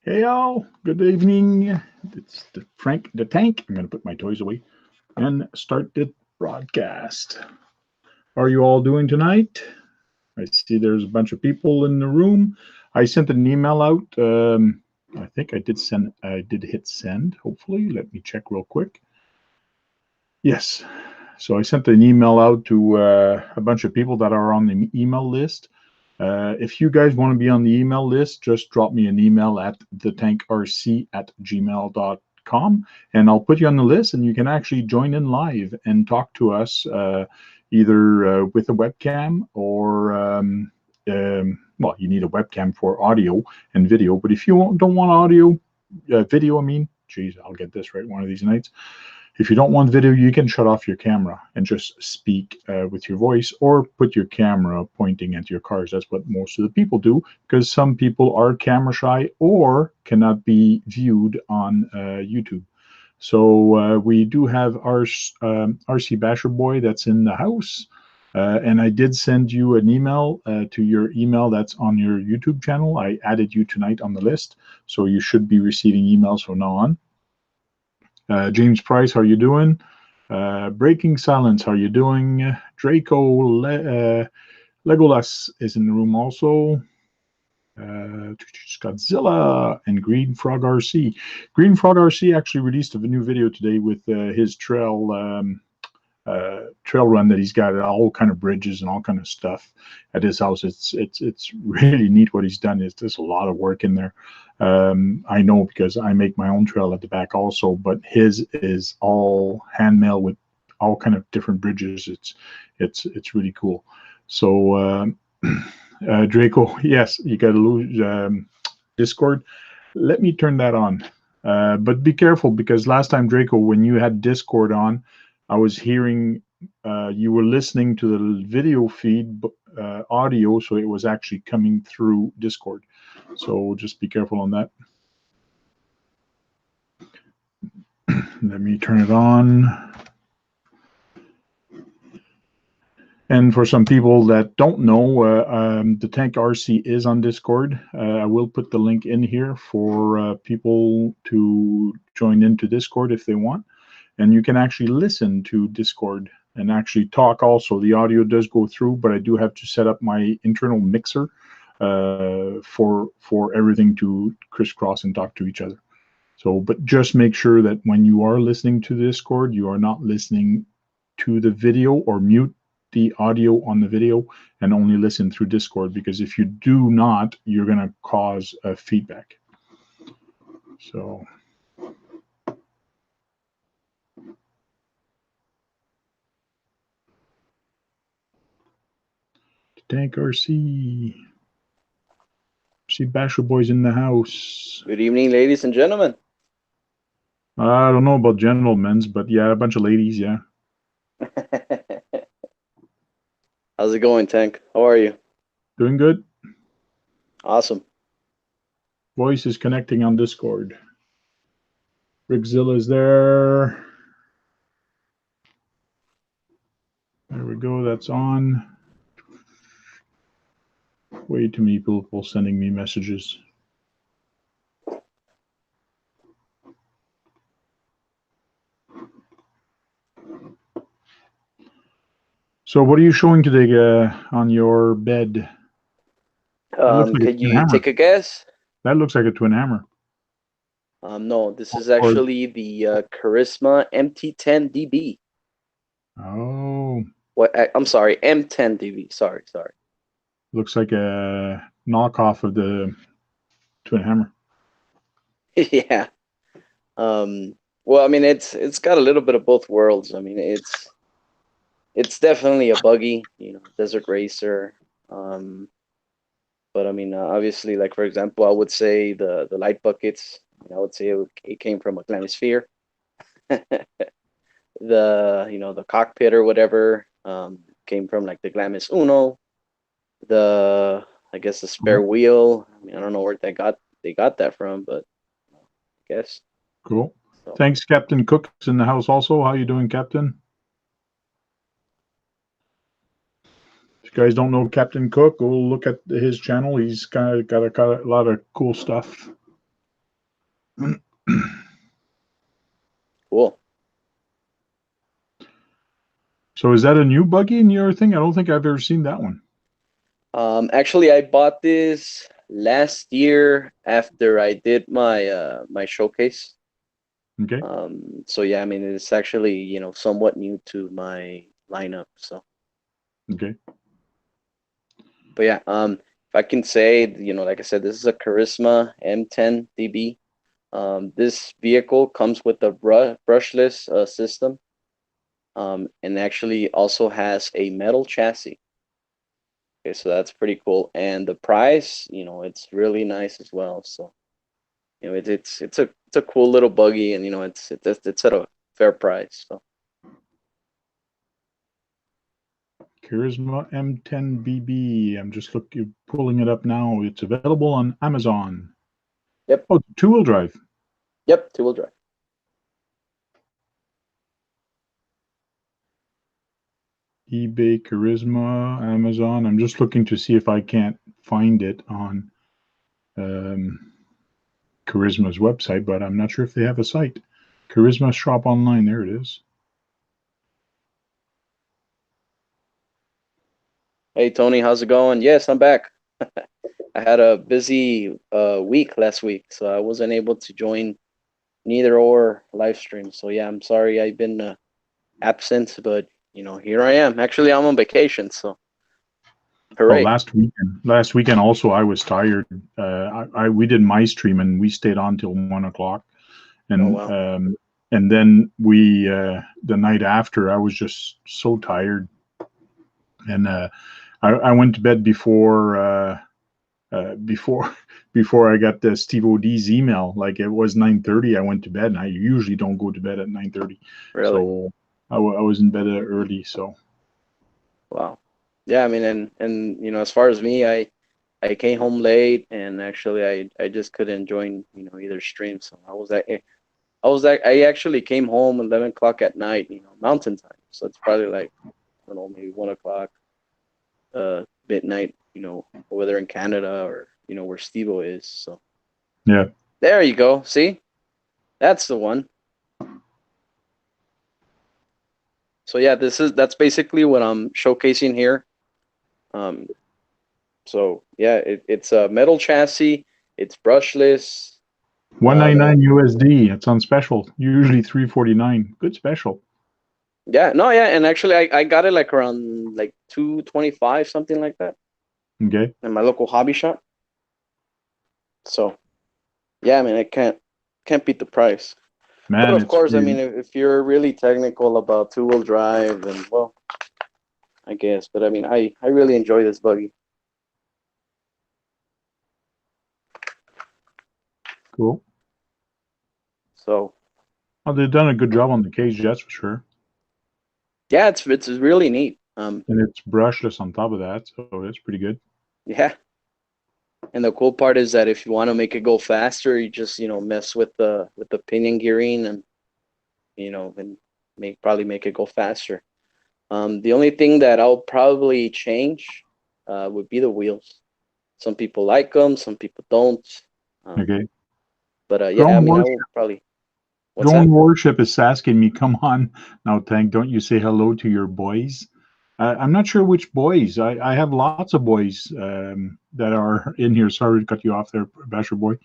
Hey all, good evening. It's Frank the Tank. I'm going to put my toys away and start the broadcast. How are you all doing tonight? I see there's a bunch of people in the room. I sent an email out. I think I did send. I did hit send. Hopefully, let me check real quick. Yes. So I sent an email out to a bunch of people that are on the email list. If you guys want to be on the email list, just drop me an email at thetankrc@gmail.com and I'll put you on the list and you can actually join in live and talk to us either with a webcam or, well, you need a webcam for audio and video. But if you don't want audio, video, I mean, geez, I'll get this right one of these nights. If you don't want video, you can shut off your camera and just speak with your voice or put your camera pointing at your cars. That's what most of the people do because some people are camera shy or cannot be viewed on YouTube. So we do have our RC Basher Boy that's in the house. And I did send you an email to your email that's on your YouTube channel. I added you tonight on the list. So you should be receiving emails from now on. James Price, how you doing? Breaking Silence, how you doing? Legolas is in the room also. Godzilla and Green Frog RC. Green Frog RC actually released a new video today with his trail run that he's got all kind of bridges and all kind of stuff at his house. It's really neat what he's done. There's a lot of work in there. I know because I make my own trail at the back also, but his is all hand mail with all kind of different bridges. It's really cool. So Draco, yes, you got to lose Discord. Let me turn that on. But be careful because last time, Draco, when you had Discord on, I was hearing you were listening to the video feed audio, so it was actually coming through Discord. So just be careful on that. Let me turn it on. And for some people that don't know, the Tank RC is on Discord. I will put the link in here for people to join into Discord if they want. And you can actually listen to Discord and actually talk also. The audio does go through, but I do have to set up my internal mixer for everything to crisscross and talk to each other. So, but just make sure that when you are listening to Discord, you are not listening to the video or mute the audio on the video and only listen through Discord, because if you do not, you're going to cause feedback. So Tank RC. See Basher Boy's in the house. Good evening, ladies and gentlemen. I don't know about gentlemen's, but yeah, a bunch of ladies, yeah. How's it going, Tank? How are you? Doing good. Awesome. Voice is connecting on Discord. Rickzilla is there. There we go, that's on. Way too many people sending me messages. So what are you showing today on your bed? Could you take a guess? That looks like a twin hammer. No, this is actually the Charisma MT10DB. Oh. What? I'm sorry, M10DB. Sorry. Looks like a knockoff of the twin hammer. Yeah. Well, I mean, it's got a little bit of both worlds. I mean, it's definitely a buggy, desert racer. But I mean, obviously, like for example, I would say the light buckets. I would say it came from a Glamisphere. The cockpit or whatever came from like the Glamis Uno. I guess the spare wheel. I mean, I don't know where they got that from, but I guess. Cool. So. Thanks, Captain Cook's in the house also. How you doing, Captain? If you guys don't know Captain Cook, go look at his channel. He's got a lot of cool stuff. Cool. So is that a new buggy in your thing? I don't think I've ever seen that one. Actually, I bought this last year after I did my showcase. Okay. So yeah, I mean, it's actually, somewhat new to my lineup. So, Okay. but yeah, if I can say, like I said, this is a Charisma M10 DB. This vehicle comes with a brushless system, and actually also has a metal chassis. Okay, so that's pretty cool. And the price, it's really nice as well. So, it's a cool little buggy, and it's at a fair price. So. Charisma M10BB. I'm just pulling it up now. It's available on Amazon. Yep. Oh, two-wheel drive. Yep, two-wheel drive. eBay, Charisma, Amazon. I'm just looking to see if I can't find it on Charisma's website, but I'm not sure if they have a site. Charisma Shop Online. There it is. Hey Tony, how's it going? Yes, I'm back. I had a busy week last week, so I wasn't able to join neither or live stream. So yeah, I'm sorry I've been absent, but here I am. Actually, I'm on vacation, so Oh, hooray! last weekend also I was tired. We did my stream and we stayed on till 1 o'clock, Oh and wow, then we the night after I was just so tired, and I went to bed before before I got the Steve O'D's email. Like it was 9:30. I went to bed, and I usually don't go to bed at 9:30, really? so I was in bed early. So Wow. Yeah, I mean, and as far as me, I came home late, and actually I just couldn't join either stream. So I actually came home 11 o'clock at night, Mountain Time. So it's probably like, I don't know, maybe 1 o'clock, midnight, over there in Canada, or where Steve-O is. So yeah. there you go. See, that's the one. So yeah, that's basically what I'm showcasing here. Um, so yeah, it's a metal chassis. It's brushless. The 199 USD. It's on special. Usually 349. Good special. Yeah, no, yeah, and actually I got it like around like 225, something like that, Okay. in my local hobby shop. So yeah, I mean, I can't beat the price. But Man, of it's course, I mean, if you're really technical about two-wheel drive, then well, I guess. But I mean, I really enjoy this buggy. cool. So Oh, they've done a good job on the cage, that's for sure. yeah, it's really neat. And it's brushless on top of that, so it's pretty good. Yeah, and the cool part is that if you want to make it go faster, you just mess with the pinion gearing, and and probably make it go faster. The only thing that I'll probably change would be the wheels. Some people like them, some people don't. Um, Okay. but yeah, I Drone mean, I Worship. will probably. What's Drone that? Worship is asking me, come on now, Tank, don't you say hello to your boys? I'm not sure which boys. I have lots of boys that are in here. Sorry to cut you off there, Basher Boy,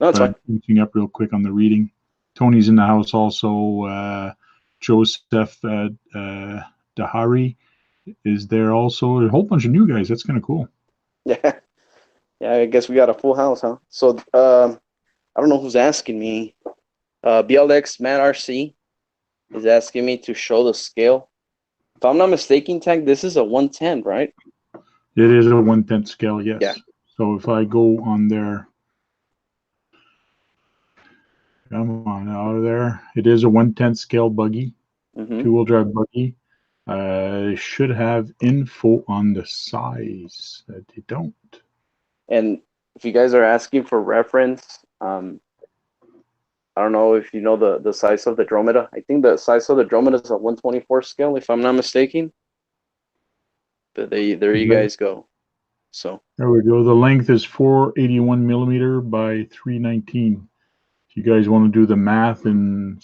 No, it's but fine. I'm finishing up real quick on the reading. Tony's in the house also. Joseph Dahari is there also. A whole bunch of new guys. That's kind of cool. Yeah, yeah. I guess we got a full house, huh? So I don't know who's asking me. BLX Matt RC is asking me to show the scale. If I'm not mistaken, Tank, this is a 110, right? It is a 1/10 scale, Yeah. yes. So if I go on there, come on out of there. It is a 1/10 scale buggy, Mm-hmm. two-wheel drive buggy. Should have info on the size. They don't. And if you guys are asking for reference, I don't know if you know the size of the Dromeda. I think the size of the Dromeda is a 124 scale, if I'm not mistaken. But there you There guys go. So we go. The length is 481 millimeter by 319. If you guys want to do the math in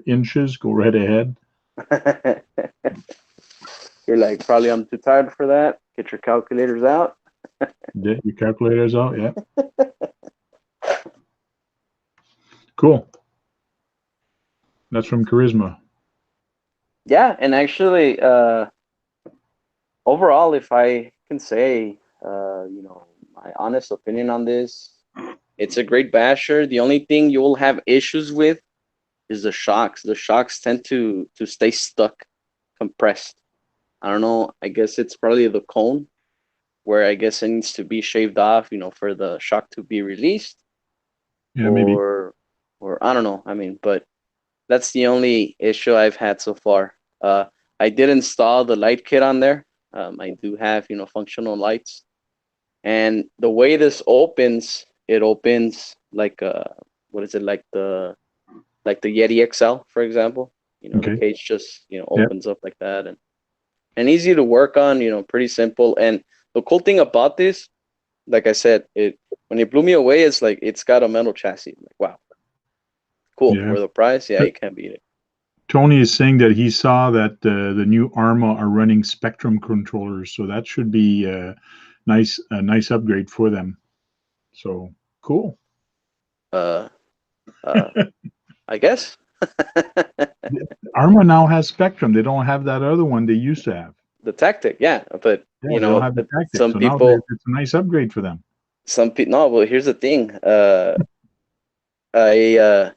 inches, go right ahead. You're like, probably I'm too tired for that. Get your calculators out. Get your calculators out. Yeah. Cool. That's from Charisma. Yeah, and actually, overall, if I can say, my honest opinion on this, it's a great basher. The only thing you will have issues with is the shocks. The shocks tend to stay stuck, compressed. I don't know. I guess it's probably the cone where I guess it needs to be shaved off, for the shock to be released, Yeah, maybe. or I don't know. I mean, but that's the only issue I've had so far. I did install the light kit on there. I do have, functional lights, and the way this opens, it opens like what is it, like the Yeti XL, for example. The Okay. cage just Yeah. opens up like that, and easy to work on. Pretty simple. And the cool thing about this, like I said, it when it blew me away, is like it's got a metal chassis. I'm like, wow, cool Yeah. for the price. Yeah, you can't beat it. Tony is saying that he saw that the new Arma are running Spectrum controllers, so that should be a nice upgrade for them. So cool. Uh, uh, I guess. Arma now has Spectrum. They don't have that other one they used to have. The tactic, yeah, but Yeah, they don't have the tactic. some So now people, it's a nice upgrade for them. no. Well, here's the thing. I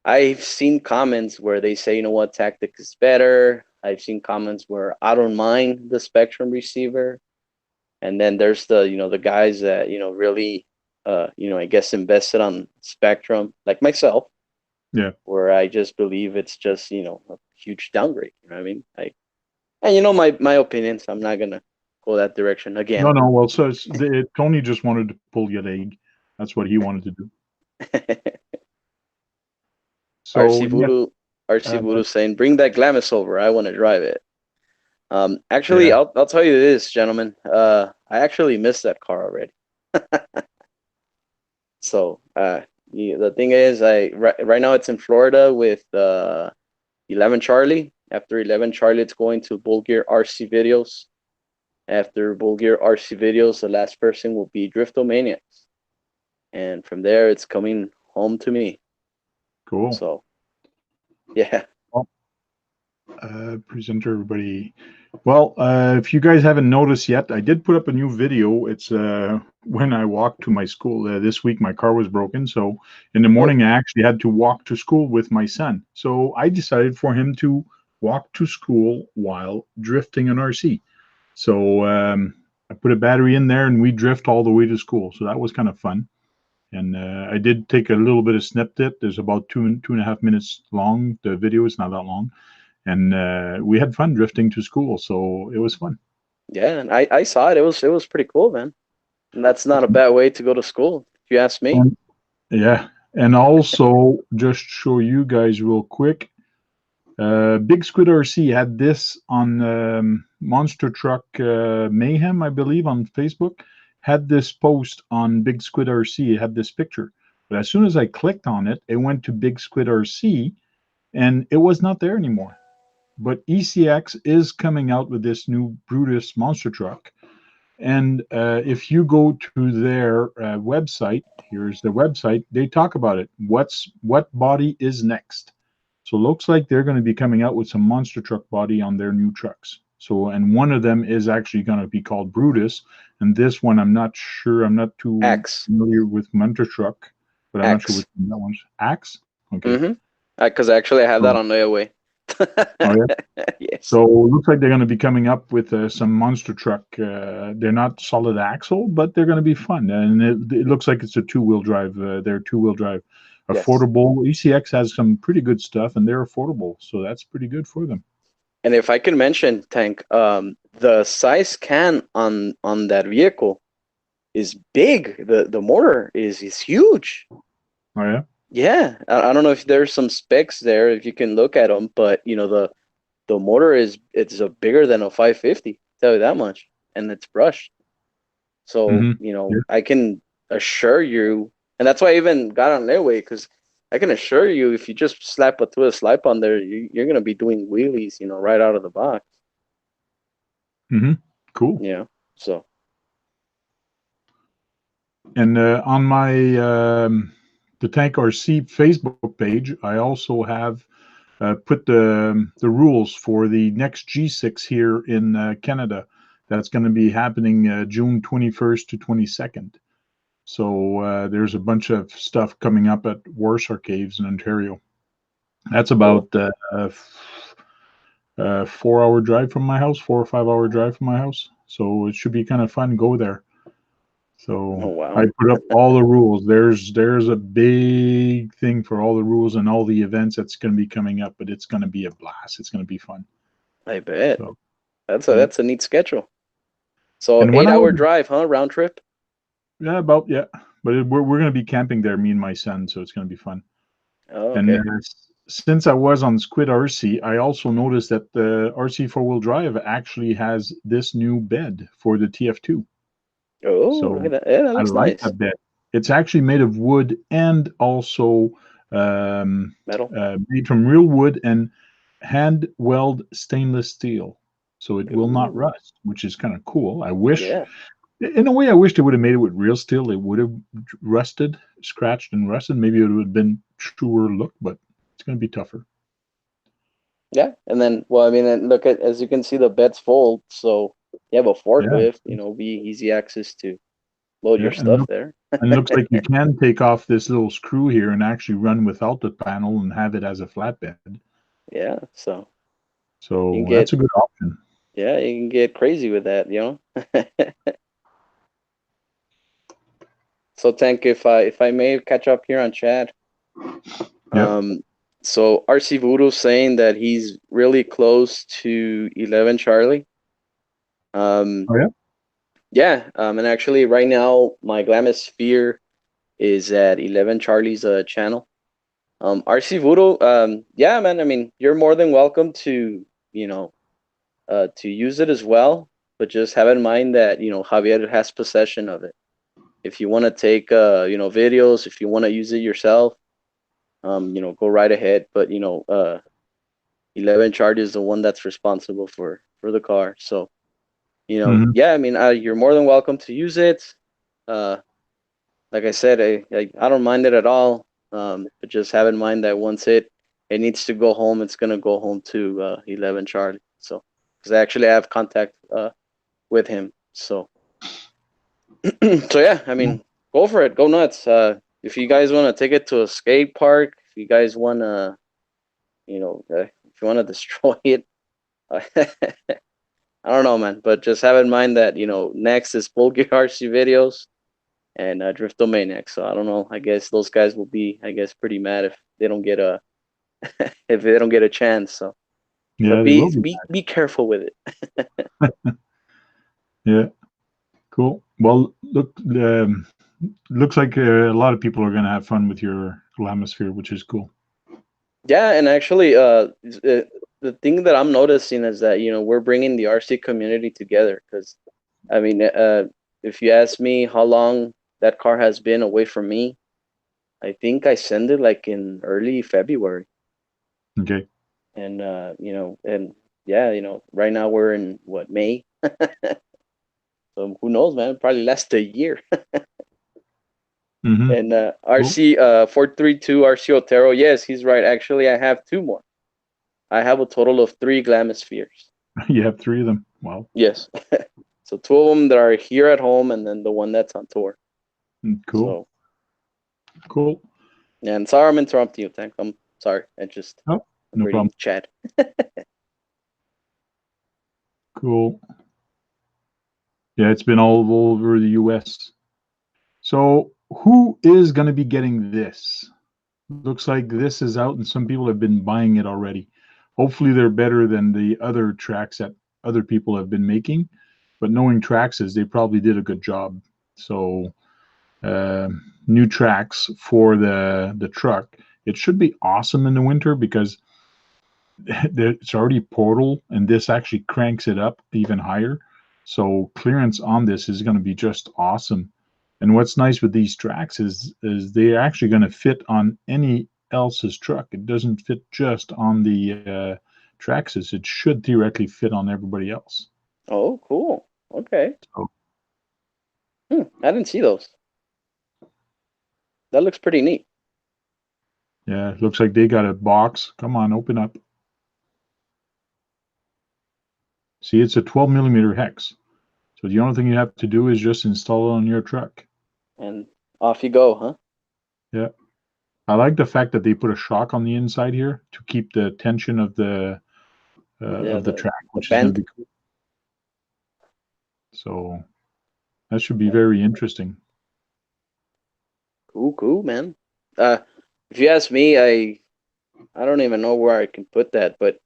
I've seen comments where they say, what, tactic is better. I've seen comments where I don't mind the Spectrum receiver, and then there's the guys that really I guess invested on Spectrum, like myself, Yeah. where I just believe it's just a huge downgrade. You know what I mean? And my opinions. I'm not gonna go that direction No, again. no. Well, so Tony just wanted to pull your leg. That's what he wanted to do. So RC yeah, Voodoo, RC uh, Voodoo saying, "Bring that Glamis over. I want to drive it." Actually, yeah. I'll tell you this, gentlemen. I actually missed that car already. So, the thing is, right now it's in Florida with 11 Charlie. After 11 Charlie, it's going to Bulgir RC Videos. After Bulgir RC Videos, the last person will be Driftomaniacs, and from there, it's coming home to me. Cool. So, yeah. Well, presenter everybody. Well, if you guys haven't noticed yet, I did put up a new video. It's when I walked to my school. This week my car was broken, so in the Oh, morning I actually had to walk to school with my son. So I decided for him to walk to school while drifting an RC. So I put a battery in there and we drift all the way to school. So that was kind of fun. And I did take a little bit of snipped it. There's about 2.5 minutes long. The video is not that long, and we had fun drifting to school. So it was fun. yeah, and I saw it. It was pretty cool, man. And that's not a bad way to go to school, if you ask me. And, yeah, and also just show you guys real quick. Big Squid RC had this on Monster Truck Mayhem, I believe, on Facebook. Had this post on Big Squid RC. It had this picture, but as soon as I clicked on it, it went to Big Squid RC, and it was not there anymore. But ECX is coming out with this new Brutus monster truck. And if you go to their website, here's the website, they talk about it. What body is next? So it looks like they're going to be coming out with some monster truck body on their new trucks. So, and one of them is actually going to be called Brutus. And this one, I'm not sure. I'm not too Axe. familiar with monster truck, but I'm not sure which Axe. one that one's. Axe? Okay. Mm-hmm. Because actually I have that So, on layaway. oh yeah. Yes. So it looks like they're going to be coming up with some monster truck. They're not solid axle, but they're going to be fun. And it looks like it's a two-wheel drive. They're two-wheel drive, Yes. affordable. ECX has some pretty good stuff, and they're affordable, so that's pretty good for them. And if I can mention, Tank, the size can on that vehicle is big. The motor is huge. Oh yeah. Yeah, I don't know if there's some specs there if you can look at them, but the motor it's bigger than a 550. Tell you that much, and it's brushed. So Mm-hmm. Yeah. I can assure you, and that's why I even got on layaway because I can assure you, if you just slap a twist slip on there, you're gonna be doing wheelies, right out of the box. Cool. Yeah. So. And on my the Tank RC Facebook page, I also have put the rules for the next G6 here in Canada. That's going to be happening June 21st to 22nd. So there's a bunch of stuff coming up at Warsaw Caves in Ontario. That's about 4-hour drive from my house, 4 or 5 hour drive from my house. So it should be kind of fun. Go there. So Oh, wow. I put up all the rules. There's a big thing for all the rules and all the events that's going to be coming up, but it's going to be a blast. It's going to be fun. I bet. So, That's a neat schedule. So and when 8-hour drive, huh? Round trip? Yeah, but we're going to be camping there, me and my son, so it's going to be fun. Oh, And okay. since I was on Squid RC, I also noticed that the RC 4-wheel drive actually has this new bed for the TF2. Oh, So look at that. Yeah, that I looks like nice. that bed. It's actually made of wood and also Metal. made from real wood and hand weld stainless steel. So it will not Ooh. rust, which is kind of cool. I wish, Yeah. in a way, I wish they would have made it with real steel. It would have rusted, scratched, and rusted. Maybe it would have been truer look, but it's going to be tougher. Yeah. And then, well, I mean, and look at, as you can see, the beds fold. So you have a Yeah, forklift, be easy access to load yeah, your stuff there. and looks like you can take off this little screw here and actually run without the panel and have it as a flatbed. Yeah. So you can So that's get, a good option. yeah, you can get crazy with that. So Tank, if I may catch up here on chat. Yeah. So RC Voodoo saying that he's really close to 11 Charlie. Oh yeah. Yeah. And actually, right now my Glamisphere is at 11 Charlie's channel. RC Voodoo. Yeah, man. I mean, you're more than welcome to use it as well, but just have in mind that Javier has possession of it. If you want to take videos, if you want to use it yourself, go right ahead. But 11 Charge is the one that's responsible for the car. So Mhm. yeah, I mean, you're more than welcome to use it. Uh, like I said, I don't mind it at all. But just have in mind that once it needs to go home, it's gonna go home to 11 Charlie. So because I actually have contact with him. So so yeah, I mean, go for it, go nuts. If you guys want to take it to a skate park, if you guys want to, if you want to destroy it, I don't know, man. But just have in mind that next is Full Gear RC videos and Driftomaniac. So I don't know. I guess those guys will be, I guess, pretty mad if they don't get a if they don't get a chance. So Yeah, they will be be. be careful with it. Yeah, cool. Well, looks like a lot of people are going to have fun with your Lamisphere, which is cool. Yeah, and actually, the thing that I'm noticing is that we're bringing the RC community together. Because, I mean, if you ask me how long that car has been away from me, I think I sent it like in early February, Okay. and and yeah, right now we're in what, May, so who knows, man? Probably last a year. Mm-hmm. And Cool. RC 432 RC Otero, yes, he's right. Actually, I have two more. I have a total of three Glamispheres. You have 3 of them. Wow. Yes. So two of them that are here at home, and then the one that's on tour. Cool. So, Cool. and sorry I'm interrupting you, Tank. I'm sorry. I'm Oh, no reading problem. the chat. Cool. Yeah, it's been all over the US. So, who is going to be getting this? Looks like this is out, and some people have been buying it already. Hopefully, they're better than the other tracks that other people have been making. But knowing Traxxas, they probably did a good job. So, new tracks for the truck. It should be awesome in the winter because it's already portal, and this actually cranks it up even higher. So clearance on this is going to be just awesome. And what's nice with these tracks is they're actually going to fit on any else's truck. It doesn't fit just on the Traxxas. It should theoretically fit on everybody else. Oh, cool. Okay. So, I didn't see those. That looks pretty neat. yeah, it looks like they got a box. Come on, open up. See, it's a 12 millimeter hex. So the only thing you have to do is just install it on your truck. And off you go, huh? Yeah. I like the fact that they put a shock on the inside here to keep the tension of the track, which is going to bend. be cool. So that should be very interesting. Cool, man. If you ask me, I don't even know where I can put that, but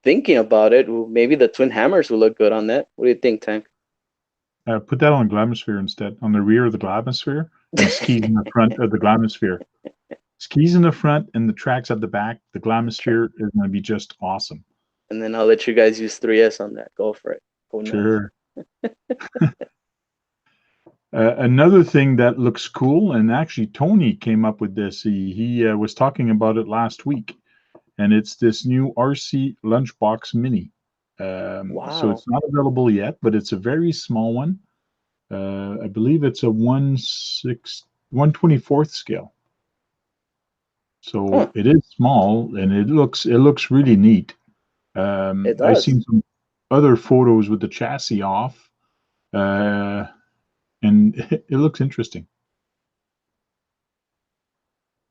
thinking about it, maybe the twin hammers will look good on that. What do you think, Tank? Put that on Glamisphere instead, on the rear of the Glamisphere, and skis in the front of the Glamisphere. Skis in the front and the tracks at the back. The Glamisphere is going to be just awesome. And then I'll let you guys use 3S on that. Go for it. Go nuts. Sure. Another thing that looks cool, and actually Tony came up with this. He was talking about it last week, and it's this new RC Lunchbox Mini. Wow. So it's not available yet, but it's a very small one. I believe it's a 1/24th scale. So it is small, and it looks really neat. It does. I've seen some other photos with the chassis off, and it looks interesting.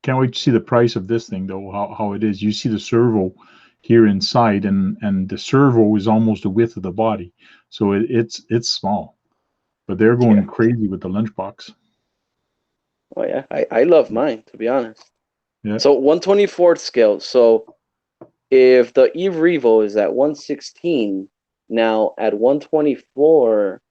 Can't wait to see the price of this thing, though. How it is. You see the servo here inside, and the servo is almost the width of the body, so it's small. But they're going crazy with the lunchbox. Oh yeah, I love mine, to be honest. Yeah. So 1/24th scale. So if the E-Revo is at 1/16, now at 1/24,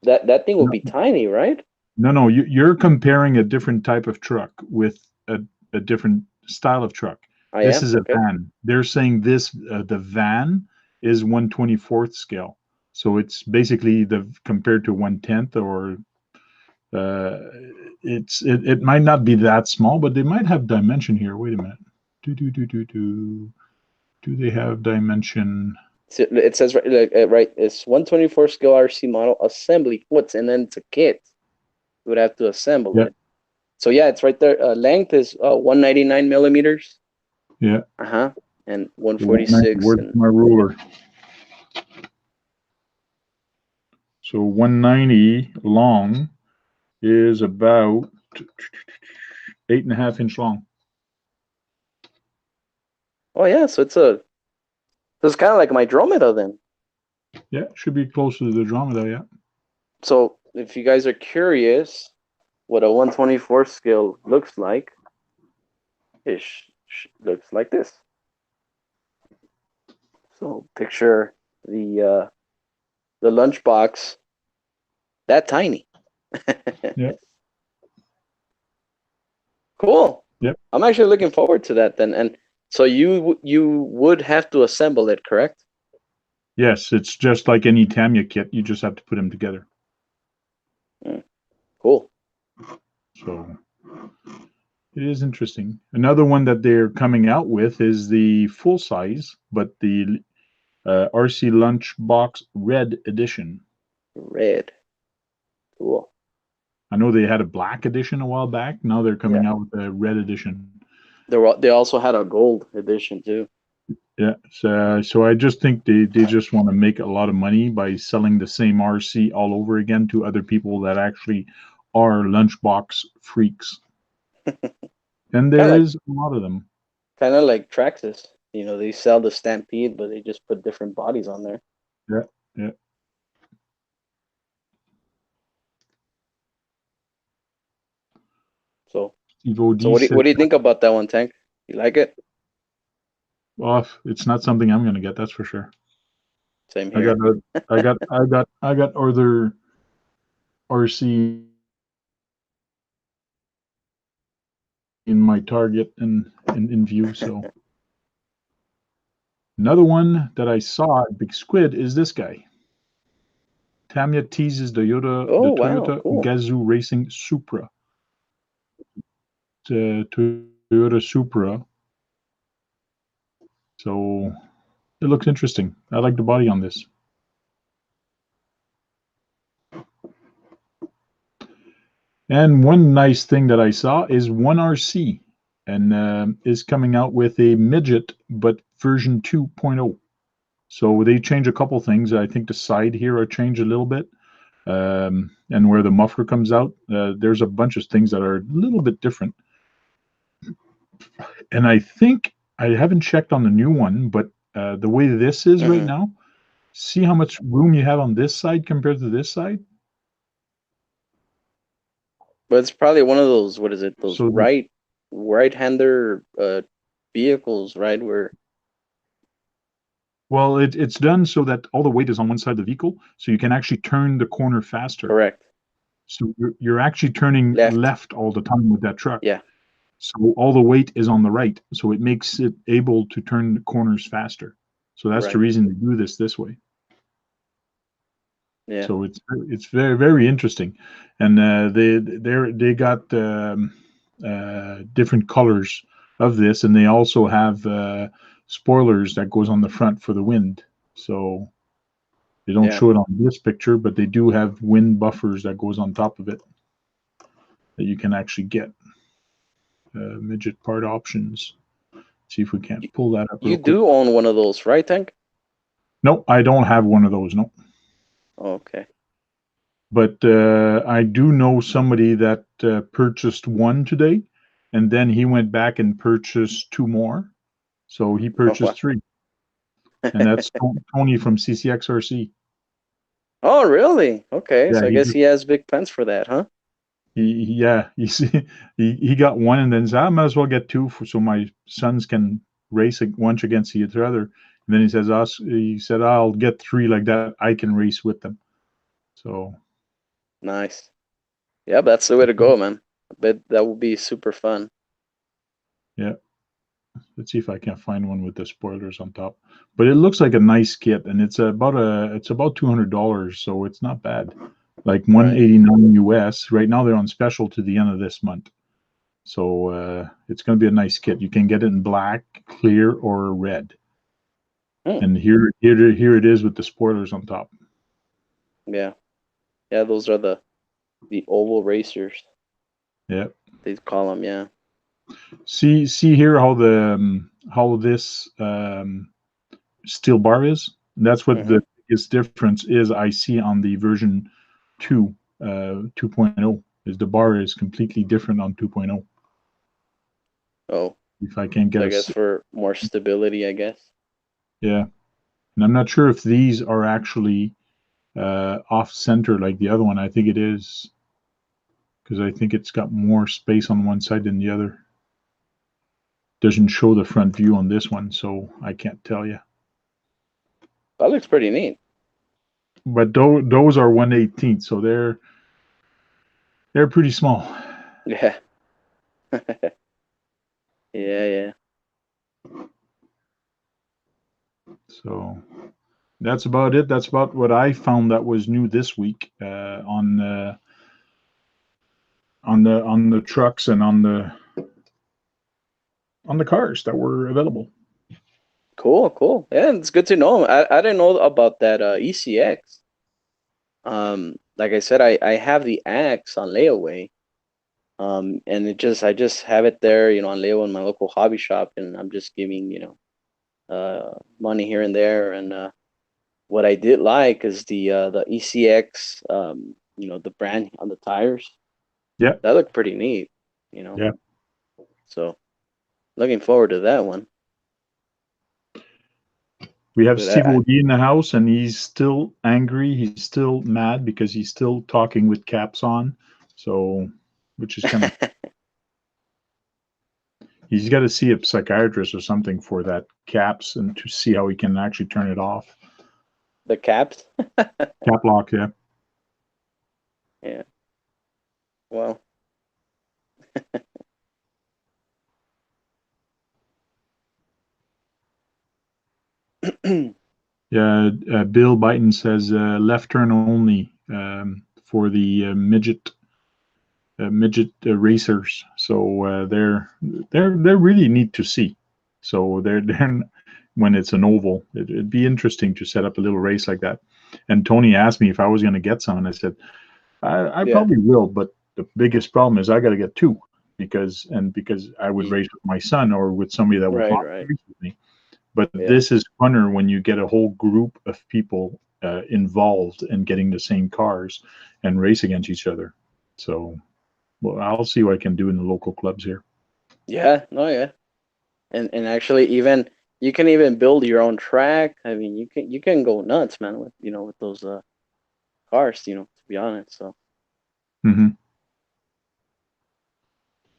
that thing will be tiny, right? No. You're comparing a different type of truck with a different style of truck. This is a van. They're saying this the van is 1/24th scale. So it's basically compared to 1/10, or it might not be that small, but they might have dimension here. Wait a minute. Do they have dimension? So it says right, it's 1/24 scale RC model assembly kits, and then it's a kit. You would have to assemble it. So yeah, it's right there. Length is 199 millimeters. Yeah. And 146. Where's my ruler? So 190 long is about 8.5 inch long. Oh yeah, so it's kind of like my Dromeda then. Yeah, should be closer to the Dromeda, yeah. So if you guys are curious what a 1/24 scale looks like, it looks like this. So picture the lunchbox that tiny. Yeah. Cool. Yep. I'm actually looking forward to that then. And so you would have to assemble it, correct? Yes, it's just like any Tamiya kit. You just have to put them together. Cool. So it is interesting. Another one that they're coming out with is the full size, but the RC Lunchbox Red Edition. Red. Cool. I know they had a black edition a while back. Now they're coming out with a red edition. They also had a gold edition too. Yeah, so I just think they just want to make a lot of money by selling the same RC all over again to other people that actually are lunchbox freaks. And there is a lot of them. Kind of like Traxxas. You know, they sell the Stampede, but they just put different bodies on there. Yeah. So what do you think about that one, Tank? You like it? Well, it's not something I'm going to get, that's for sure. Same here. I got other RC in my target and in view. So another one that I saw at Big Squid is this guy. Tamiya teases the Toyota cool. Gazoo Racing Supra. Toyota Toyota Supra. So it looks interesting. I like the body on this. And one nice thing that I saw is 1RC, and is coming out with a midget, but version 2.0. So they change a couple things. I think the side here are changed a little bit, and where the muffler comes out, there's a bunch of things that are a little bit different. And I think I haven't checked on the new one, but the way this is right now, see how much room you have on this side compared to this side. But it's probably one of those, what is it? Those So right-hander vehicles, right? Where well, it's done so that all the weight is on one side of the vehicle, so you can actually turn the corner faster. correct. So you're actually turning left all the time with that truck. Yeah. So all the weight is on the right, so it makes it able to turn the corners faster. So that's the Right. reason they do this way. Yeah. So it's very very interesting, and they got different colors of this, and they also have spoilers that goes on the front for the wind. So they don't Yeah. show it on this picture, but they do have wind buffers that goes on top of it that you can actually get. Midget part options. See if we can't pull that up You real quick. do own one of those, right, Tank? No, I don't have one of those. No. Okay. But I do know somebody that purchased one today, and then he went back and purchased two more. So he Oh, purchased wow. three, and that's Tony from CCXRC. Oh, really? Okay. Yeah, So I guess he has big plans for that, huh? yeah, you see, he got one, and then said, I might as well get two so my sons can race once against each other. And then he said, I'll get three like that. I can race with them. So Nice. Yeah, that's the way to go, man. I bet that would be super fun. yeah. Let's see if I can find one with the spoilers on top. But it looks like a nice kit, and it's about $200, so it's not bad. Like Right. 189 US. Right now they're on special to the end of this month, so it's going to be a nice kit. You can get it in black, clear, or red. And here it is with the spoilers on top. Yeah. Yeah, those are the oval racers. Yeah. They call them, yeah. See here how this steel bar is. That's what the biggest difference is I see on the version 2, 2.0, is the bar is completely different on 2.0. Oh, If I can get I guess for more stability, I guess. yeah. And I'm not sure if these are actually off center like the other one. I think it is, because I think it's got more space on one side than the other. Doesn't show the front view on this one, so I can't tell you. That looks pretty neat. But those are 1/18, so they're pretty small. Yeah. Yeah, yeah. So that's about it. That's about what I found that was new this week on the trucks and on the cars that were available. Cool, cool. Yeah, it's good to know. I didn't know about that ECX. Like I said, I have the Axe on layaway. And I just have it there, on layaway in my local hobby shop, and I'm just giving, money here and there. And what I did like is the ECX, the brand on the tires. Yeah, That looked pretty neat, you know. yeah. So looking forward to that one. We have But Steve O'D in the house, and he's still angry. He's still mad because he's still talking with caps on. So, which is kind of he's got to see a psychiatrist or something for that caps and to see how he can actually turn it off. the caps. Cap lock, yeah. Yeah. Well. Yeah, Bill Byton says left turn only for the midget midget racers. So they're really neat to see. So they're when it's an oval, it'd be interesting to set up a little race like that. And Tony asked me if I was going to get some, and I said I Yeah. probably will, but the biggest problem is I got to get two because I would race with my son or with somebody that would Right, want to right. race with me. But Yeah. this is funner when you get a whole group of people involved in getting the same cars and race against each other. So, well, I'll see what I can do in the local clubs here. Yeah, no, yeah. And actually even you can even build your own track. I mean, you can go nuts, man, with with those cars, to be honest. So Mm-hmm.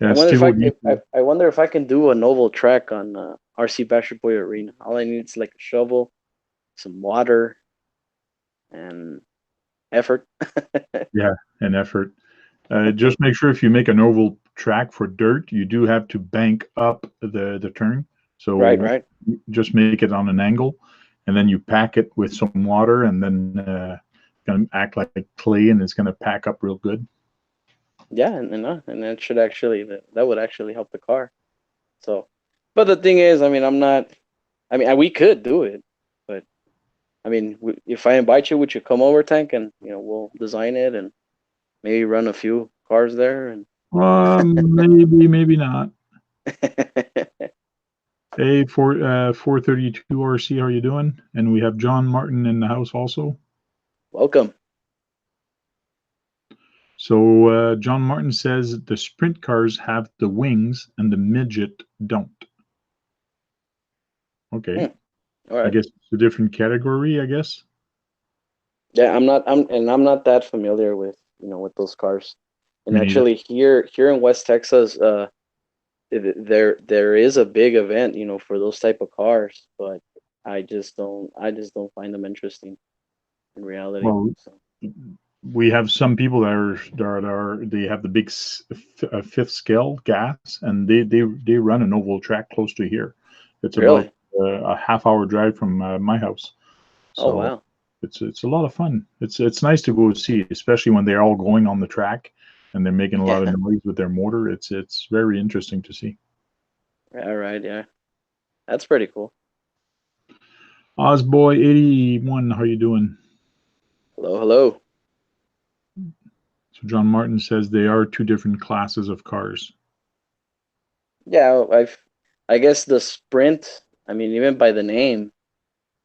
I Yeah, wonder if Steve, I what do if, you? I wonder if I can do a novel track on RC Basher Boy Arena. All I need is like a shovel, some water, and effort. Yeah, an effort. Just make sure if you make an oval track for dirt, you do have to bank up the turn. Right, So right. just make it on an angle, and then you pack it with some water, and then gonna act like clay, and it's gonna pack up real good. Yeah, and that should actually that would actually help the car. So, but the thing is, I mean, I'm not. I mean, we could do it, but I mean, if I invite you, would you come over, Tank, and we'll design it and maybe run a few cars there and. Maybe, maybe not. Hey, 432 RC, how you doing? And we have John Martin in the house also. Welcome. So John Martin says the sprint cars have the wings and the midget don't. Okay, Hmm, all I right. guess it's a different category. I guess. Yeah, I'm not that familiar with with those cars. And Me neither. actually, here in West Texas, there is a big event, for those type of cars, but I just don't find them interesting in reality. Well, So we have some people they have the big fifth scale gas, and they run an oval track close to here. It's about really, a half-hour drive from my house, oh so wow, it's a lot of fun. It's nice to go see, especially when they're all going on the track and they're making a lot of yeah, noise with their motor. It's very interesting to see. all right, yeah, that's pretty cool. Ozboy81, how you doing? Hello, hello. So John Martin says they are two different classes of cars. Yeah, I guess the sprint. I mean, even by the name,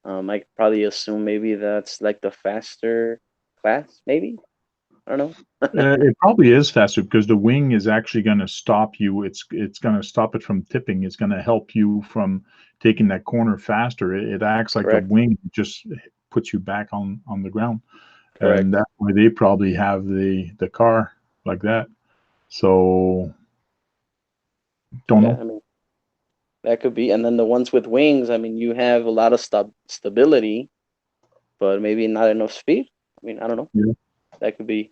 I could probably assume maybe that's like the faster class. Maybe I don't know. It probably is faster because the wing is actually going to stop you. It's going to stop it from tipping. It's going to help you from taking that corner faster. It acts like a Correct, wing. It just puts you back on the ground, and correct. that's why they probably have the car like that. So don't Yeah, know. I mean that could be. And then the ones with wings, I mean, you have a lot of stability, but maybe not enough speed. I mean, I don't know. Yeah, That could be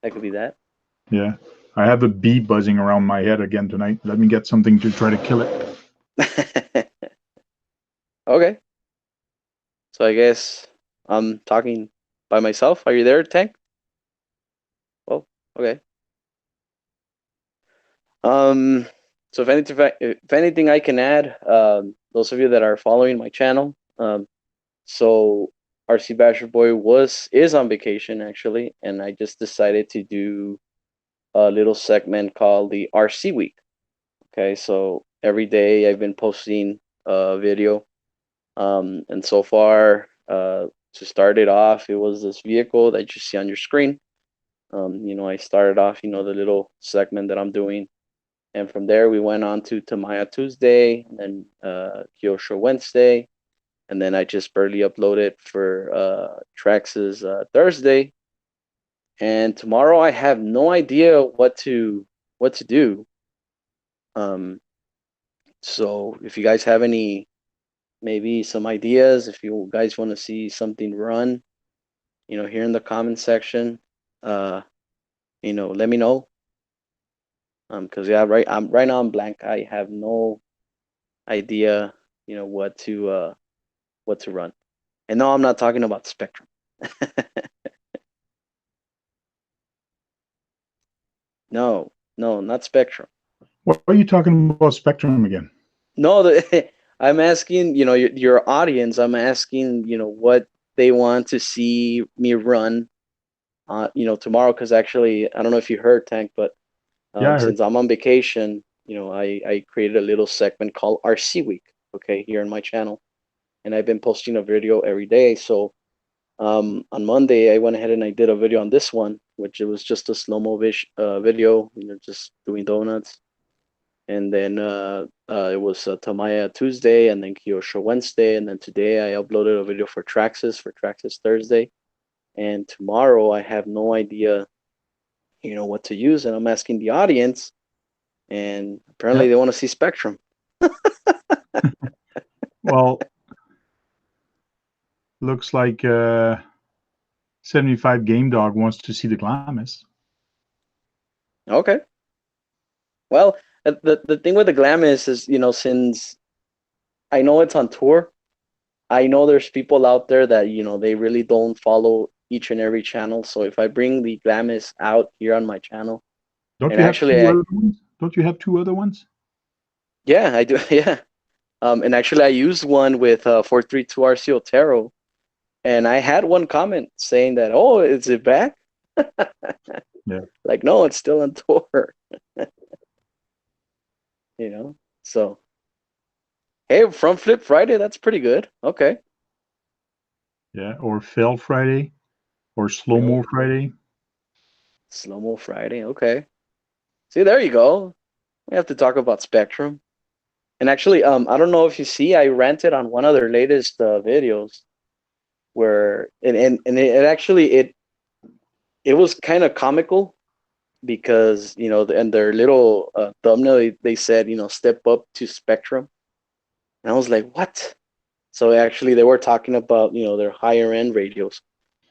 that could be that. yeah. I have a bee buzzing around my head again tonight. Let me get something to try to kill it. Okay, so I guess I'm talking by myself. Are you there, Tank? Well, okay. Um, so if anything I can add, those of you that are following my channel, so RC Basher Boy is on vacation actually, and I just decided to do a little segment called the RC Week. Okay, so every day I've been posting a video, and so far, to start it off, it was this vehicle that you see on your screen. I started off, the little segment that I'm doing, and from there we went on to Tamaya Tuesday, and then Kyosho Wednesday, and then I just barely uploaded for Trax's Thursday, and tomorrow I have no idea what to do. Um, so if you guys have any maybe some ideas, if you guys want to see something run, here in the comment section, uh, let me know. Because yeah, right now I'm blank. I have no idea, what to run. And no, I'm not talking about Spectrum. No, no, not Spectrum. What are you talking about Spectrum again? No, I'm asking, your audience. I'm asking, what they want to see me run, tomorrow. Because actually, I don't know if you heard, Tank, but Yeah, I heard. since I'm on vacation, I created a little segment called RC Week. Okay, here on my channel, and I've been posting a video every day. So on Monday, I went ahead and I did a video on this one, which it was just a slow-mo video, just doing donuts. And then it was Tamaya Tuesday, and then Kyosho Wednesday, and then today I uploaded a video for Traxxas Thursday, and tomorrow I have no idea, what to use, and I'm asking the audience, and apparently Yeah. they want to see Spectrum. Well, looks like 75 Game Dog wants to see the Glamis. Okay. Well, the thing with the Glamis is, since I know it's on tour, I know there's people out there that, they really don't follow each and every channel. So if I bring the Glamis out here on my channel, Don't and you have actually two other ones? Don't you have two other ones? yeah, I do. Yeah. And actually I used one with 432 RC Otero, and I had one comment saying that, oh, is it back? Yeah. Like, no, it's still on tour. So hey, front flip Friday, that's pretty good. Okay. Yeah. Or Fail Friday or Slow Fail Mo Friday. Slow Mo Friday. Okay. See, there you go. We have to talk about Spectrum. And actually, I don't know if you see, I ranted on one of their latest videos where, and it actually, it was kind of comical because, and their little thumbnail, they said, step up to Spectrum. And I was like, what? So actually, they were talking about, their higher end radios.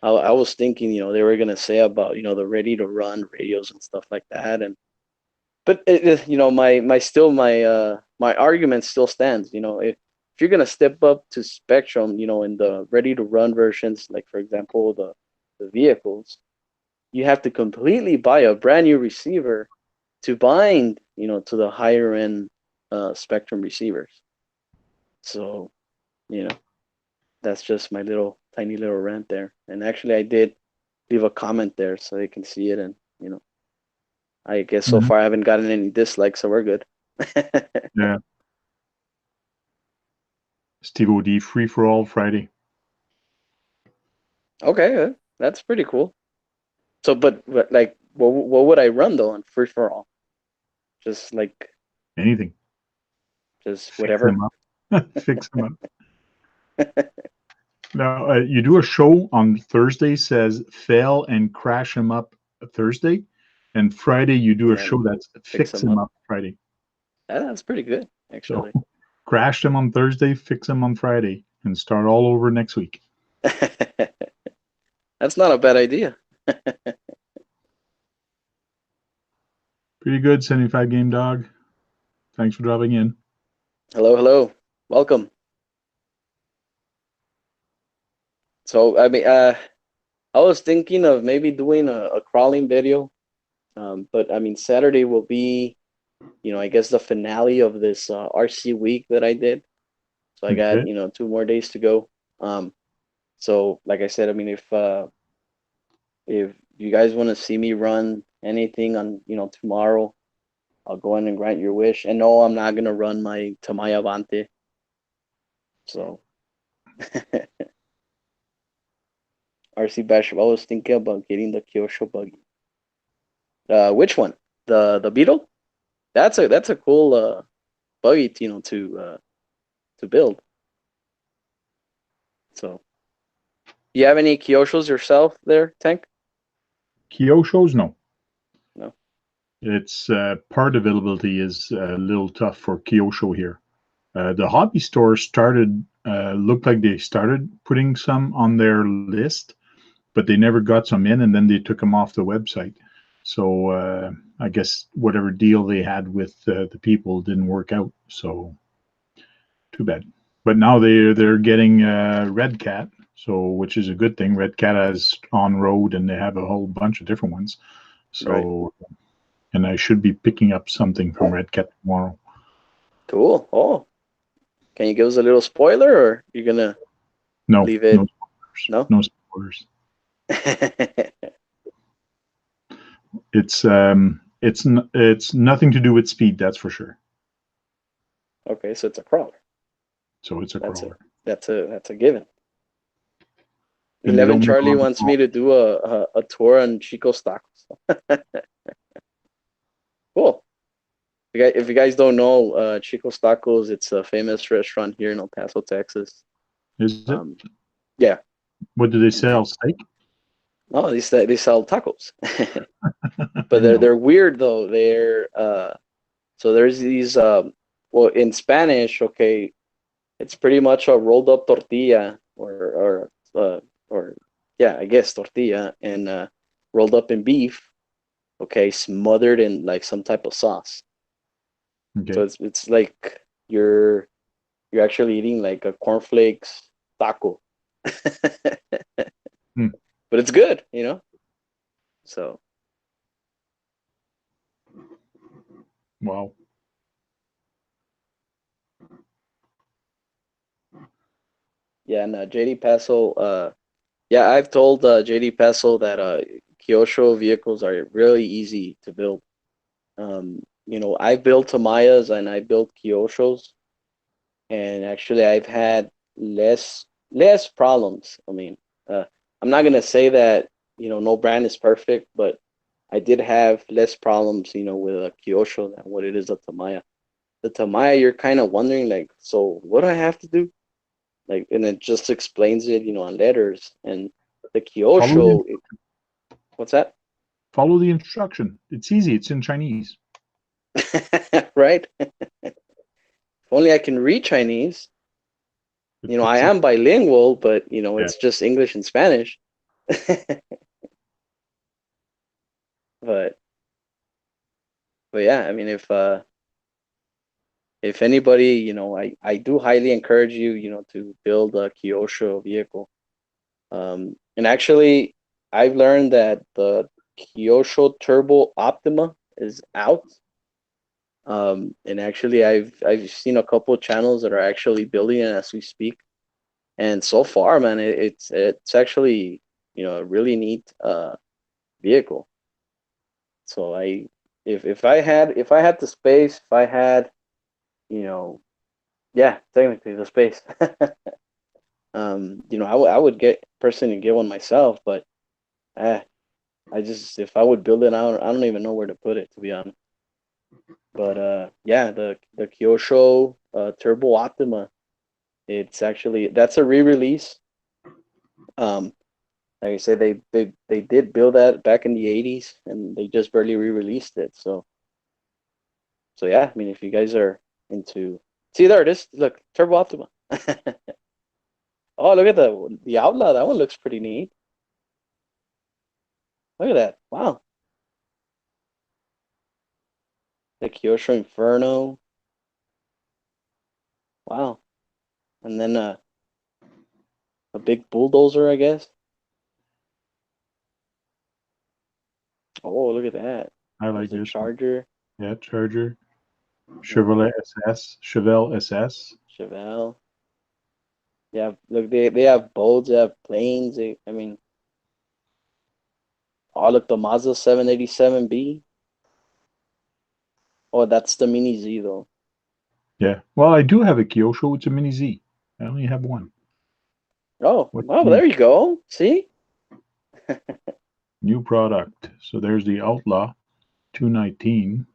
I was thinking, they were gonna say about, the ready to run radios and stuff like that. And but my argument still stands. If you're gonna step up to Spectrum, in the ready to run versions, like for example the vehicles, you have to completely buy a brand new receiver to bind, to the higher end Spectrum receivers. So, you know, that's just my little tiny little rant there. And actually, I did leave a comment there so they can see it. And I guess so Mhm. far I haven't gotten any dislikes, so we're good. Yeah. Steve OD Free for All Friday. Okay, that's pretty cool. So, but like, what would I run though on free for all? Just like, Anything. just Fix whatever. them up. Fix them up. Now, you do a show on Thursday says fail and crash them up Thursday. And Friday, you do a And show then that's fix fix them them up. up Friday. That's pretty good, So actually. crash them on Thursday, fix them on Friday, and start all over next week. That's not a bad idea. Pretty good, 75 Game Dog. Thanks for dropping in. Hello, hello, welcome. So, I mean, I was thinking of maybe doing a crawling video, but I mean, Saturday will be, I guess the finale of this RC week that I did. So I got, Okay. 2 more days to go. So like I said, I mean, if you guys want to see me run anything on, tomorrow, I'll go in and grant your wish. And no, I'm not gonna run my Tamaya Avante. So RC Bash, I was thinking about getting the Kyosho buggy. Which one? The Beetle? That's a cool buggy, to build. So you have any Kyoshos yourself there, Tank? Kyosho's, no. No. It's part availability is a little tough for Kyosho here. The hobby store looked like they started putting some on their list, but they never got some in, and then they took them off the website. So I guess whatever deal they had with the people didn't work out. So too bad. But now they're getting Red Cat, so which is a good thing. Red Cat has on road, and they have a whole bunch of different ones. Right. So and I should be picking up something from Red Cat tomorrow. Cool. Oh, can you give us a little spoiler, or you're gonna No, leave it? no spoilers. No. No spoilers. It's nothing to do with speed, that's for sure. Okay, so it's a crawler. So it's a crawler. That's a given. And they 11 don't make a Charlie lot of wants small. me to do a tour on Chico's Tacos. Cool. If you guys don't know, Chico's Tacos, it's a famous restaurant here in El Paso, Texas. Is it? Yeah. What do they sell? Steak? No, they sell tacos, I but know. they're weird though. They're so there's these well, in Spanish, okay, it's pretty much a rolled up tortilla or yeah, I guess tortilla and rolled up in beef, okay, smothered in like some type of sauce. Okay. So it's like you're actually eating like a cornflakes taco. Hmm. But it's good, you know? So Wow. yeah, and JD Paso, yeah, I've told JD Paso that Kyosho vehicles are really easy to build. You know, I built Tamayas and I built Kyoshos, and actually I've had less problems. I mean, I'm not gonna say that, you know, no brand is perfect, but I did have less problems, you know, with a Kyosho than what it is a Tamaya. The Tamaya, you're kind of wondering, like, so what do I have to do? Like, and it just explains it, you know, on letters. And the Follow the Kyosho, what's that? follow the instruction. It's easy. It's in Chinese. Right? If only I can read Chinese. You know, I It's am bilingual, but you know, yeah. it's just English and Spanish. But yeah, I mean, if anybody, you know, I do highly encourage you, you know, to build a Kyosho vehicle. And actually, I've learned that the Kyosho Turbo Optima is out. And actually, I've seen a couple of channels that are actually building it as we speak. And so far, man, it's actually, you know, a really neat vehicle. So if I had the space, if I had, you know, yeah, technically the space, you know, I would get personally get one myself, but eh, I just if I would build it, I don't even know where to put it, to be honest. But yeah, the Kyosho Turbo Optima, it's actually that's a re-release. Um, like I said, they did build that back in the '80s, and they just barely re-released it. So yeah, I mean, if you guys are into, see there it is. Look, Turbo Optima. Oh, look at the Outlaw. That one looks pretty neat. Look at that. Wow. The Kyosho Inferno. Wow. And then a big bulldozer, I guess. Oh, look at that. I like There's a this one. Charger. Yeah, Charger. Yeah. Chevrolet SS. Chevelle SS. Chevelle. Yeah, look, they have boats, they have planes. I mean, oh, look, the Mazda 787B. Oh, that's the Mini Z, though. Yeah. Well, I do have a Kyosho. It's a Mini Z. I only have one. Oh, What well, new there you go. See? new product? So there's the Outlaw 219.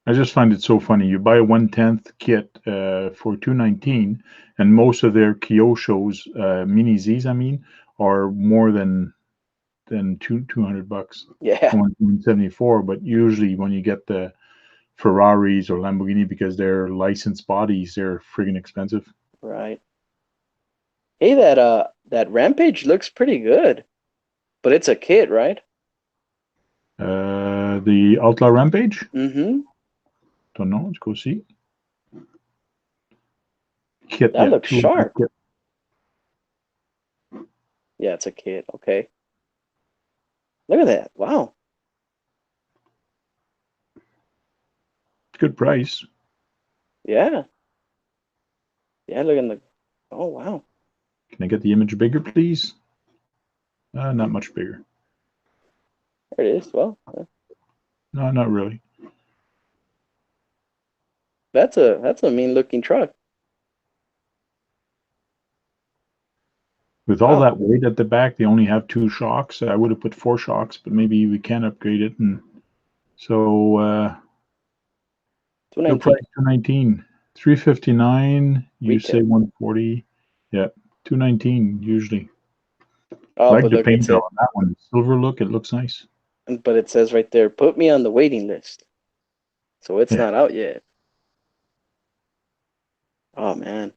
I just find it so funny. You buy a 1/10 kit for 219, and most of their Kyoshos, Mini Zs, I mean, are more than 200 bucks. Yeah, 174. But usually when you get the Ferraris or Lamborghini, because they're licensed bodies, they're friggin' expensive. right. Hey, that Rampage looks pretty good, but it's a kit, right? The Outlaw Rampage. Mm-hmm. Don't know. Let's go see. Kit, That yeah, looks 200 sharp. kit. Yeah, it's a kit. Okay. Look at that. Wow. Good price. Yeah. Yeah, look in the. Oh, wow. Can I get the image bigger, please? Not much bigger. There it is. Well, No, not really. that's a mean looking truck. With all Wow. that weight at the back, they only have 2 shocks. I would have put 4 shocks, but maybe we can upgrade it. And so your 219 price 219, 359. You say retail. 140. Yeah, 219 usually. I Oh, like but the look, paint job on that one. Silver look. It looks nice. it says right there, put me on the waiting list. So it's Yeah. not out yet. Oh man.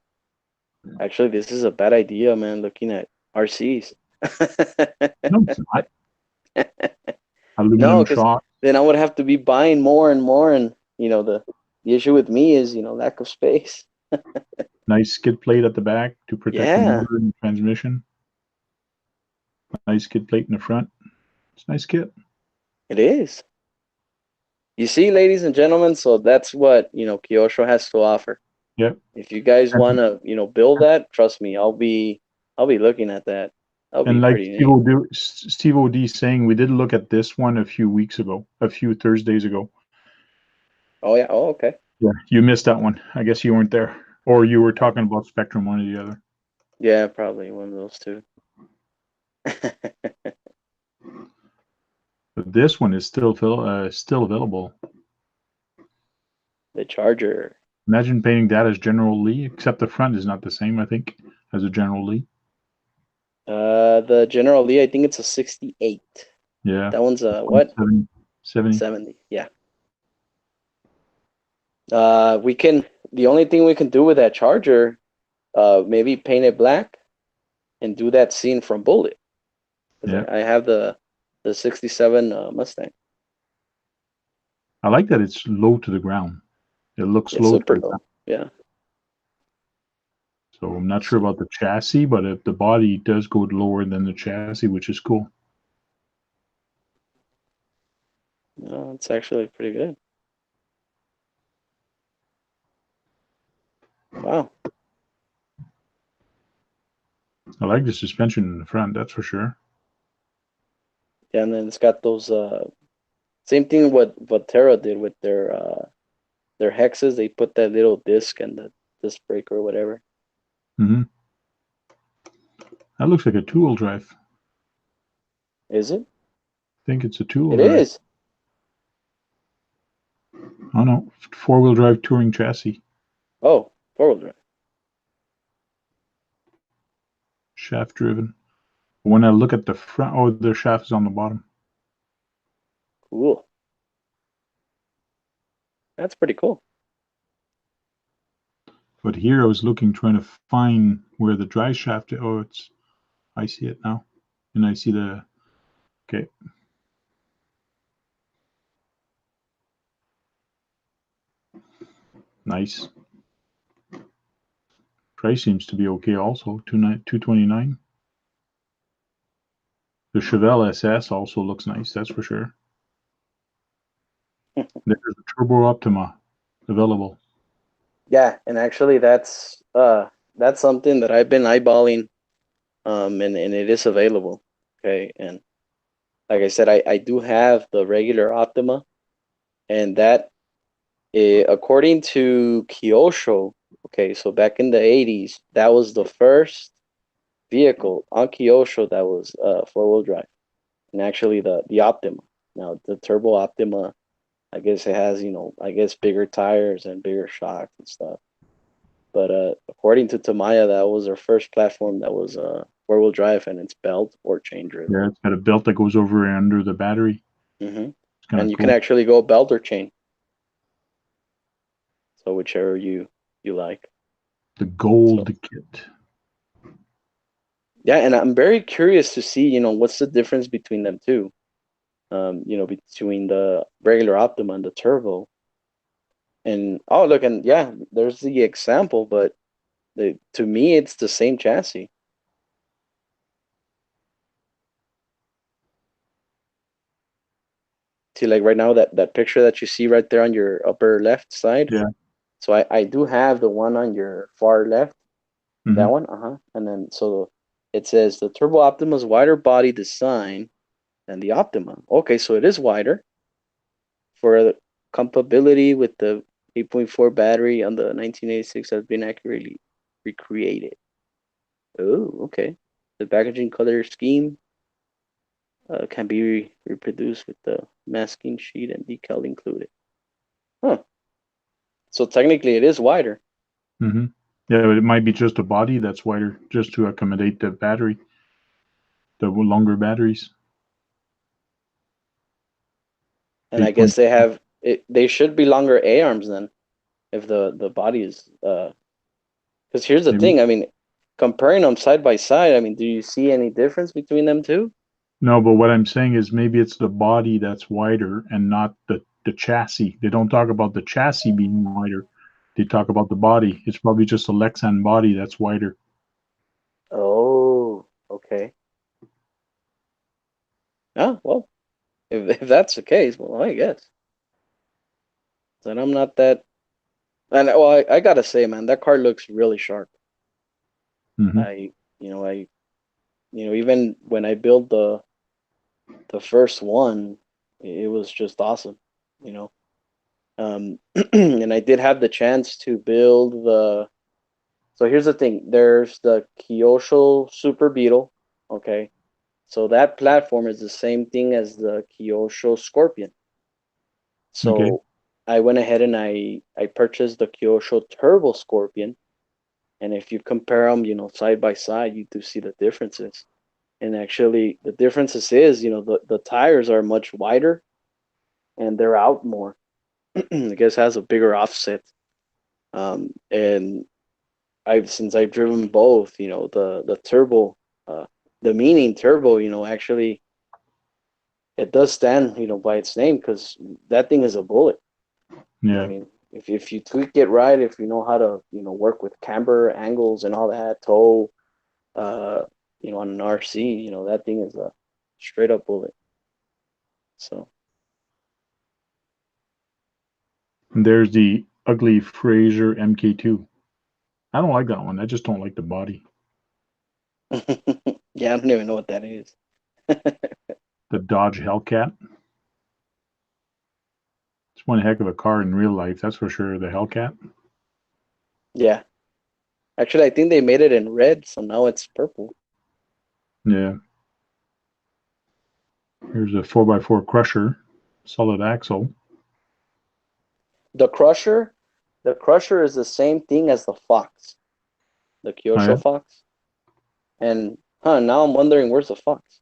Actually, this is a bad idea, man, looking at RCs. No, it's not. Aluminum No, because shock. then I would have to be buying more and more, and the issue with me is lack of space. Nice skid plate at the back to protect the Yeah, motor and transmission. Nice skid plate in the front. It's a nice kit. it is. You see, ladies and gentlemen, so that's what Kyosho has to offer. Yep. If you guys And, want to build that, trust me, I'll be looking at that. That'll be and like pretty neat. Steve OD saying, we did look at this one a few Thursdays ago. Oh yeah. Oh, okay. Yeah, you missed that one. I guess you weren't there, or you were talking about Spectrum, one or the other. Yeah, probably one of those two. But this one is still available. The Charger. Imagine painting that as General Lee, except the front is not the same, I think, as a General Lee. The General Lee, I think it's a 68. Yeah. That one's a what? 70. 70. Yeah. We can. The only thing we can do with that Charger, maybe paint it black and do that scene from Bullet. Because Yeah. I have the 67 Mustang. I like that it's low to the ground. It looks It's low to super the low. ground. Yeah. So I'm not sure about the chassis, but if the body does go lower than the chassis, which is cool. No, it's actually pretty good. Wow. I like the suspension in the front, that's for sure. Yeah, and then it's got those same thing what Terra did with their hexes. They put that little disc and the disc brake or whatever. Hmm. That looks like a two-wheel drive. Is it? I think it's a two-wheel It drive. is. Oh no, four-wheel drive touring chassis. Oh, four-wheel drive. Shaft driven. When I look at the front, oh, the shaft is on the bottom. Cool. That's pretty cool. But here I was looking, trying to find where the drive shaft. Oh, I see it now, and I see the. Okay. Nice. Price seems to be okay also. 229. The Chevelle SS also looks nice, that's for sure. There's a Turbo Optima available. Yeah, and actually that's something that I've been eyeballing, and it is available. Okay, and like I said, I do have the regular Optima, and that according to Kyosho, okay, so back in the 80s, that was the first vehicle on Kyosho that was four-wheel drive, and actually the Optima. Now the Turbo Optima, I guess it has I guess bigger tires and bigger shocks and stuff. But according to Tamaya, that was her first platform that was four-wheel drive, and it's belt or chain driven. Yeah, it's got a belt that goes over and under the battery. Hmm. It's kind And of you can cool. actually go belt or chain, so whichever you like. The gold So kit. yeah, and I'm very curious to see what's the difference between them two. Between the regular Optima and the Turbo. And oh look, and yeah, there's the example, but to me it's the same chassis. see, like right now, that picture that you see right there on your upper left side. Yeah. So I do have the one on your far left. That Mm-hmm. one, and then so it says the Turbo Optima's wider body design than the Optima. Okay, so it is wider for compatibility with the 8.4 battery on the 1986 has been accurately recreated. Oh, okay. The packaging color scheme can be reproduced with the masking sheet and decal included. Huh. So technically, it is wider. Mm-hmm. Yeah, but it might be just a body that's wider, just to accommodate the battery, the longer batteries. And I guess 8.4. they have it. They should be longer A arms then, if the body is. Because here's the Maybe. thing. I mean, comparing them side by side. I mean, do you see any difference between them two? No, but what I'm saying is maybe it's the body that's wider and not the chassis. They don't talk about the chassis being wider. They talk about the body. It's probably just a Lexan body that's wider. Oh, okay. Oh, well, if that's the case, well, I guess then I'm not that. And well, I gotta say, man, that car looks really sharp. Mm-hmm. I, you know, I, even when I built the first one, it was just awesome. You know, and I did have the chance to build the. So here's the thing: there's the Kyosho Super Beetle. Okay, so that platform is the same thing as the Kyosho Scorpion. Okay. So I went ahead and I purchased the Kyosho Turbo Scorpion, and if you compare them, side by side, you do see the differences. And actually, the differences is, the tires are much wider and they're out more. I guess has a bigger offset. And since I've driven both, the turbo, the meaning turbo, actually it does stand, by its name because that thing is a bullet. I Yeah. mean, if you tweak it right, if you know how to, work with camber angles and all that, tow, uh, on an RC, that thing is a straight up bullet. So And there's the ugly Fraser MK2. I don't like that one. I just don't like the body. yeah, I don't even know what that is. The Dodge Hellcat. It's one heck of a car in real life, that's for sure. The Hellcat. Yeah, actually, I think they made it in red, so now it's purple. Yeah. Here's a 4x4 Crusher, solid axle. The Crusher, the Crusher is the same thing as the Fox, the Oh, yeah? Kyosho Fox. And now I'm wondering where's the Fox?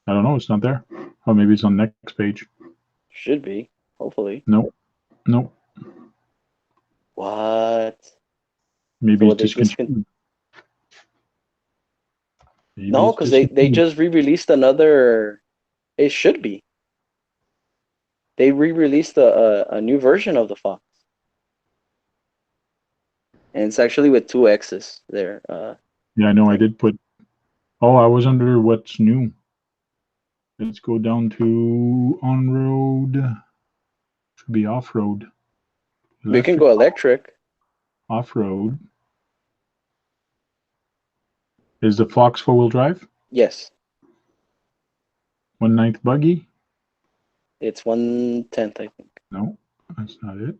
I don't know. It's not there. Oh, maybe it's on the next page. Should be, hopefully. Nope. Nope. What? Maybe So it's they discontinued. Maybe No, it's because they discontinued. just re-released another. It should be. They re-released a new version of the Fox, and it's actually with two X's there. Yeah, I know. I Like did put. Oh, I was under what's new. Let's go down to on road. Should be off road. we can Electric go electric. off road. Is the Fox 4-wheel drive? Yes, 1/9 buggy? it's 1/10, I think. No, that's not it.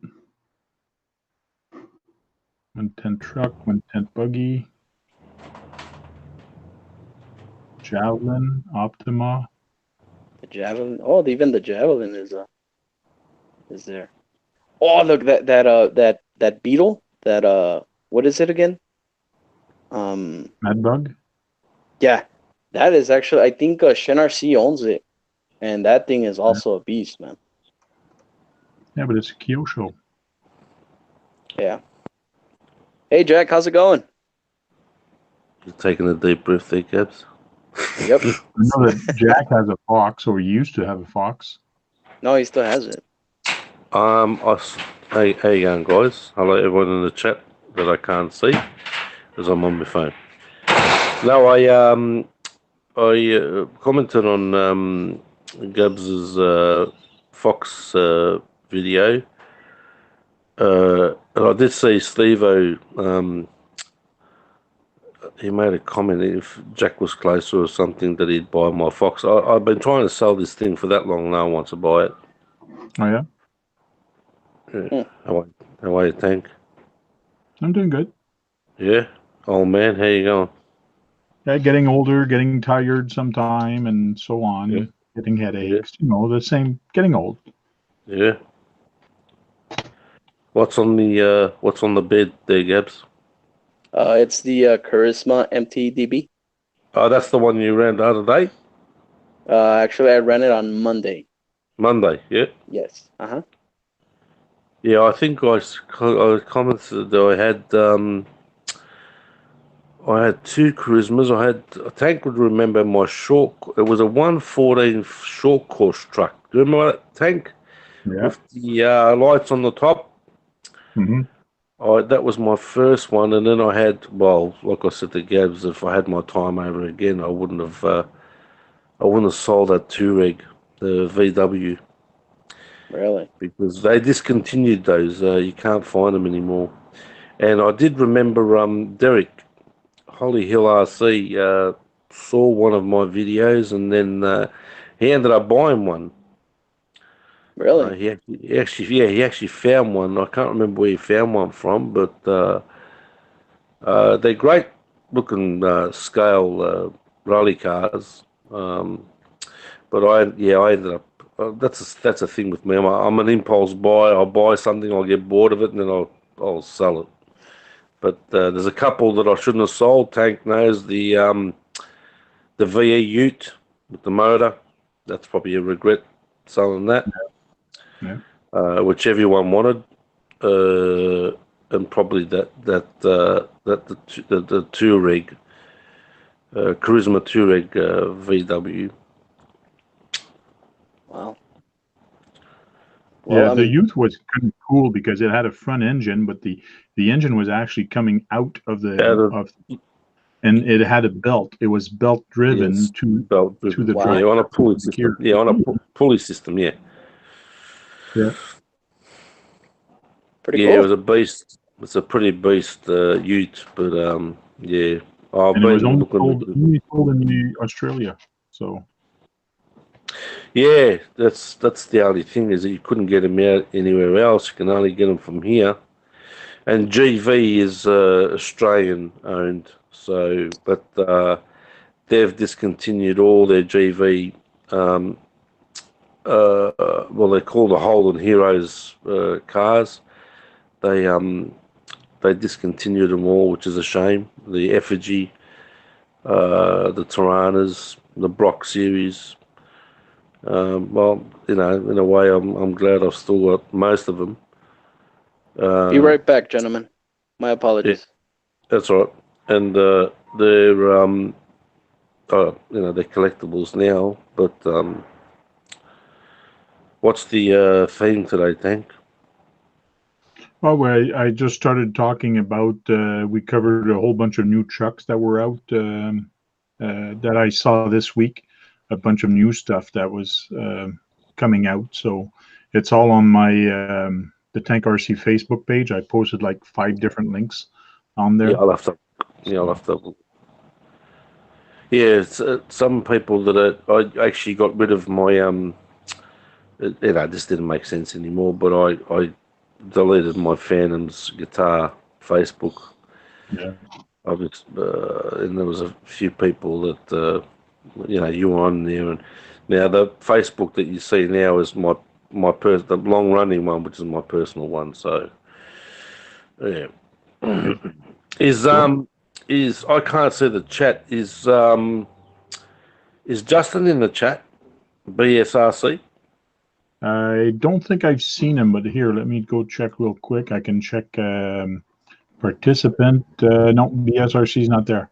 1/10 truck, 1/10 buggy. Javelin, Optima. The Javelin. Oh, even the Javelin is there. Oh, look that Beetle. What is it again? Mad Bug. Yeah, that is actually. I think Shen RC owns it, and that thing is also a beast, man. Yeah, but it's a Kyosho. Yeah. Hey Jack, how's it going? Just taking a deep breath there, Gabs. Yep. I know that Jack has a Fox, or he used to have a Fox. No, he still has it. Hey, how you going, guys? Hello, everyone in the chat that I can't see because I'm on my phone. No, I commented on Gabs's Fox video. And I did see Steve-O, he made a comment if Jack was closer or something that he'd buy my Fox. I've been trying to sell this thing for that long, no one wants to buy it. Oh, yeah? Yeah. How are you, Tank? I'm doing good. Yeah? Old man, how you going? Yeah, getting older, getting tired sometime, and so on. Yeah. Getting Yeah. headaches. The same. Getting old. Yeah. What's on the bed there, Gabs? It's the Charisma MTDB. Oh, that's the one you ran the other day? Actually, I ran it on Monday. Monday, yeah? Yes. Uh-huh. Yeah, I think I commented that I had two charismas. I Tank would remember my short. It was a 114 short course truck. Do you remember that Tank Yeah. with the lights on the top? Mm-hmm. That was my first one, and then I had, well, like I said to Gabs, if I had my time over again, I wouldn't have sold that two rig, the VW, Really? because they discontinued those. You can't find them anymore. And I did remember Derek Holly Hill RC saw one of my videos, and then he ended up buying one. Really? He actually found one. I can't remember where he found one from, but they're great looking scale rally cars. But I ended up. That's a thing with me. I'm an impulse buy. I'll buy something, I'll get bored of it, and then I'll sell it. But there's a couple that I shouldn't have sold. Tank knows the VE Ute with the motor. That's probably a regret selling that, Yeah. which everyone wanted, and probably the two rig Charisma two rig VW. Wow. Well, Yeah, I the mean, Youth was kind of cool because it had a front engine, but the engine was actually coming out of Out the of of, and it had a belt. It was belt driven yes, to belt the driven. wow. Yeah, drive on a pulley the gear. system. Yeah, on a pulley system. Yeah, Yeah, Pretty yeah. It cool. was a beast. It's a pretty beast Ute, but yeah. I've and it was been looking at only sold in Australia. So Yeah, that's the only thing is that you couldn't get them out anywhere else. You can only get them from here. And GV is Australian owned, so but they've discontinued all their GV. Um, well, they're called the Holden Heroes cars. They um they discontinued them all, which is a shame. The Effigy, the Tiranas, the Brock series. Well, in a way, I'm glad I've still got most of them. Be Uh, right back, gentlemen. My yeah, apologies. that's right. And they're they're collectibles now. But what's the theme today, Tank? well, I just started talking about we covered a whole bunch of new trucks that were out that I saw this week. A bunch of new stuff that was coming out. So it's all on my the Tank RC Facebook page. I posted like 5 different links on Yeah, there. I'll have to. Yeah, I'll So, have to. Yeah, it's, some people that I actually got rid of my this didn't make sense anymore. But I deleted my Phantom's guitar Facebook. yeah. And there was a few people that you were on there, and now the Facebook that you see now is the long running one, which is my personal one. So yeah, Okay. is Cool. is I can't see the chat. Is Justin in the chat? BSRC. I don't think I've seen him, but here, let me go check real quick. I can check participant. No, BSRC is not there.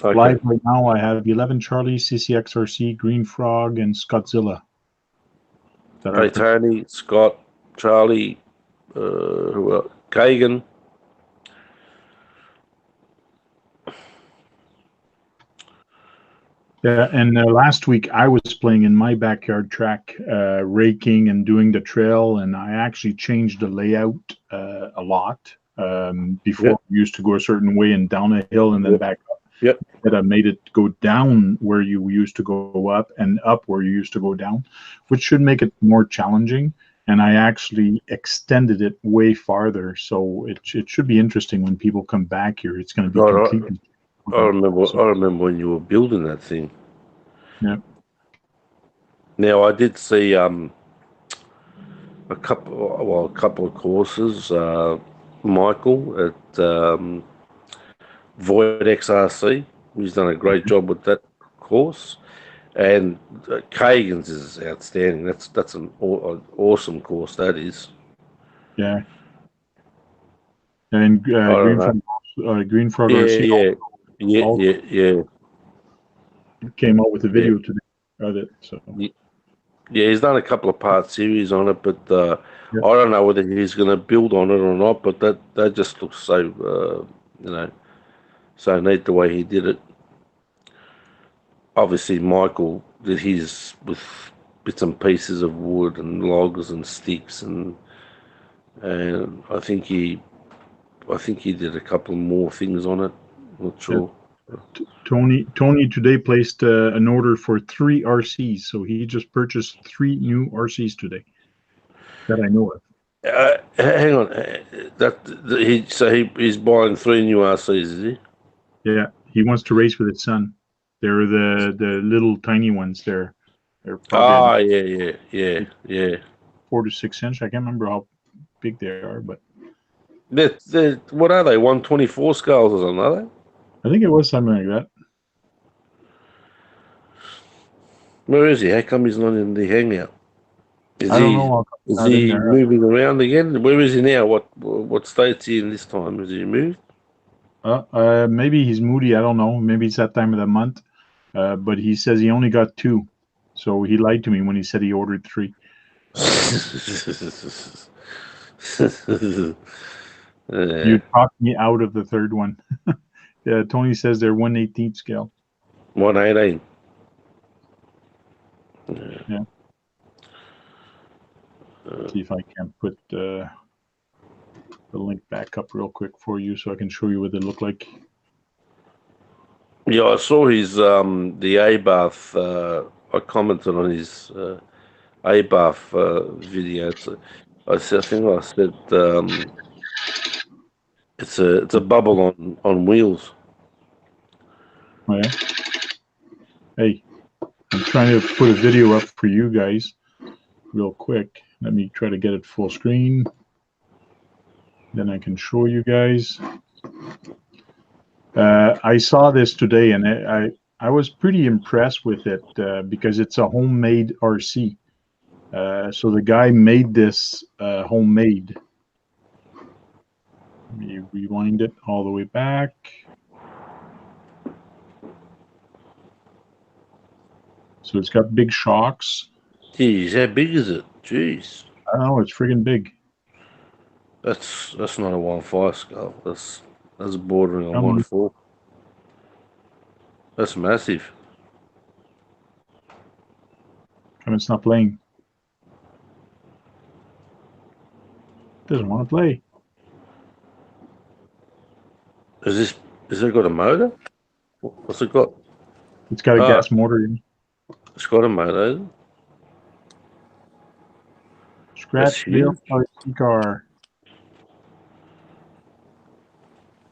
Okay. Live right now, I have 11 Charlie, CCXRC, Green Frog, and Scottzilla that are Hey Tony, Scott, Charlie, who else? Kagan. Yeah, and last week I was playing in my backyard track, raking and doing the trail, and I actually changed the layout a lot. Before Yep. we used to go a certain way and down a hill and then Yep. back up. Yep. That I made it go down where you used to go up and up where you used to go down, which should make it more challenging. And I actually extended it way farther, so it should be interesting when people come back here. It's going to be Right, completely. I remember when you were building that thing. Yeah. Now I did see a couple of courses. Michael at Void XRC, he's done a great job with that course, and Kagan's is outstanding. That's an awesome course. That is. Yeah. And I don't know. Green Frog Yeah, RC yeah. came out with a Yeah. video today of it. So Yeah, he's done a couple of part series on it, but Yeah. I don't know whether he's going to build on it or not. But that just looks so so neat the way he did it. Obviously, Michael did his with bits and pieces of wood and logs and sticks, and I think he did a couple more things on it. Not sure. Tony today placed an order for 3 RCs. So he just purchased 3 new RCs today that I know of. Hang on, he's buying 3 new RCs, is he? Yeah, he wants to race with his son. They're the little tiny ones. They're probably Yeah. 4 to 6 inch. I can't remember how big they are, but They're what are they? 124 scales or something, are they? I think it was something like that. Where is he? How come he's not in the hangout? I don't know. Is Not in he there. moving around again? Where is he now? What state's he in this time? Has he moved? Maybe he's moody. I don't know. Maybe it's that time of the month. But he says he only got 2, so he lied to me when he said he ordered 3. You talked me out of the third one. Yeah, Tony says they're 1/18 scale. 118. Yeah. See if I can put the link back up real quick for you so I can show you what they look like. Yeah, I saw his the A-Bath. I commented on his A-Bath video. I think I said it's a bubble on wheels. Oh, yeah. Hey, I'm trying to put a video up for you guys real quick. Let me try to get it full screen. Then I can show you guys. I saw this today, and I was pretty impressed with it because it's a homemade RC. So the guy made this homemade. Let me rewind it all the way back. So it's got big shocks. Jeez, how big is it? Jeez, I don't know, it's friggin' big. that's not a 1.5 scale. That's bordering on Come on. 1.4. That's massive. Come, it's not playing. Doesn't want to play. Is it got a motor? What's it got? It's got a gas motor in. It's got a motor. Scratchville RC car.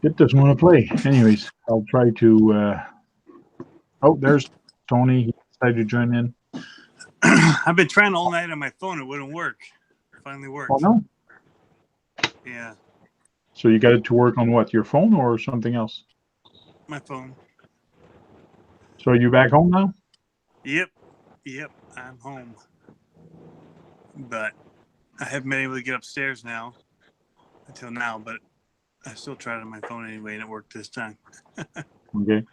It doesn't want to play. Anyways, I'll try to. Oh, there's Tony. He decided to join in. I've been trying all night on my phone. It wouldn't work. It finally worked. Oh, no? Yeah. So you got it to work on what? Your phone or something else? My phone. So are you back home now? Yep. I'm home. But I haven't been able to get upstairs now until now, but I still tried it on my phone anyway, and it worked this time. Okay.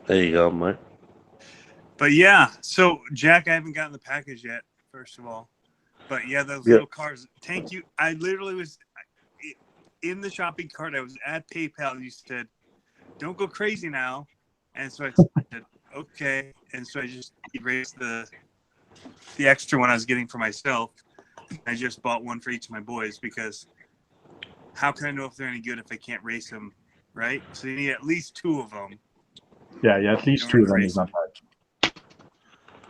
There you go, mate. But yeah, so Jack, I haven't gotten the package yet, first of all. But yeah, those little cars. Thank you. I literally was in the shopping cart. I was at PayPal, and you said, "Don't go crazy now." And so I said, okay. And so I just erased the extra one I was getting for myself. I just bought one for each of my boys because how can I know if they're any good if I can't race them, right? So you need at least 2 of them. Yeah, at least You 2 don't of them race is not bad.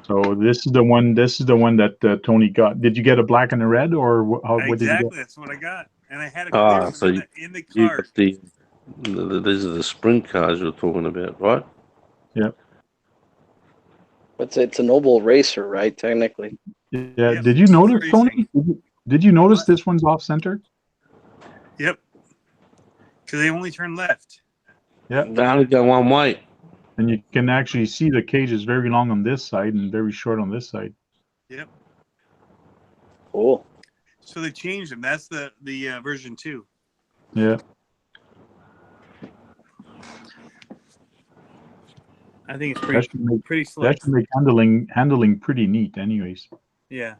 So this is the one. This is the one that Tony got. Did you get a black and a red, or what did you Exactly, get? that's what I got, and I had a clear So one in the you cart. got these are the sprint cars you're talking about, right? Yeah. It's an oval racer, right? Technically. Yeah. Yep, Did you notice, racing. Tony? Did you notice What? this one's off center? Yep, because they only turn left. Yeah. They only go one way. And you can actually see the cage is very long on this side and very short on this side. Yep. Cool. So they changed them. That's the version 2. Yeah. I think it's That pretty slick. should make handling pretty neat, anyways. Yeah.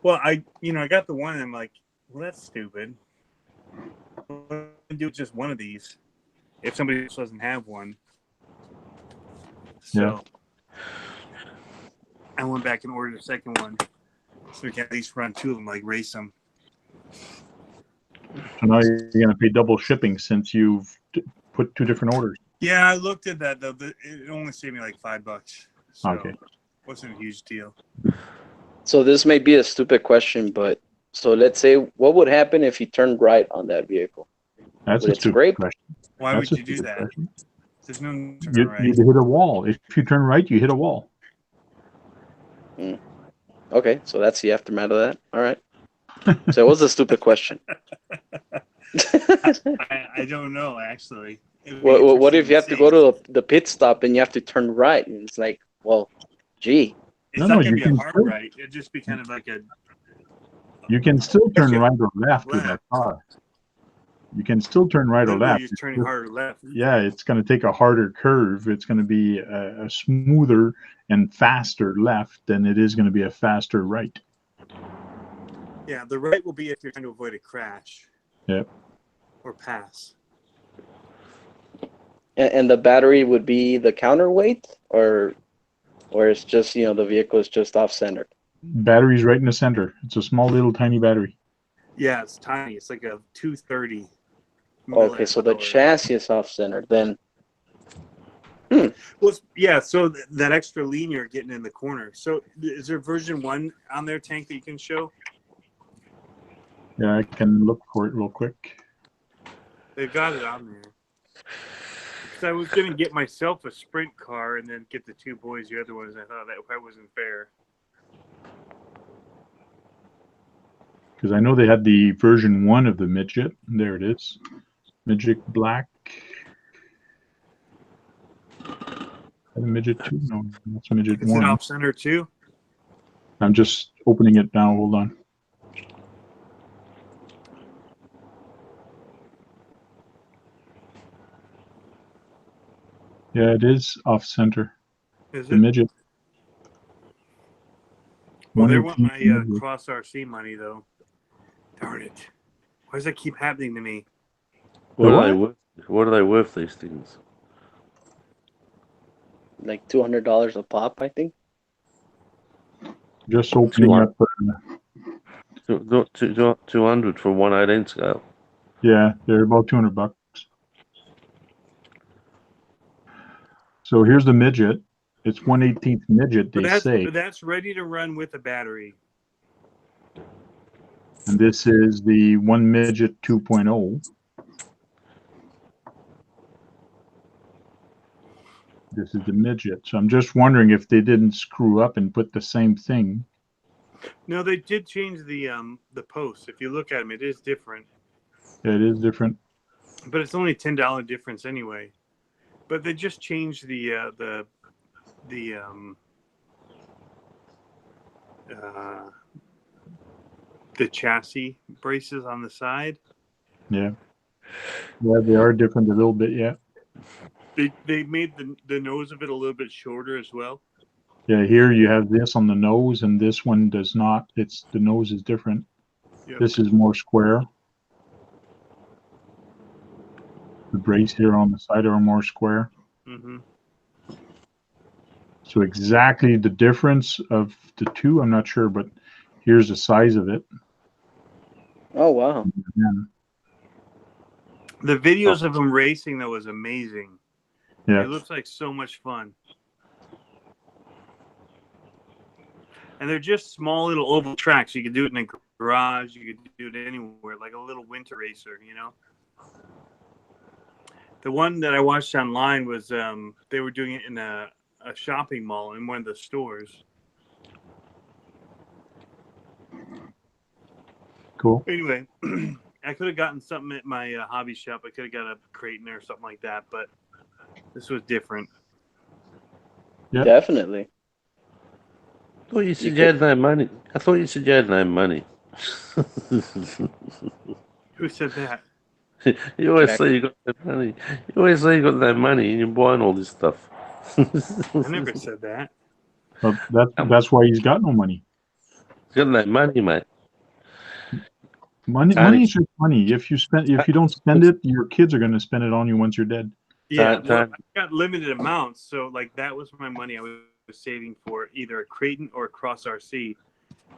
Well, I got the one and I'm like, well, that's stupid. What do I do with just one of these if somebody else doesn't have one? So I went back and ordered a second one so we can at least run 2 of them, like race them. So now you're going to pay double shipping since you've put 2 different orders. Yeah, I looked at that though. It only saved me like $5. So Okay. wasn't a huge deal. So this may be a stupid question, but so let's say what would happen if you turned right on that vehicle? That's Would a it stupid scrape? question. Why That's would a you do stupid that? question. There's no turn You right. hit a wall. If you turn right, you hit a wall. Okay, so that's the aftermath of that. All right. So it was a stupid question. I don't know actually. What if you have to go to the pit stop and you have to turn right? And it's like, well, gee. It's No, not no, gonna you be a can hard still- right. It'd just be kind of like a. You can still turn Actually, right or left with that car. You can still turn right or literally left. You're turning harder left. Yeah, it's going to take a harder curve. It's going to be a smoother and faster left than it is going to be a faster right. Yeah, the right will be if you're trying to avoid a crash. Yep. Or pass. And the battery would be the counterweight, or it's just the vehicle is just off center. Battery's right in the center. It's a small little tiny battery. Yeah, it's tiny. It's like a 230. Okay, so the chassis is off center. Then Well, yeah. So that extra lean you're getting in the corner. So is there version 1 on their tank that you can show? Yeah, I can look for it real quick. They've got it on there. Because I was going to get myself a sprint car and then get the 2 boys the other ones. I thought that wasn't fair. Because I know they had the version 1 of the midget. There it is. Midget black. Midget 2? No, that's midget Is 1. it off center too? I'm just opening it now. Hold on. Yeah, it is off center. Is The it? midget. Well, they want 118 my midget. cross RC money though. Darn it! Why does that keep happening to me? What are they worth? What are they worth? These things? like $200 a pop, I think. Just opening up. 200 for 1/18 scale. Yeah, they're about $200. So here's the midget. It's 1/18 midget, they say. But that's ready to run with a battery. And this is the 1 midget 2.0. This is the midget. So I'm just wondering if they didn't screw up and put the same thing. No, they did change the post. If you look at them, it is different. Yeah, it is different. But it's only $10 difference anyway. But they just changed the chassis braces on the side. Yeah. Yeah, they are different a little bit, yeah. They made the nose of it a little bit shorter as well. Yeah, here you have this on the nose, and this one does not. The nose is different. Yep. This is more square. The brace here on the side are more square. Mm-hmm. So exactly the difference of the two, I'm not sure, but here's the size of it. Oh wow. Yeah. The videos of him racing though was amazing. Yeah. It looks like so much fun. And they're just small little oval tracks. You could do it in a garage. You could do it anywhere, like a little winter racer, you know? The one that I watched online was they were doing it in a shopping mall in one of the stores. Cool. Anyway, I could have gotten something at my hobby shop. I could have got a Creighton or something like that, but this was different. Yeah. Definitely. I thought you said you had no money. I thought you said you had no money. Who said that? You always Jack. say you got no money. You always say you got no money and you're buying all this stuff. I never said that. But that's why he's got no money. He's got no money, mate. Money is just money. If you don't spend it, your kids are going to spend it on you once you're dead. Yeah, well, I got limited amounts, so like that was my money I was saving for either a Creighton or a Cross RC.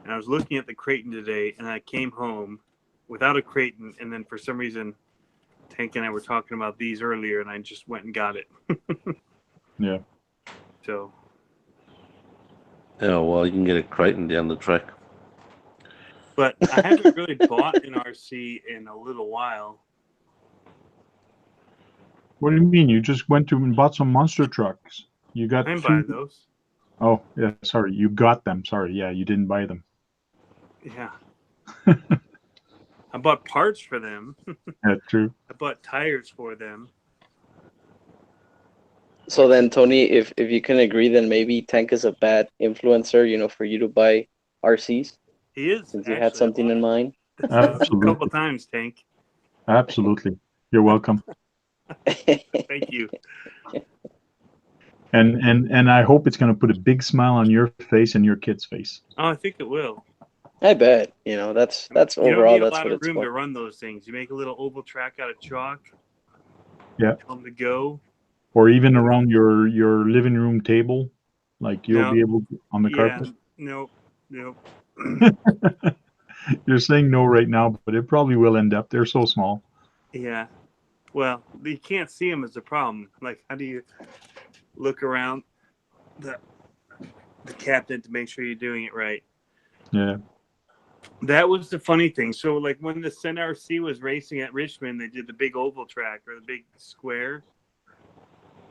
And I was looking at the Creighton today, and I came home without a Creighton, and then for some reason, Tank and I were talking about these earlier, and I just went and got it. Yeah. So. Oh, well, you can get a Creighton down the track. But I haven't really bought an RC in a little while. What do you mean? You just went to and bought some monster trucks. You got I'm buying those. Oh, yeah, sorry. You got them. Sorry. Yeah, you didn't buy them. Yeah. I bought parts for them. Yeah, true. I bought tires for them. So then, Tony, if you can agree, then maybe Tank is a bad influencer, you know, for you to buy RCs. He is. Since you had something in mind. Absolutely. A couple times, Tank. Absolutely. You're welcome. Thank you. And I hope it's going to put a big smile on your face and your kid's face. Oh, I think it will. I bet. You know, that's You overall don't need that's a lot what of it's room for. to run those things. You make a little oval track out of chalk. Yeah. Tell them to go. Or even around your living room table, like you'll be able to, on the carpet. Nope. You're saying no right now, but it probably will end up. They're so small. Yeah. Well, you can't see them is the problem. Like, how do you look around the cabinet to make sure you're doing it right? Yeah. That was the funny thing. So, like, when the Sen RC was racing at Richmond, they did the big oval track or the big square.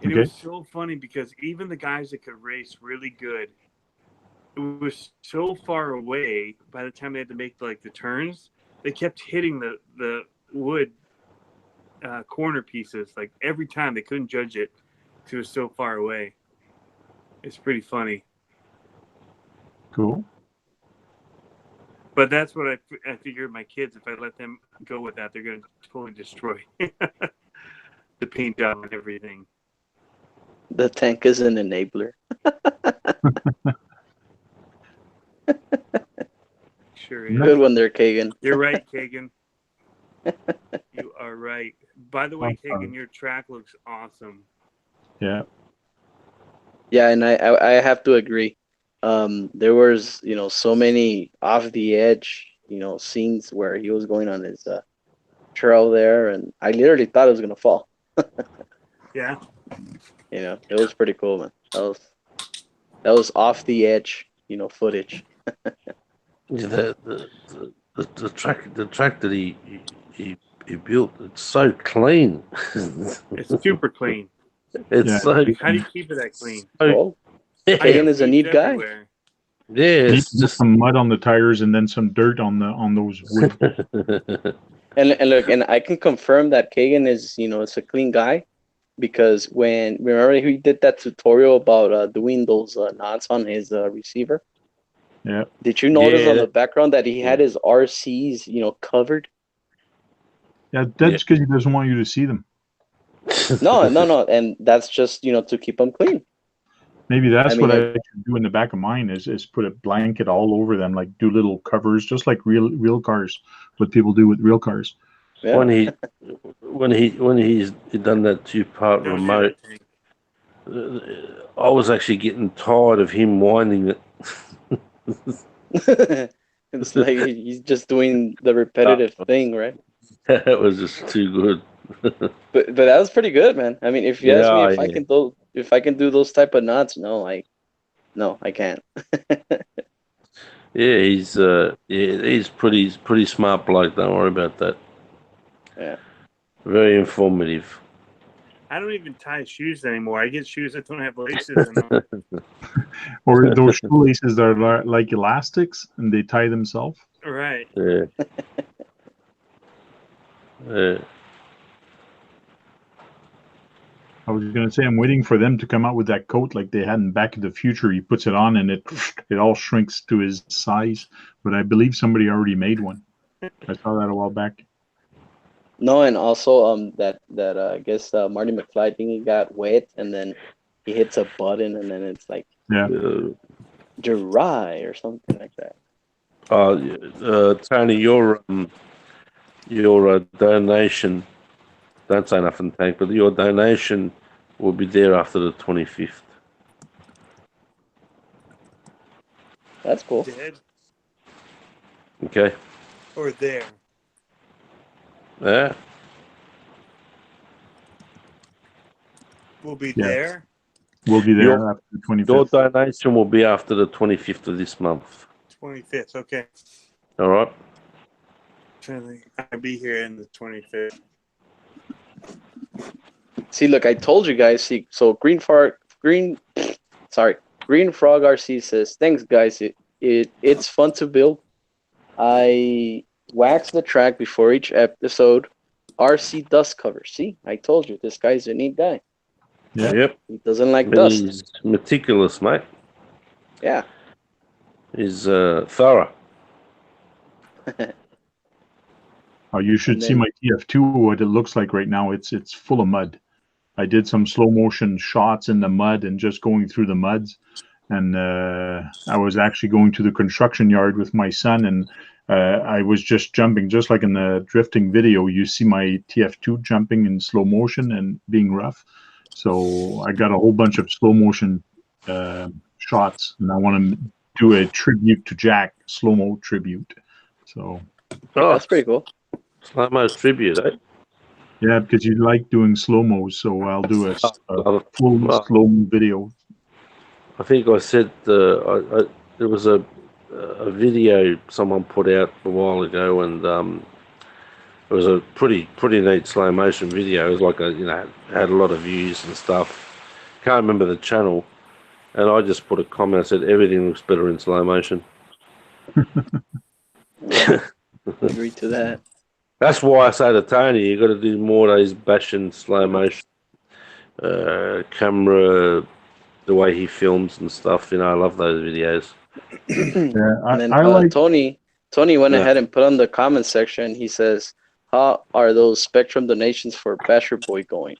And it was so funny because even the guys that could race really good, it was so far away by the time they had to make like the turns, they kept hitting the wood corner pieces like every time. They couldn't judge it because it was so far away. It's pretty funny. Cool. But that's what I figured my kids, if I let them go with that, they're going to totally destroy the paint job and everything. The Tank is an enabler. Sure is. Good one there, Kagan. You're right, Kagan. You are right. By the way, Kagan, your track looks awesome. Yeah. Yeah, and I have to agree. There was, you know, so many off the edge, you know, scenes where he was going on his trail there, and I literally thought it was gonna fall. Yeah. You know, it was pretty cool, man. That was off the edge, you know, footage. The track that he built, it's so clean. It's super clean. It's so. Like, how do you keep it that clean? Well, Yeah, Kagan is a neat guy. Everywhere. it's Just just. some mud on the tires and then some dirt on those wood. And look, and I can confirm that Kagan is, you know, it's a clean guy, because remember he did that tutorial about doing those knots on his receiver. Yeah. Did you notice Yeah. on the background that he had his RCs, you know, covered? Yeah, that's because he doesn't want you to see them. No, and that's just, you know, to keep them clean. Maybe that's what I should do in the back of mine is put a blanket all over them, like do little covers, just like real cars, what people do with real cars. Yeah. When he's done that 2-part Don't do remote, that, Tank. I was actually getting tired of him winding it. It's like he's just doing the repetitive thing, right? That was just too good. But that was pretty good, man. I mean, if you ask me Yeah, if I can do those type of knots, no, I can't. yeah, he's pretty smart bloke. Don't worry about that. Yeah. Very informative. I don't even tie shoes anymore. I get shoes that don't have laces in them. Or those shoelaces that are like elastics and they tie themselves. Right. Yeah. Yeah. I was going to say I'm waiting for them to come out with that coat like they had in Back to the Future. He puts it on and it all shrinks to his size. But I believe somebody already made one. I saw that a while back. No, and also that I guess Marty McFly thing, he got wet and then he hits a button and then it's like Yeah. dry or something like that. Tony, your donation. Don't say nothing, Tank, but your donation will be there after the 25th. That's cool. Dead Okay. or there. Yeah. We'll be Yeah. there. We'll be there Your- after the 25th. Your donation will be after the 25th of this month. 25th. Okay. All right. I'll be here in the 25th. See, look, I told you guys. See, so Green Frog RC says, "Thanks, guys. It's fun to build. I wax the track before each episode. RC dust cover. See, I told you, this guy's a neat guy. Yeah. Yep. He doesn't like dust. He's meticulous, mate. Yeah. He's thorough. Oh, you should And see then- my TF2, what it looks like right now. It's full of mud. I did some slow motion shots in the mud and just going through the muds. And I was actually going to the construction yard with my son, and I was just jumping, just like in the drifting video. You see my TF2 jumping in slow motion and being rough. So I got a whole bunch of slow motion shots, and I want to do a tribute to Jack, slow mo tribute. So That's pretty cool. Slow mo's tribute, eh? yeah, because you like doing slow mo, so I'll do a full Well, slow mo video. I think I said there was a video someone put out a while ago, and it was a pretty neat slow motion video. It was like had a lot of views and stuff. Can't remember the channel, and I just put a comment. I said everything looks better in slow motion. Agree to that. That's why I say to Tony, you got to do more of those bashing slow motion camera, the way he films and stuff. I love those videos. Yeah, And then I like. Tony went ahead and put on the comment section. He says, "How are those Spectrum donations for Basher Boy going?"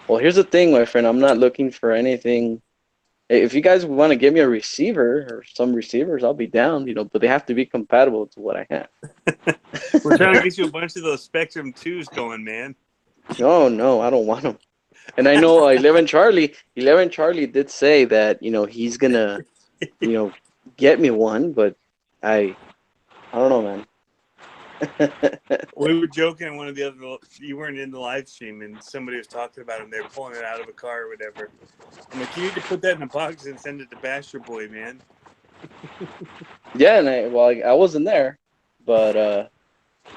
Well, here's the thing, my friend. I'm not looking for anything. If you guys want to give me a receiver or some receivers, I'll be down. But they have to be compatible to what I have. We're trying to get you a bunch of those Spectrum 2s going, man. No, I don't want them. And I know 11 Charlie did say that, he's gonna, get me one, but I don't know, man. We were joking in one of the other. You weren't in the live stream, and somebody was talking about him. They were pulling it out of a car or whatever. I'm like, you need to put that in a box and send it to Basher Boy, man. Yeah, and I wasn't there, but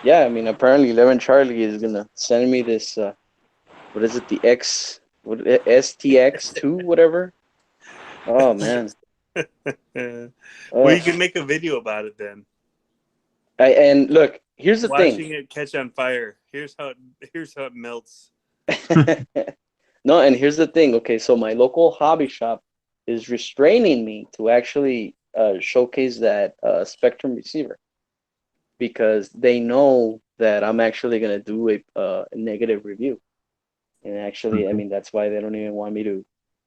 yeah, I mean, apparently 11 Charlie is gonna send me this. What is it? The STX2, whatever. Oh man. Well, you can make a video about it then. And look, here's the Watching thing. it catch on fire. Here's how it melts. No, and here's the thing. Okay, so my local hobby shop is restraining me to actually showcase that Spectrum receiver because they know that I'm actually gonna do a negative review, and actually, I mean, that's why they don't even want me to.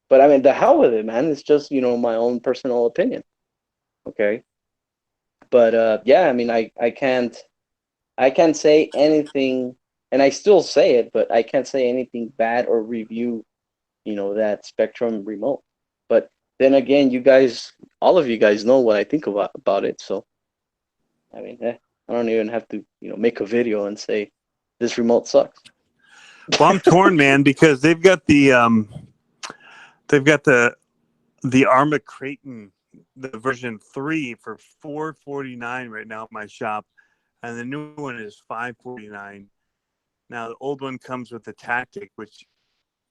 But I mean, the hell with it, man. It's just my own personal opinion. Okay, but yeah, I mean, I can't say anything and I still say it, but I can't say anything bad or review, that Spectrum remote. But then again, all of you guys know what I think about it. So, I mean, I don't even have to, make a video and say this remote sucks. Well, I'm torn, man, because they've got the Arma Creighton, the version 3 for $449 right now at my shop, and the new one is $549. Now the old one comes with the Tactic, which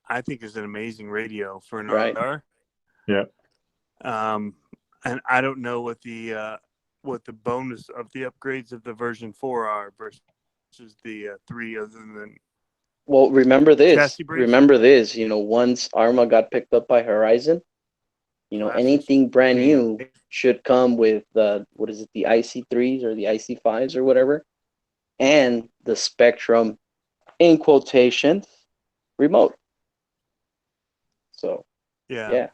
I think is an amazing radio for an RR. Yeah. And I don't know what the bonus of the upgrades of the version 4 are versus the 3, other than. Well, remember this. Once Arma got picked up by Horizon, anything brand new should come with the IC3s or the IC5s or whatever, and the Spectrum, in quotations, remote. So, yeah.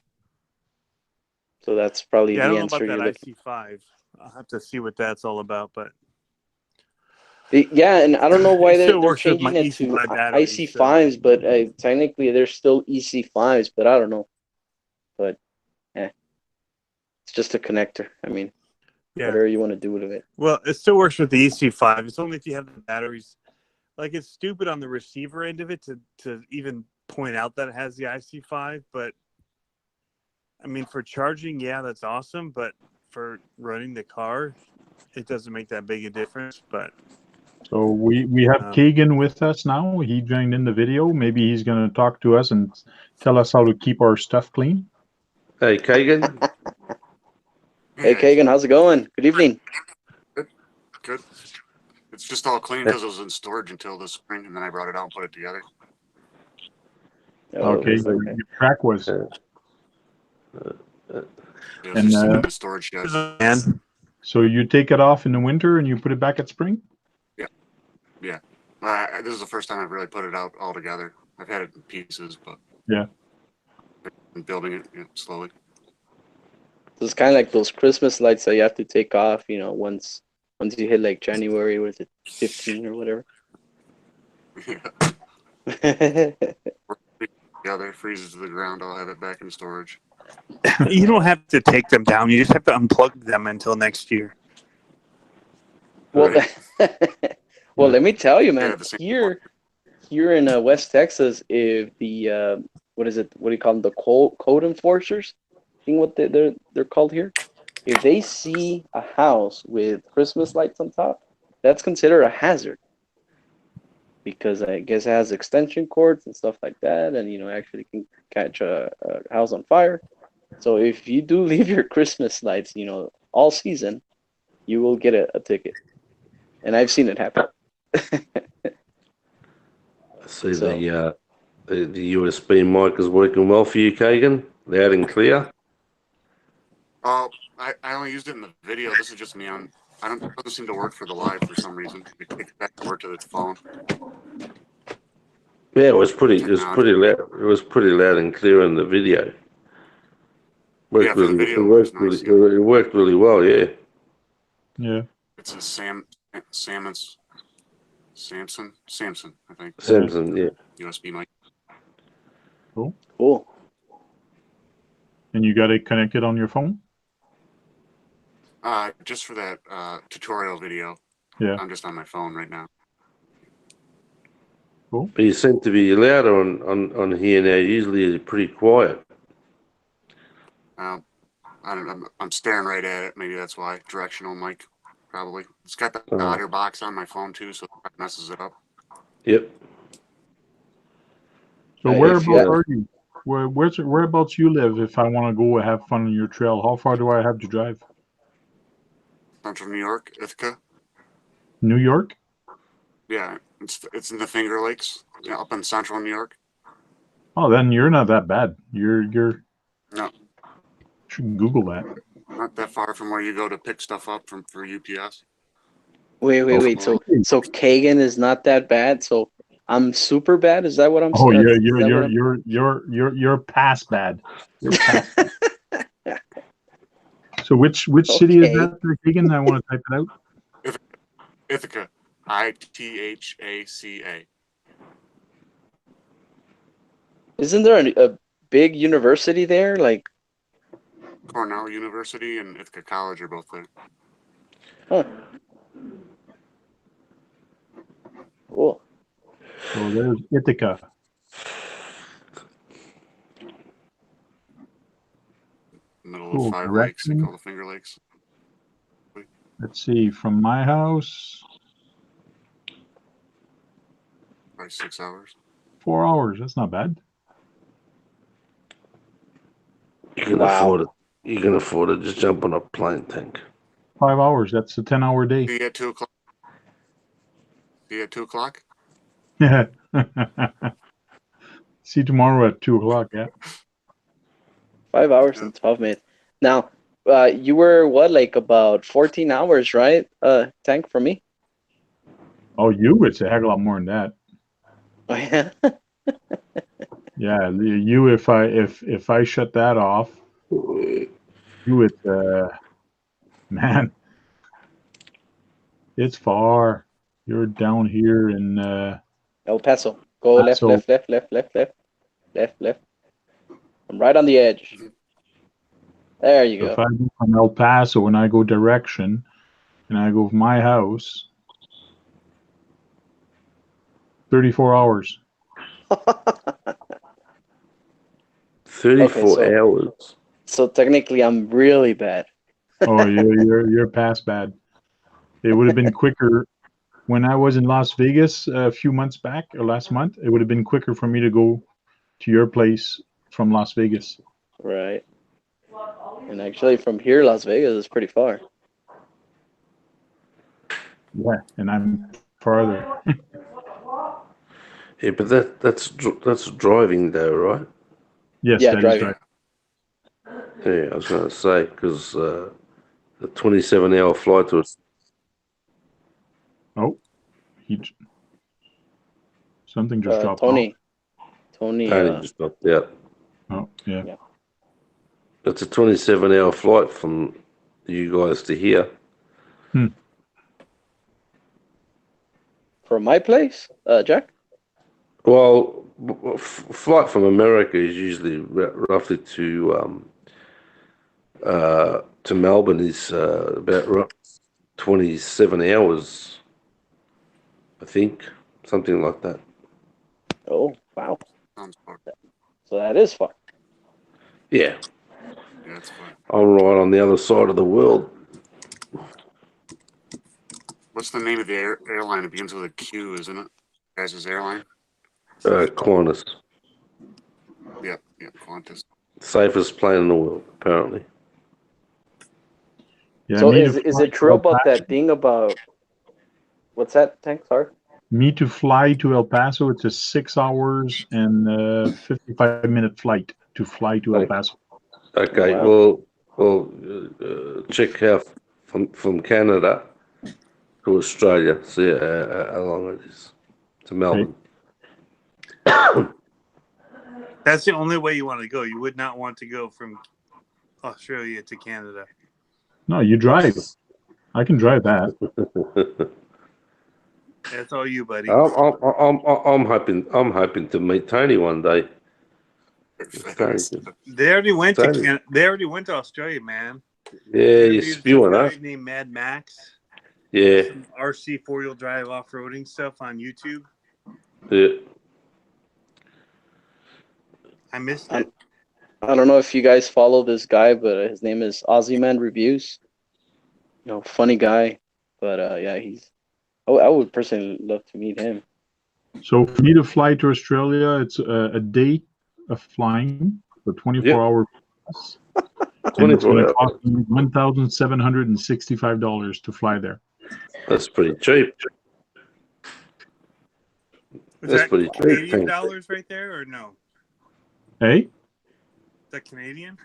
So that's probably the answer. I don't know about that IC5. I'll have to see what that's all about, but. Yeah, and I don't know why they're changing it to IC5s, but technically they're still EC5s, but I don't know. But, it's just a connector. I mean, whatever you want to do with it. Well, it still works with the EC5. It's only if you have the batteries. Like, it's stupid on the receiver end of it to even point out that it has the IC5, but, I mean, for charging, that's awesome, but for running the car, it doesn't make that big a difference, but... So we have Kagan with us now. He joined in the video. Maybe he's going to talk to us and tell us how to keep our stuff clean. Hey, Kagan. Hey, Kagan, how's it going? Good evening. Good. It's just all clean because it was in storage until this spring, and then I brought it out and put it together. Okay. Your track was... It was just in the storage shed. So you take it off in the winter and you put it back at spring? Yeah. This is the first time I've really put it out all together. I've had it in pieces, but I've been building it slowly. So it's kind of like those Christmas lights that you have to take off, once you hit like January, was it 15 or whatever? Yeah, it freezes to the ground. I'll have it back in storage. You don't have to take them down. You just have to unplug them until next year. Well, well, let me tell you, man. Here in West Texas, if the what do you call them? The code enforcers, I think what they're called here. If they see a house with Christmas lights on top, that's considered a hazard, because I guess it has extension cords and stuff like that, and actually can catch a house on fire. So if you do leave your Christmas lights, all season, you will get a ticket, and I've seen it happen. I see the USB mic is working well for you, Kagan. Loud and clear. Oh, I only used it in the video. This is just me on. It doesn't seem to work for the live for some reason. It kicks back and forth to its phone. Yeah, it was pretty loud. It was pretty loud and clear in the video. It worked really well. Yeah. Yeah. It's a Samson, I think. Samson, yeah. USB mic. Cool. And you got it connected on your phone? Just for that tutorial video. Yeah. I'm just on my phone right now. Cool. But you seem to be louder on here now. Usually it's pretty quiet. I'm staring right at it. Maybe that's why. Directional mic, probably. It's got the audio box on my phone too, so it messes it up. Yep. So whereabouts are you? Whereabouts you live? If I want to go have fun on your trail, how far do I have to drive? Central New York, Ithaca. New York? Yeah, it's in the Finger Lakes, up in Central New York. Oh, then you're not that bad. You're No. Should Google that. Not that far from where you go to pick stuff up for UPS. Wait. So Kagan is not that bad. So I'm super bad. Is that what I'm saying? Oh, you're past bad. You're past bad. So which city is that, Kagan? I want to type it out. Ithaca, Ithaca. Isn't there a big university there? Like, Cornell University and Ithaca College are both there. huh? Cool. So there's Ithaca. Middle Cool of 5 lakes, they direction. call the Finger Lakes. Let's see, from my house, Probably 6 hours. 4 hours. That's not bad. You can afford it. You can afford it. Just jump on a plane, Tank. 5 hours. That's a 10-hour day. See you at 2 o'clock. See you at 2 o'clock. Yeah. See you tomorrow at 2 o'clock. Yeah. 5 hours and 12 minutes. Now, you were what, like about 14 hours, right? Tank for me. Oh, it's a heck of a lot more than that. Oh yeah. Yeah, you if I shut that off, man, it's far. You're down here in El Paso. Go left, Paso. left, left, left, left, left, left, left. I'm right on the edge. There you If go. I go from El Paso and I go direction, and I go from my house, 34 hours. 34 Okay, hours. So technically, I'm really bad. Oh, you're past bad. It would have been quicker when I was in Las Vegas a few months back or last month. It would have been quicker for me to go to your place from Las Vegas. Right. And actually, from here, Las Vegas is pretty far. Yeah, and I'm farther. Yeah, but that's driving though, right? Yes, Yeah, that is driving. right. Yeah, I was going to say because the 27-hour flight to Oh, something just dropped Tony. off. Tony. just dropped out. Oh, yeah. It's a 27-hour flight from you guys to here. From my place, Jack? Well, flight from America is usually roughly to Melbourne is about 27 hours, I think, something like that. Oh, wow. Sounds far. So that is far. Yeah, Yeah, it's far. I'm right on the other side of the world. What's the name of the airline? It begins with a Q, isn't it? Guys' airline? Qantas. Yep, Qantas. Safest plane in the world, apparently. Yeah. So is it true about that thing about what's that, Tank? Sorry. Me to fly to El Paso, it's a 6 hours and 55-minute flight to fly to El Paso. Okay, Wow. well, check how from Canada to Australia. See how long it is to Melbourne. That's the only way you want to go. You would not want to go from Australia to Canada. No, you drive. I can drive that. That's all you, buddy. I'm hoping to meet Tony one day. They already went to They already went to Australia, man. Yeah, you're spewing, huh? Named Mad Max. Yeah. Some RC 4-wheel drive off-roading stuff on YouTube. Yeah. I missed it. I don't know if you guys follow this guy, but his name is Aussie Man Reviews. Funny guy, but yeah, I would personally love to meet him. So for me to fly to Australia, it's a day of flying, a 24-hour plus. And it's going to cost me $1,765 to fly there. That's pretty cheap. That's pretty cheap. Canadian dollars right there, or no? Hey? Is that Canadian?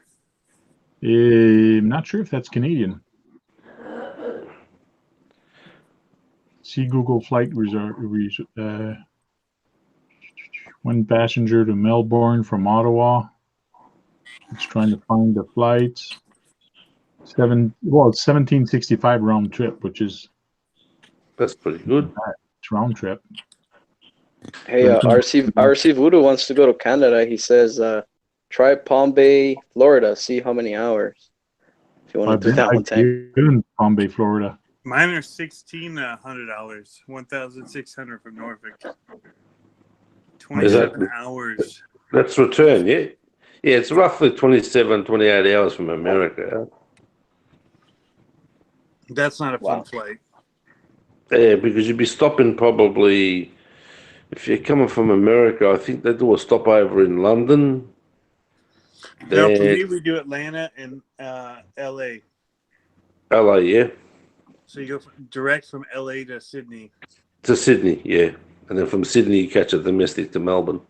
I'm not sure if that's Canadian. See Google flight one passenger to Melbourne from Ottawa. It's trying to find the flights. It's 1765 round trip, which is that's pretty good. It's round trip. Hey, RC Voodoo wants to go to Canada. He says, try Palm Bay, Florida. See how many hours. If you want to do that one, Tank. I've been in Palm Bay, Florida. Mine are $1,600, 1,600 from Norfolk. 27 hours. That's return, yeah? Yeah, it's roughly 27, 28 hours from America. That's not a fun flight. Yeah, because you'd be stopping probably, if you're coming from America, I think they do a stopover in London. No, for me, we do Atlanta and LA. LA, yeah. So you go direct from LA to Sydney. To Sydney, yeah. And then from Sydney, you catch a domestic to Melbourne.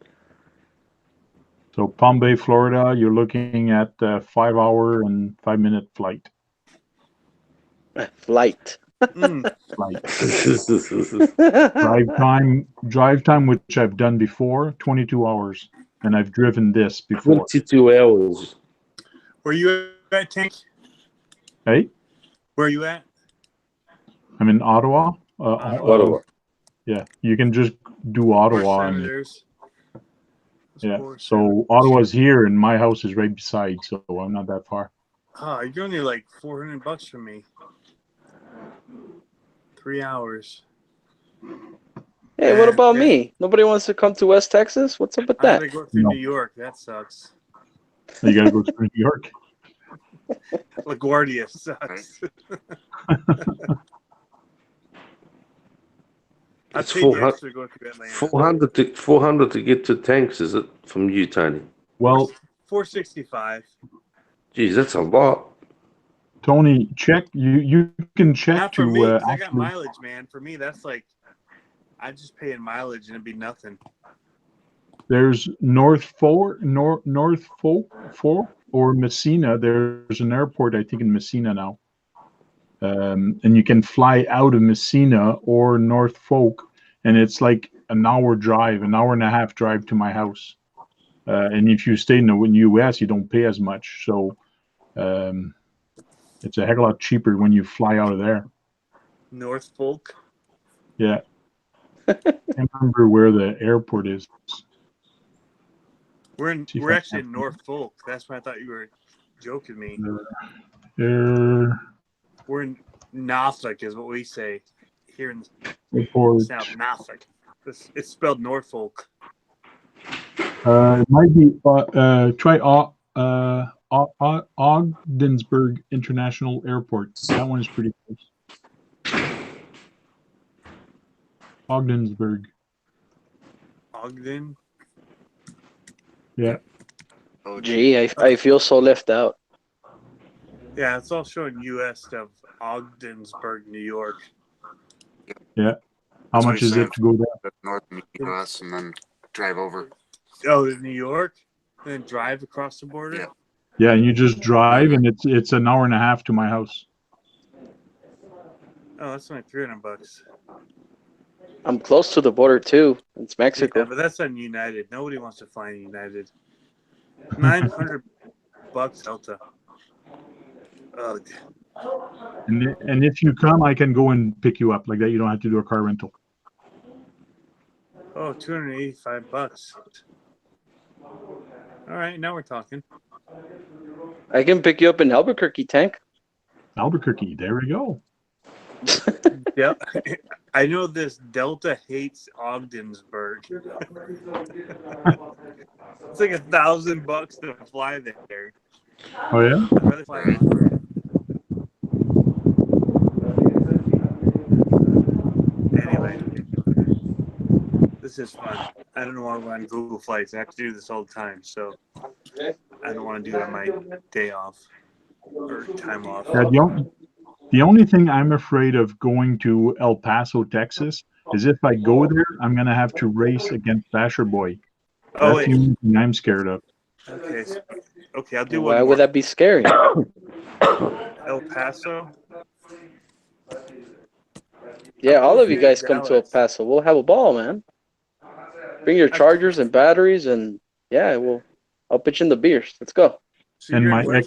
So Palm Bay, Florida, you're looking at a 5 hour and 5 minute flight. Flight. Drive time, which I've done before, 22 hours. And I've driven this before. 22 hours. Where you at, Tank? Hey? Where are you at? I'm in Ottawa. Ottawa. Yeah, you can just do Ottawa. And, yeah, so Ottawa's here and my house is right beside, so I'm not that far. Oh, you're only like $400 from me. 3 hours. Hey, what about me? Nobody wants to come to West Texas? What's up with that? I gotta go through New York. That sucks. You gotta go through New York. LaGuardia sucks. It's 400 to get to Tanks, is it, from you, Tony? Well, 465. Geez, that's a lot. Tony, check. You can check. Not for me, I got mileage, man. For me, that's like, I just pay in mileage and it'd be nothing. There's North Folk or Messina. There's an airport, I think, in Messina now. And you can fly out of Messina or North Folk, and it's like an hour and a half drive to my house. And if you stay in the U.S., you don't pay as much. So it's a heck of a lot cheaper when you fly out of there. North Folk? Yeah. I can't remember where the airport is. We're actually in Norfolk. That's why I thought you were joking me. We're in Norfolk, is what we say here in the South. Norfolk. It's spelled Norfolk. It might be try Ogdensburg International Airport. That one is pretty close. Ogdensburg. Ogden? Yeah. Oh, gee, I feel so left out. Yeah, it's all showing U.S. stuff. Ogdensburg, New York. Yeah. How much is it to go there? Northern U.S. and then drive over. Oh, to New York? And then drive across the border? Yeah. Yeah, and you just drive, and it's an hour and a half to my house. Oh, that's only $300. I'm close to the border too. It's Mexico. Yeah, but that's on United. Nobody wants to fly in United. $900 Delta. Ugh. And if you come, I can go and pick you up like that. You don't have to do a car rental. Oh, $285. All right, now we're talking. I can pick you up in Albuquerque, Tank. Albuquerque, there we go. Yep. I know this Delta hates Ogdensburg. It's like $1,000 to fly there. Oh yeah. I'd rather fly anyway, this is fun. I don't know why we're on Google Flights. I have to do this all the time, so I don't want to do it on my day off or time off. Yeah, the only thing I'm afraid of going to El Paso, Texas, is if I go there, I'm going to have to race against Basher Boy. Oh, That's the only thing I'm scared of. Okay, I'll do one. Why would that be scary? El Paso? Yeah, all of you guys come to El Paso. We'll have a ball, man. Bring your chargers and batteries, and yeah, I'll pitch in the beers. Let's go. So and my right?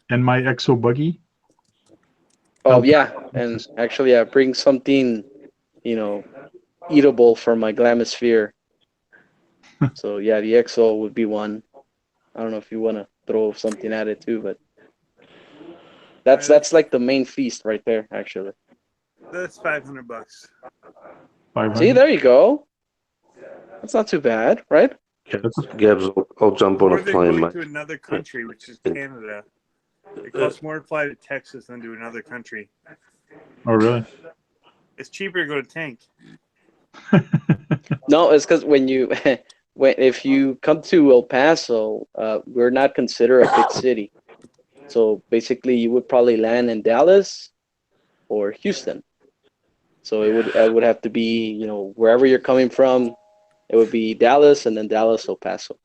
And my Exo buggy. Oh yeah, and actually, bring something, eatable for my Glamisphere. So yeah, the XO would be one. I don't know if you want to throw something at it too, but that's like the main feast right there, actually. That's $500. See, 500. there you go. That's not too bad, right? Gabs, I'll jump on Or a they're plane, going mate. to another country, which is Canada. It costs more to fly to Texas than to another country. Oh, really? It's cheaper to go to Tank. No, it's because if you come to El Paso, we're not considered a big city. So basically, you would probably land in Dallas or Houston. So it would have to be, you know, wherever you're coming from, it would be Dallas and then Dallas, El Paso.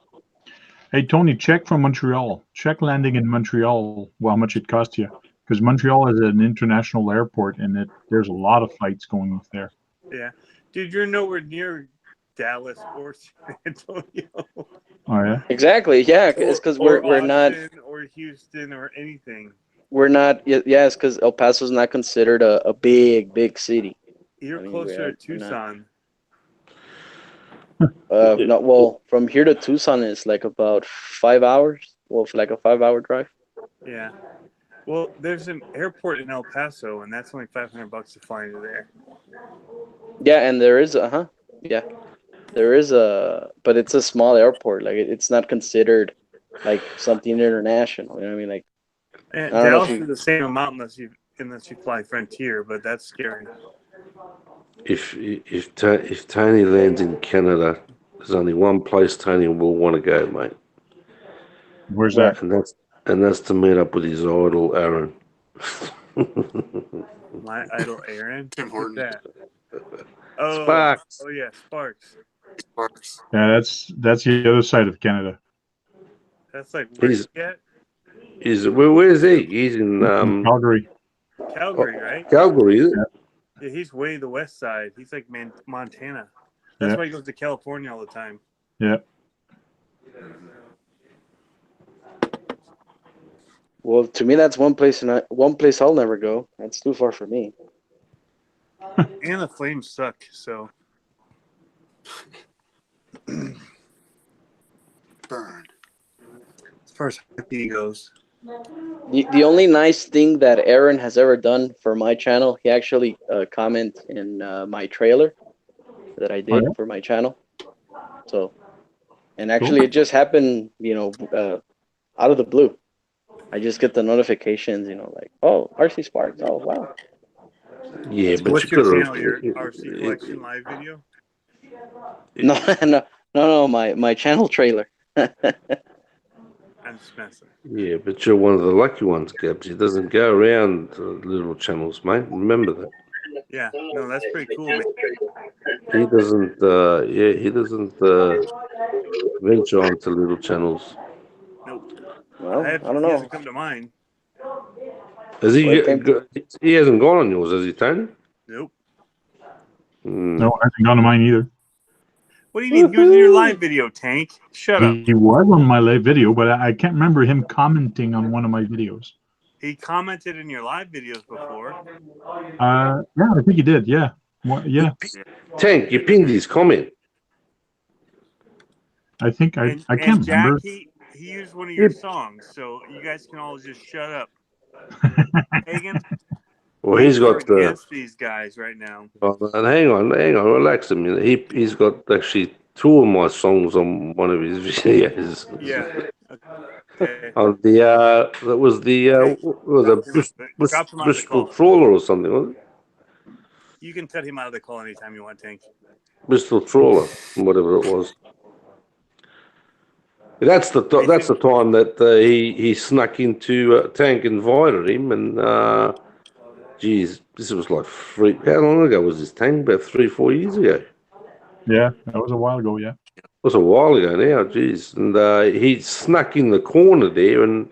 Hey, Tony, check from Montreal. Check landing in Montreal, how much it cost you. Because Montreal is an international airport, and there's a lot of flights going off there. Yeah. Dude, you're nowhere near Dallas or San Antonio. Oh, yeah? Exactly. Yeah, it's because we're not Austin or Houston or anything. Yeah, it's because El Paso's not considered a big city. You're I mean, closer to we're not. Tucson. No, well, from here to Tucson is like about 5 hours. Well, it's like a 5 hour drive. Yeah. Well, there's an airport in El Paso, and that's only $500 to fly into there. Yeah, and there is yeah, there is but it's a small airport. Like it's not considered like something international. You know what I mean? Like And I don't know Dallas if is the same amount unless you fly Frontier, but that's scary. If Tony lands in Canada, there's only one place Tony will want to go, mate. Where's Where? that? And that's to meet up with his idol, Aaron. My idol, Aaron. Tim Who's Horton. that? Oh, Sparks. oh yeah, Sparks. Sparks. Yeah, that's the other side of Canada. That's like where's he at? Where's he? He's in Calgary. Calgary, right? Calgary, is it? Yeah, he's way the west side. He's like Montana. That's why he goes to California all the time. Yeah. Well, to me, that's one place I'll never go. That's too far for me. And the Flames suck, so. Burn. As far as hockey goes. The only nice thing that Aaron has ever done for my channel, he actually commented in my trailer that I did for my channel. So, and actually, it just happened, you know, out of the blue. I just get the notifications, you know, like, oh, RC Sparks. Oh, wow. Yeah, So but what's you your could channel? Your RC collection live video? No, my channel trailer. I'm just messing. Yeah, but you're one of the lucky ones, Gabs. He doesn't go around little channels, mate. Remember that. Yeah, no, that's pretty cool, man. He doesn't. He doesn't venture onto little channels. Nope. Well, I don't He know. hasn't come to mine. Has he? Well, He hasn't gone on yours, has he, Tony? Nope. No, I haven't gone to mine either. What do you mean? He was in your live video, Tank. Shut up. He was on my live video, but I can't remember him commenting on one of my videos. He commented in your live videos before. Yeah, I think he did. Yeah. Yeah. Tank, you pinned his comment. I think I can't Jack, remember. he used one of your songs, so you guys can all just shut up. Hagen, Well, he's got against these guys right now. And hang on, relax a minute. He's got actually two of my songs on one of his videos. Yeah. Okay. On that was Bristol Trawler or something, wasn't it? You can cut him out of the call anytime you want, Tank. Bristol Trawler, whatever it was. That's the time that he snuck into Tank, invited him, and geez, this was like how long ago was this, Tank? About 3-4 years ago. Yeah, that was a while ago. Yeah, it was a while ago now. Geez, and he snuck in the corner there, and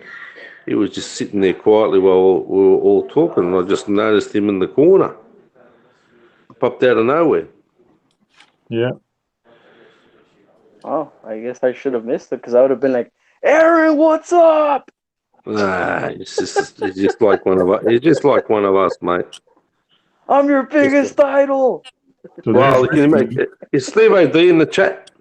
he was just sitting there quietly while we were all talking. And I just noticed him in the corner, popped out of nowhere. Yeah. Oh, I guess I should have missed it because I would have been like, Aaron, what's up? He's just like one of us. He's just like one of us, mate. I'm your biggest idol. So Well, there's can you make, is Steve AD in the chat?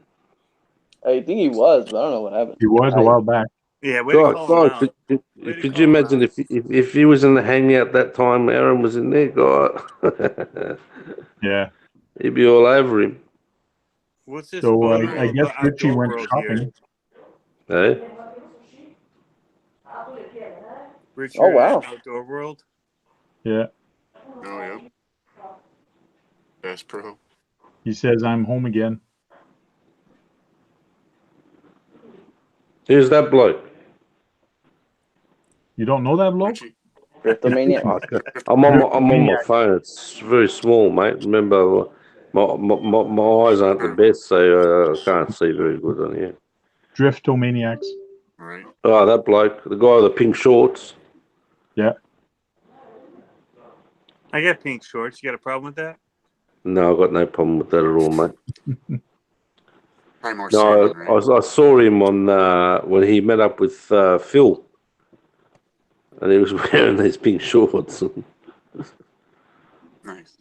I think he was, but I don't know what happened. he was a while back. Yeah, way to call him God, out. Way to could call you him imagine out. if he was in the hangout that time, Aaron was in there, God, Yeah. he'd be all over him. What's this So photo I of guess Richie Outdoor went World shopping. here? Eh? Richard Oh, wow. at Outdoor World. Yeah. Oh yeah. Bass Pro. He says, I'm home again. Who's that bloke? You don't know that bloke? Richie. Cryptomaniac. I'm on my phone. It's very small, mate. Remember, my eyes aren't the best, so I can't see very good on here. Driftomaniacs. All right. Oh, that bloke, the guy with the pink shorts. Yeah. I got pink shorts. You got a problem with that? No, I've got no problem with that at all, mate. Probably more No, salmon, right? I saw him on when he met up with Phil, and he was wearing these pink shorts. Nice.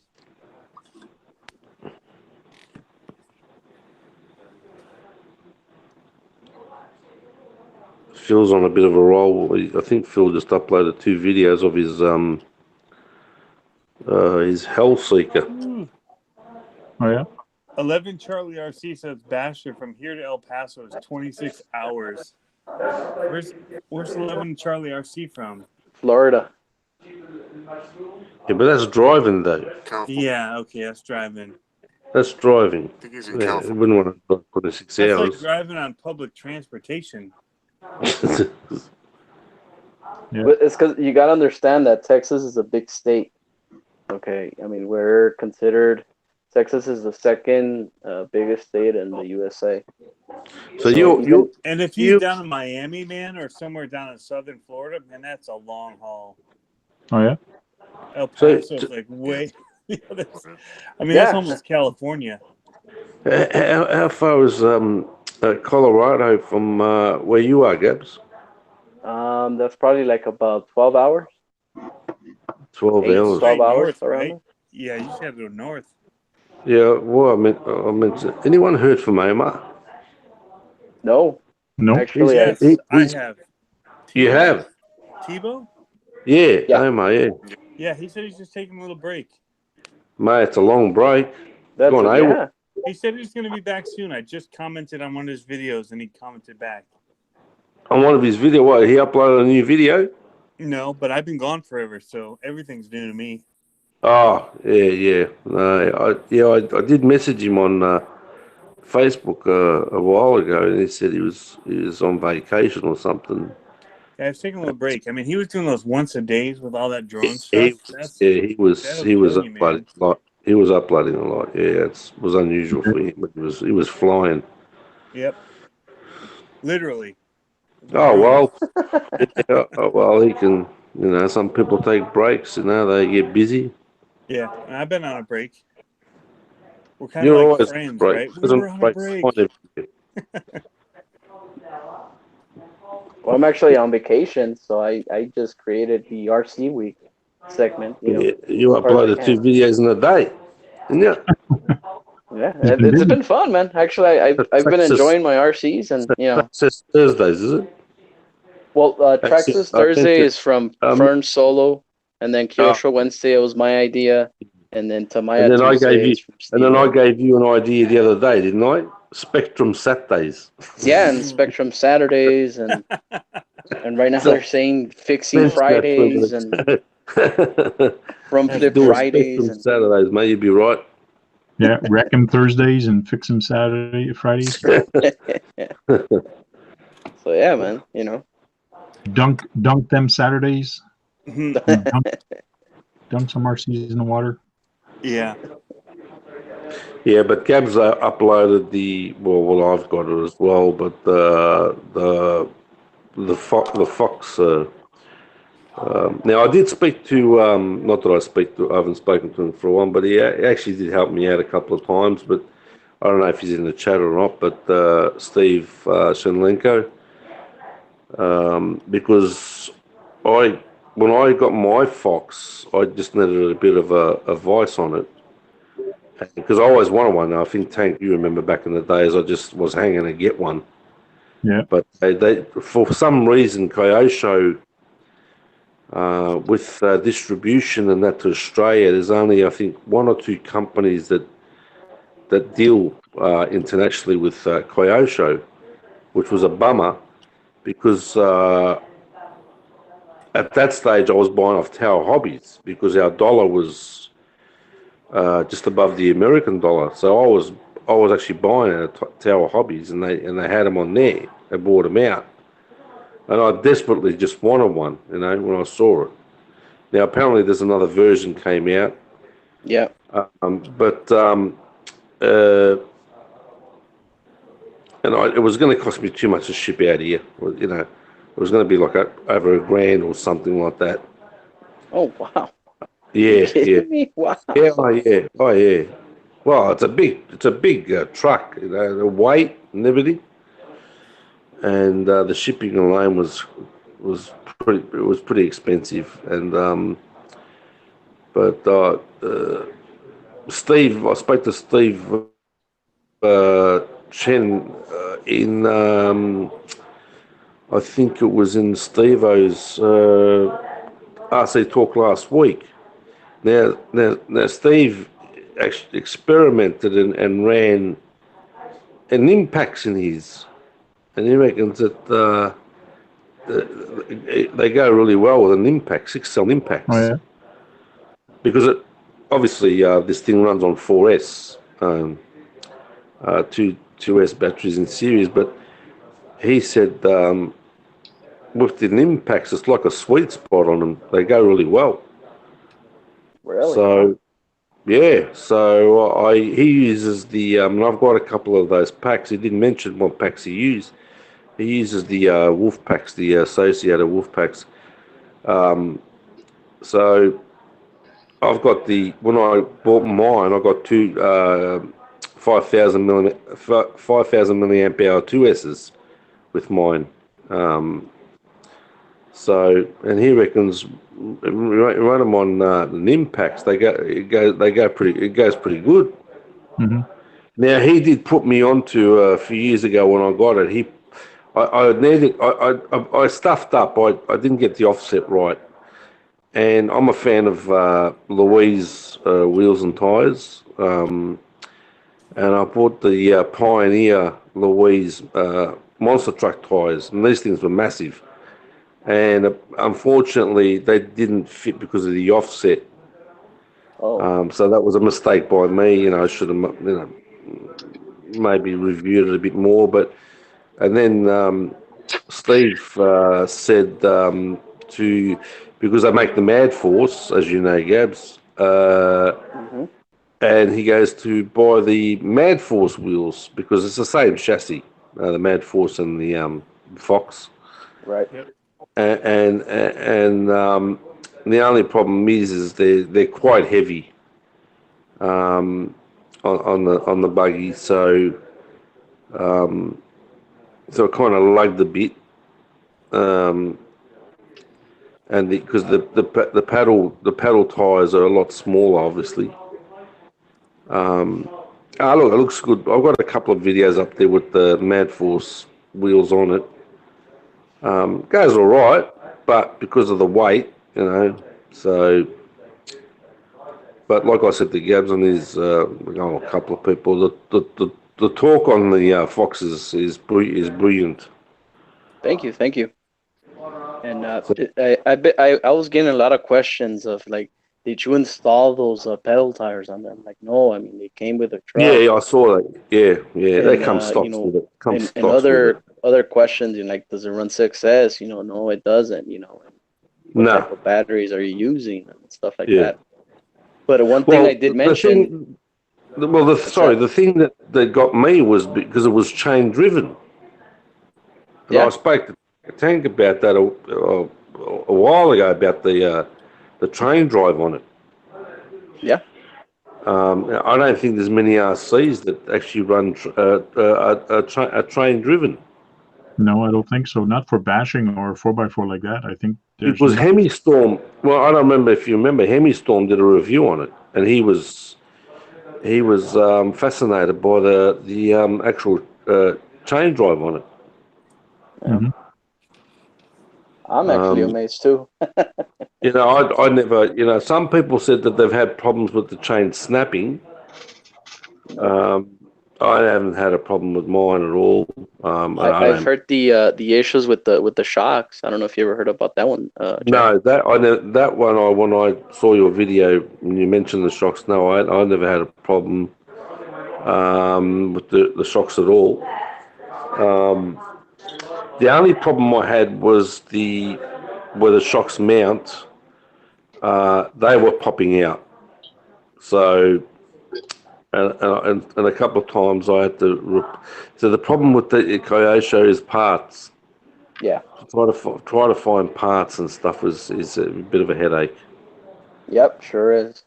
Phil's on a bit of a roll. I think Phil just uploaded 2 videos of his Hellseeker. Oh, yeah? 11 Charlie RC says Basher from here to El Paso is 26 hours. Where's 11 Charlie RC from? Florida. Yeah, but that's driving though. California. Yeah, okay, that's driving. That's driving. I think he's in Yeah, California. you wouldn't want to put in 6 That's like hours. driving on public transportation. Yeah. But it's because you got to understand that Texas is a big state. Okay. I mean, we're considered, Texas is the second biggest state in the USA. So you And if he's down in Miami, man, or somewhere down in southern Florida, man, that's a long haul. Oh, yeah? El So- Paso is like way. That's Yeah. almost California. how far is Colorado from where you are, Gabs? That's probably like about 12 hours. 12 8, hours. 12 hours North, around right? there. Yeah, you just have to go north. Yeah. Well, I meant. Anyone heard from Omar? No. No? Actually, Yes, I have. You Tebow? have? Tebow? Yeah, Yeah. Omar. Yeah, Yeah, he said he's just taking a little break. mate. It's a long break. that's Go on, what, eh? yeah. He said he's going to be back soon. I just commented on one of his videos, and he commented back. On one of his video, what? He uploaded a new video. No, but I've been gone forever, so everything's new to me. Oh, yeah. No, I did message him on Facebook a while ago, and he said he was on vacation or something. Yeah, I was taking a little break. I mean, he was doing those once a days with all that drone He stuff. he was that'll he was kill you, man. uploading a lot. He was uploading a lot. Yeah, it was unusual for him, but he was flying. Yep. Literally. Oh well, yeah, well he can. Some people take breaks. They get busy. Yeah, and I've been on a break. We're kind of You're like always on a friends, break. right? We Doesn't were on a break break. fine every day. Well, I'm actually on vacation, so I just created the RC week segment. Yeah, you as far as I uploaded 2 can. videos in a day, didn't you? Yeah, He's been it's busy. been fun, man. Actually, I've been Success. enjoying my RCs, and Access Thursdays, is it? well, Access, Traxxas Thursday is from um, Fern Solo, and then Kyosho Wednesday it was my idea, and then Tamaya And then I Tuesday gave you, is from and then I Steve. gave you an idea the other day, didn't I? Spectrum Saturdays. Yeah, and Spectrum Saturdays, and right now So- they're saying fixing Mention that for a Fridays minute. and from Have to flip do a Fridays, Spectrum and Saturdays, mate. You'd be right. Yeah, wreck 'em Thursdays and fix 'em Fridays. so yeah, man. Dunk them Saturdays. Mhm. Dunk some RCs in the water. Yeah. Yeah, but Gabs uploaded well, I've got it as well, but the Fox. Now I did speak to not that I haven't spoken to him for a while, but he actually did help me out a couple of times. But I don't know if he's in the chat or not. But Steve Shenlenko, because when I got my Fox, I just needed a bit of advice on it. because I always wanted one. I think, Tank, you remember back in the days, I just was hanging to get one. Yeah. But they for some reason, Kyosho, with distribution and that to Australia, there's only, I think, one or two companies that deal internationally with Kyosho, which was a bummer because at that stage I was buying off Tower Hobbies because our dollar was just above the American dollar. So I was actually buying at Tower Hobbies, and they had them on there. They brought them out, and I desperately just wanted one. You know, when I saw it. Now apparently there's another version came out. Yeah. But it was going to cost me too much to ship out here. You know, it was going to be like over $1,000 or something like that. Oh wow. Yeah, You kidding me? Wow. Yeah, oh yeah. Well, it's a big truck, you know, the weight and everything, and the shipping alone was pretty expensive. And but Steve, I spoke to Steve Chen in I think it was in Steve-O's RC talk last week. Now, Steve actually experimented and ran an impacts in his, and he reckons that they go really well with an impact, 6-cell impacts. Oh, yeah. Because it obviously this thing runs on 4S, two S batteries in series, but he said with the impacts, it's like a sweet spot on them. They go really well. Really? So. Yeah, so he uses the, and I've got a couple of those packs. He didn't mention what packs he used. He uses the wolf packs, the associated wolf packs. So I've got when I bought mine, I got two 5,000 milliamp hour 2S's with mine. So, and he reckons run them on the impacts. It goes pretty good. Mm-hmm. Now he did put me onto a few years ago when I got it. I stuffed up. I didn't get the offset right, and I'm a fan of Louise wheels and tires. And I bought the Pioneer Louise monster truck tires, and these things were massive. And unfortunately, they didn't fit because of the offset. Oh. So that was a mistake by me. You know, I should have, maybe reviewed it a bit more. And then Steve said because they make the Mad Force, as you know, Gabs, and he goes to buy the Mad Force wheels because it's the same chassis, the Mad Force and the Fox. Right. Yep. And the only problem is they're quite heavy on the buggy, so it kind of lugged a bit, and because the paddle tires are a lot smaller, obviously. Look, it looks good. I've got a couple of videos up there with the Mad Force wheels on it. Goes all right, but because of the weight, so. But like I said to Gabs and a couple of people, the talk on the Foxes is brilliant. Thank you. And I was getting a lot of questions of like, did you install those pedal tires on them? Like, no, I mean they came with a truck. Yeah, I saw that. Yeah, And, they come stocks with it. And other questions, like, does it run 6S? No, it doesn't. What type of batteries are you using and stuff like that. But one thing I did mention. The thing that got me was because it was chain driven. And I spoke to Tank about that a while ago about the train drive on it. Yeah. I don't think there's many RCs that actually run a train driven. No, I don't think so. Not for bashing or 4x4 like that. I think it was Hemistorm. Well, I don't remember if you remember. Hemistorm did a review on it, and he he was fascinated by the actual chain drive on it. Yeah. Mhm. I'm actually amazed too. You know, I never. You know, some people said that they've had problems with the chain snapping. I haven't had a problem with mine at all. And I I've don't. heard the issues with the shocks. I don't know if you ever heard about that one, Jack. No, that one. When I saw your video and you mentioned the shocks. No, I never had a problem with the shocks at all. The only problem I had was where the shocks mount. They were popping out. So and a couple of times I had to. So the problem with the Kyosho is parts. Yeah. Try to find parts and stuff is a bit of a headache. Yep, sure is.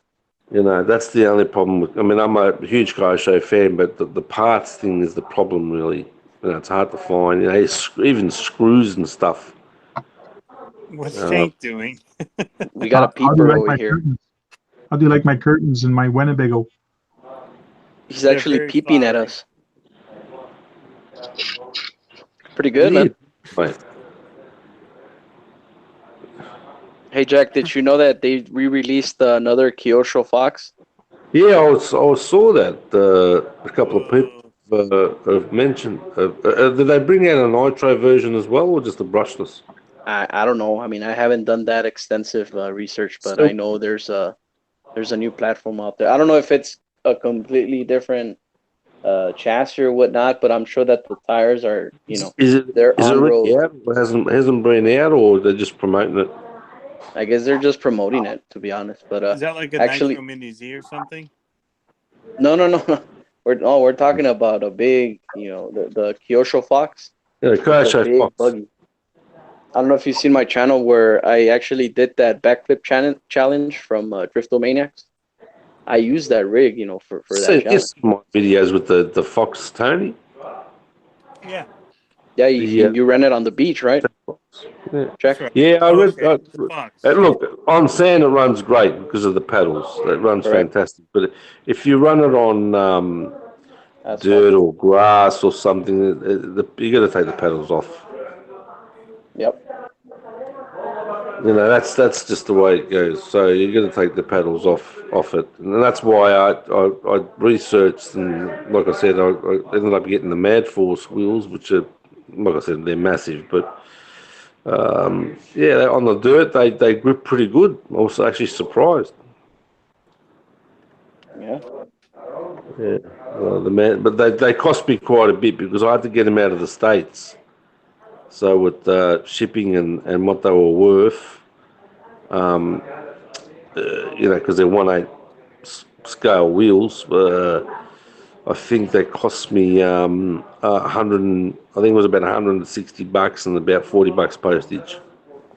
You know, that's the only problem with. I mean, I'm a huge Kyosho fan, but the parts thing is the problem really. You know, it's hard to find. You know, even screws and stuff. What's Tank doing? We got a How do you peeper like over my here. curtains? How do you like my curtains in my Winnebago? He's They're actually very peeping at flowery. us. Pretty good, man. Mate. Hey, Jack, did you know that they re-released another Kyosho Fox? Yeah, I saw that a couple of people have mentioned. Did they bring out a nitro version as well, or just a brushless? I don't know. I mean, I haven't done that extensive research, but I know there's a new platform out there. I don't know if it's a completely different chassis or whatnot, but I'm sure that the tires are, they're Is it on already road. out? Or hasn't been out, or they're just promoting it? I guess they're just promoting it, to be honest. But Is that like a actually, Nitro Mini Z or something? no. We're talking about a big, the Kyosho Fox. Yeah, It's a Kyosho big Fox. buggy. I don't know if you've seen my channel where I actually did that backflip challenge from Driftomaniacs. I used that rig, for that challenge. Yes, my videos with the Fox Tony. Yeah. Yeah, you ran it on the beach, right? Yeah, Check. Right. yeah, I Oh, read. okay. Fox. Look, on sand it runs great because of the pedals. It runs Correct. fantastic. But if you run it on Asphalt. dirt or grass or something, you got to take the pedals off. Yep. You know, that's just the way it goes. So you got to take the pedals off it, and that's why I researched, and like I said, I ended up getting the Mad Force wheels, which are, like I said, they're massive, but yeah, on the dirt they grip pretty good. I was actually surprised. Yeah. Yeah, but they cost me quite a bit because I had to get them out of the States. So with shipping and what they were worth, because they're 1/8 scale wheels, I think they cost me I think it was about $160 and about $40 postage.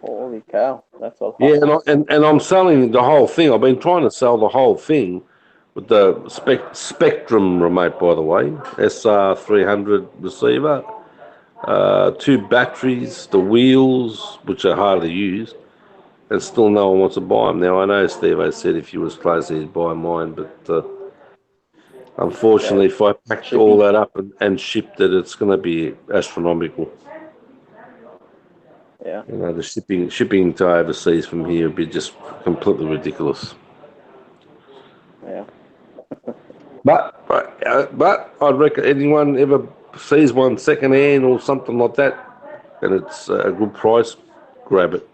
Holy cow, that's a Yeah, lot. and I'm selling the whole thing. I've been trying to sell the whole thing with the Spectrum remote, by the way, SR300 receiver, 2 batteries, the wheels, which are hardly used, and still no one wants to buy them. Now, I know Steve said if you was close, he'd buy mine, but unfortunately, Yeah. if I packed Shipping. all that up and shipped it, it's going to be astronomical. Yeah. You know, the shipping to overseas from here would be just completely ridiculous. Yeah. But I'd reckon anyone ever sees one second hand or something like that, and it's a good price, grab it.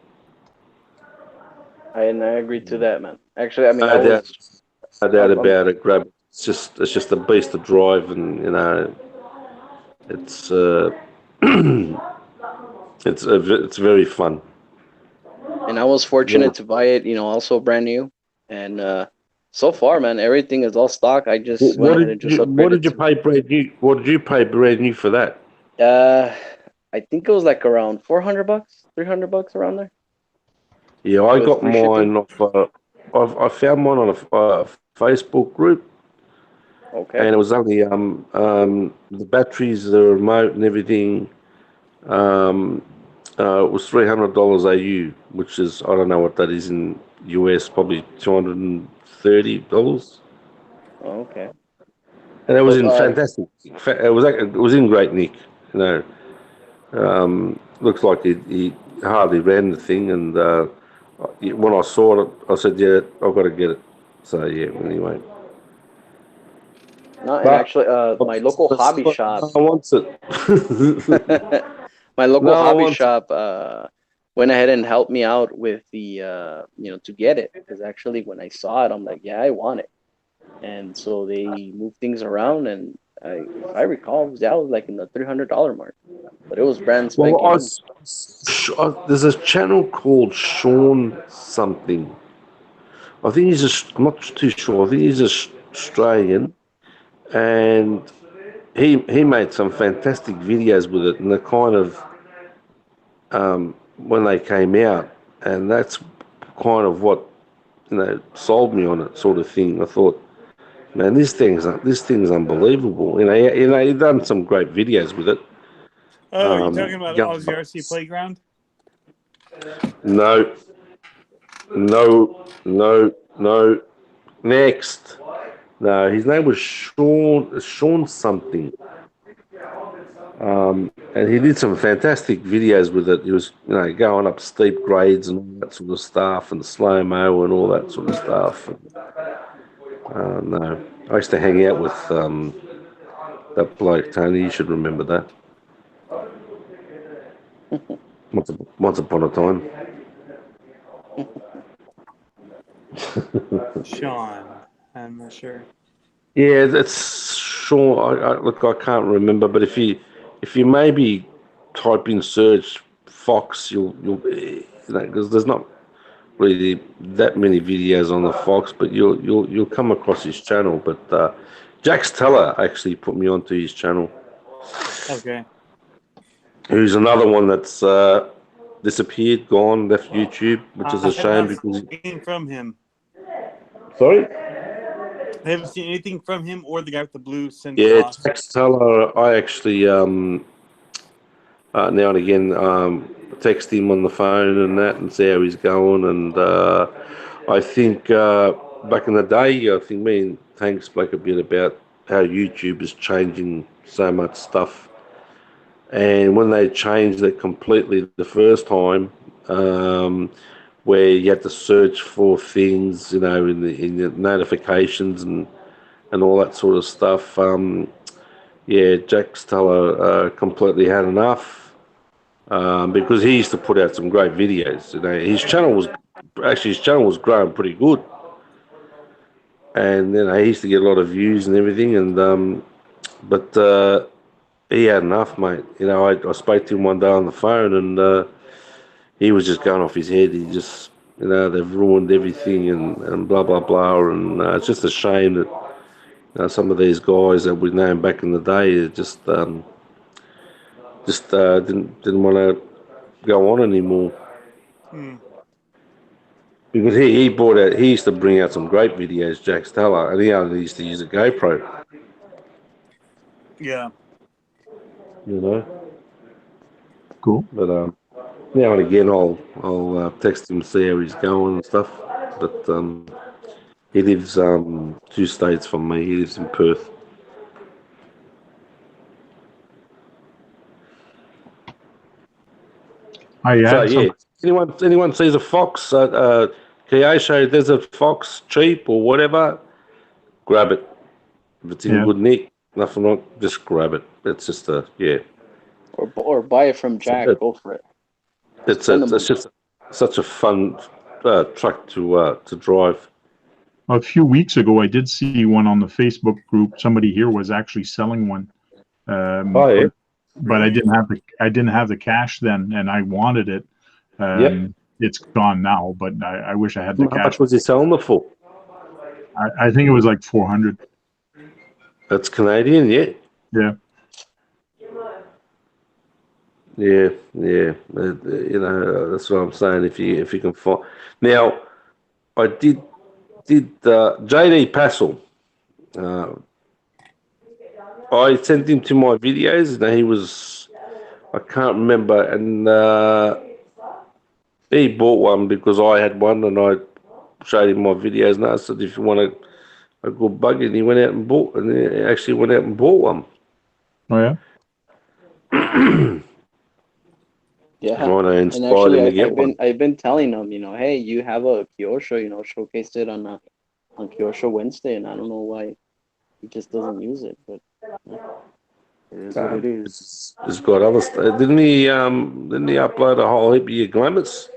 I agree to that, man. Actually, I mean, No doubt, no doubt I'm about it. Grab it. It's just a beast to drive, and it's it's very fun. and I was fortunate to buy it, also brand new, and so far, man, everything is all stock. I just went ahead and just What upgraded did you pay brand new? What did you pay brand new for that? I think it was like around $400, $300 around there. Yeah, I With got free shipping. mine off. I found mine on a Facebook group, Okay. and it was only the batteries, the remote, and everything. Um, it was $300 AU, which is, I don't know what that is in US, probably $230. Oh, okay. And it was So, in fantastic. It was in great nick. You know, looks like he hardly ran the thing, and when I saw it, I said, "Yeah, I've got to get it." So yeah, anyway. no, and But actually, my local hobby shop, no one wants it. my local No one hobby wants it. shop, went ahead and helped me out with the, to get it. Because actually, when I saw it, I'm like, yeah, I want it. And so they moved things around, and if I recall, that was like in the $300 mark, but it was brand Well, spanking new. there's a channel called Sean something. I think I'm not too sure. I think he's Australian, and he made some fantastic videos with it, and the kind of when they came out, and that's kind of what sold me on it, sort of thing. I thought, man, this thing's unbelievable. He done some great videos with it. Oh, you talking about Going Aussie up. RC Playground? No, no. Next. No, his name was Sean something. And he did some fantastic videos with it. He was, going up steep grades and all that sort of stuff, and slow-mo and all that sort of stuff. No, I used to hang out with that bloke, Tony. You should remember that. Once upon a time. Sean. I'm not sure. Yeah, that's Sean. Look, I can't remember, but if you maybe type in search Fox, you'll because there's not really that many videos on the Fox, but you'll come across his channel. But Jax Teller actually put me onto his channel. Okay. Who's another one that's disappeared, gone, left YouTube, which is I a have shame not because. seen anything from him. Sorry. I haven't seen anything from him or the guy with the blue Yeah, cloth. Jax Teller. I actually now and again text him on the phone and that, and see how he's going. And I think back in the day, I think me and Tank spoke a bit about how YouTube is changing so much stuff. And when they changed it completely the first time, where you had to search for things, in the notifications and all that sort of stuff. Yeah, Jack Steller completely had enough because he used to put out some great videos. His channel was growing pretty good, and then he used to get a lot of views and everything. And but he had enough, mate. I spoke to him one day on the phone, and he was just going off his head. He just, they've ruined everything and blah blah blah. And it's just a shame that some of these guys that we known back in the day just didn't want to go on anymore. Because he brought out, he used to bring out some great videos, Jack Steller, and he only used to use a GoPro. Yeah. Cool. But now and again, I'll text him, see how he's going and stuff. But he lives 2 states from me. He lives in Perth. So yeah, anyone sees a fox at Kyosho, there's a fox cheap or whatever, grab it. If it's in good nick, nothing wrong, just grab it. It's just Or buy it from Jack. Go for it. It's just such a fun truck to drive. A few weeks ago, I did see one on the Facebook group. Somebody here was actually selling one. But I didn't have the cash then, and I wanted it. It's gone now, but I wish I had the cash. How much was he selling it for? I think it was like 400. That's Canadian, yeah. Yeah. Yeah. That's what I'm saying. If you can find now, I did JD Passel. I sent him to my videos, and he was, I can't remember, and he bought one because I had one, and I showed him my videos, and I said, if you want to a good buggy, and he went out and bought, and he actually went out and bought one. Oh yeah. Yeah, Right, I and inspired actually, him to get one. I've been telling him, hey, you have a Kyosho, showcase it on Kyosho Wednesday, and I don't know why he just doesn't use it, but it is what it is. He's got other stuff. Didn't he upload a whole heap of your glamours?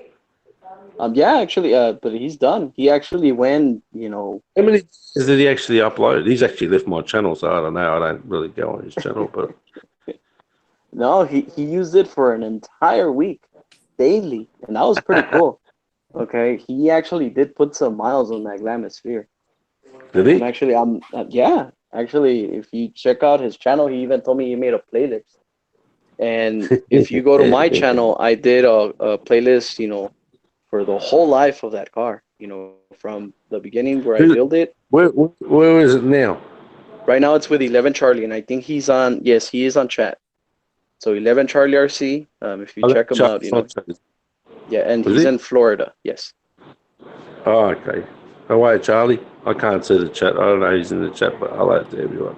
Yeah, actually, but he's done. He actually went, How many did he actually upload? He's actually left my channel, so I don't know. I don't really go on his channel, but no, he used it for an entire week, daily, and that was pretty cool. Okay, he actually did put some miles on that Glamosphere. did he? And actually, yeah, actually, if you check out his channel, he even told me he made a playlist. And if you go to my channel, I did a playlist, for the whole life of that car, from the beginning where I built it. Where is it now? Right now it's with 11 Charlie, and I think he is on chat. So 11 Charlie RC, if you check him out, yeah, and he's in Florida, yes. Oh, okay. Oh, wait, Charlie. I can't see the chat. I don't know who's in the chat, but hello to everyone.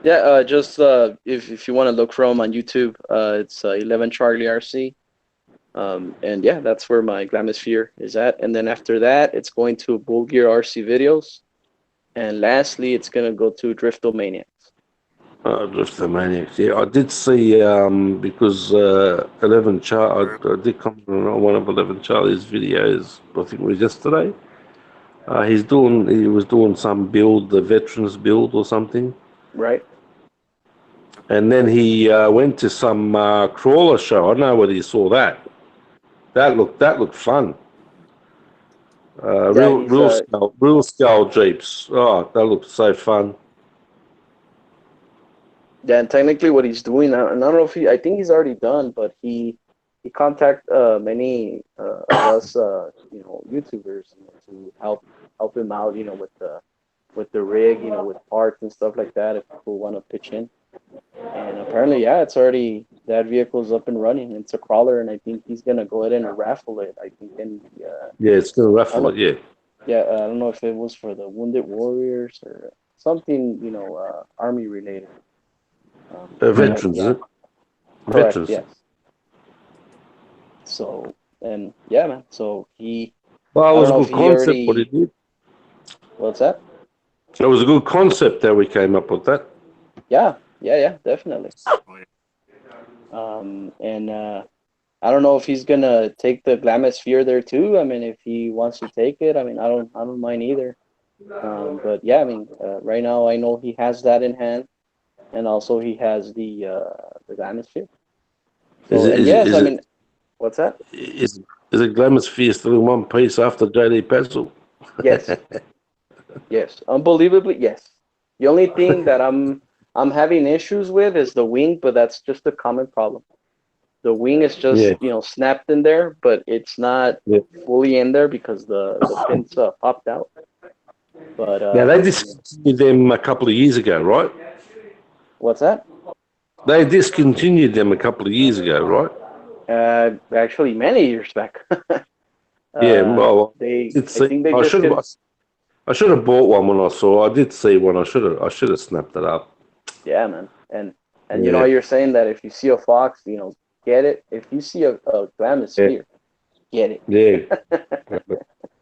Yeah, just if you want to look for him on YouTube, it's 11 Charlie RC. And yeah, that's where my Glamosphere is at. And then after that, it's going to Bull Gear RC videos. And lastly, it's going to go to Driftomaniacs. Driftomaniacs. Yeah, I did see, because 11 Charlie, I did comment on one of 11 Charlie's videos, I think it was yesterday. He was doing some build, the veterans build or something. Right. And then he went to some crawler show. I don't know whether you saw that. That looked fun. Real scale Jeeps. Oh, that looked so fun. Yeah, and technically what he's doing, I don't know if I think he's already done, but he contacted many of us, YouTubers, to help him out, with the rig, with parts and stuff like that, if people want to pitch in. And apparently, yeah, that vehicle's up and running. It's a crawler, and I think he's gonna go ahead and raffle it. I think it's gonna raffle it. Yeah. Yeah, I don't know if it was for the Wounded Warriors or something, Army related. Veterans, is it? Correct, Veterans. yes. So, and yeah, man. So he. Well, it was a good concept. What he did. What's that? It was a good concept that we came up with that. Yeah, definitely. And I don't know if he's gonna take the Glamosphere there too. I mean, if he wants to take it, I mean, I don't mind either. But yeah, I mean, right now I know he has that in hand, and also he has the Glamosphere. So, what's that? Is a Glamosphere still in one piece after JD Petzl? Yes. Yes, unbelievably, yes. The only thing that I'm having issues with is the wing, but that's just a common problem. The wing is just snapped in there, but it's not fully in there because the pins popped out. But now they discontinued them a couple of years ago, right? What's that? They discontinued them a couple of years ago, right? Actually, many years back. Yeah, well, I should have bought one when I saw. I did see one. I should have snapped it up. Yeah, man, and you're saying that if you see a Fox, get it. If you see a Glamosphere, get it. Yeah.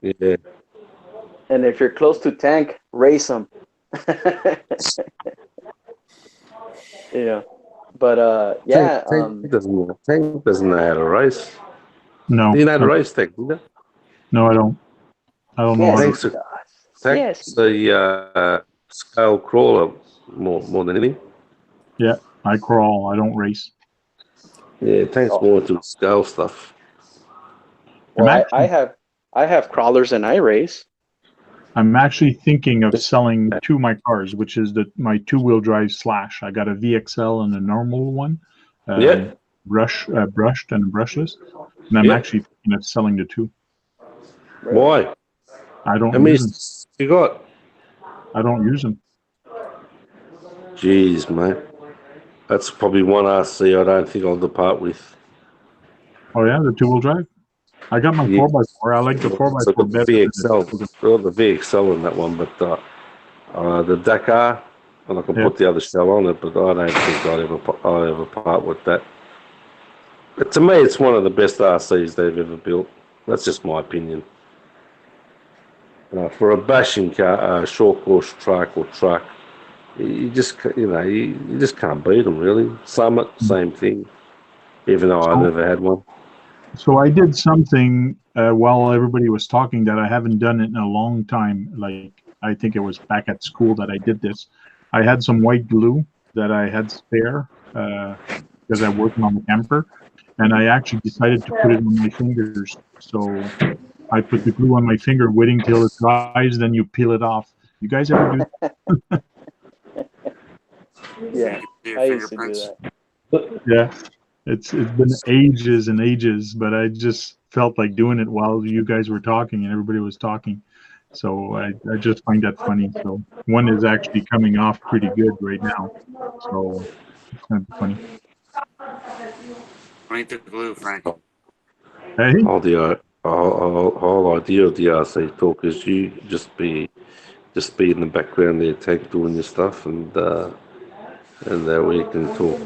Yeah. And if you're close to tank, race them. Yeah. But yeah. Tank doesn't know how to race. No. Do you know how to race, Tank? Do you? No, I don't. I don't know. Tank's the scale crawler more than anything. Yeah, I crawl. I don't race. Yeah, Tank's more into scale stuff. Well, I have crawlers and I race. I'm actually thinking of selling two of my cars, which is my two-wheel drive Slash. I got a VXL and a normal one. Brushed and a brushless. And I'm actually thinking of selling the two. Why? I don't use them. You got? I don't use them. Jeez, mate. That's probably one RC I don't think I'll depart with. Oh, yeah? The two-wheel drive? I got my 4x4. I like the 4x4 better. The VXL in that one, but the Dakar, and I can put the other shell on it, but I don't think I'll ever part with that. But to me, it's one of the best RCs they've ever built. That's just my opinion. For a bashing car, short course track or truck, you just you just can't beat them really. Summit, same thing. Even though I never had one. So I did something while everybody was talking that I haven't done it in a long time. Like I think it was back at school that I did this. I had some white glue that I had spare because I worked on the camper, and I actually decided to put it on my fingers. So I put the glue on my finger, waiting till it dries, then you peel it off. You guys ever do that? Yeah, I used to do that. Yeah. It's been ages and ages, but I just felt like doing it while you guys were talking and everybody was talking. So I just find that funny. So one is actually coming off pretty good right now. So it's kind of funny. Don't eat the glue, Frank. Hey, Whole idea of the RC talk is you just be in the background there, Tank, doing your stuff, and that we can talk.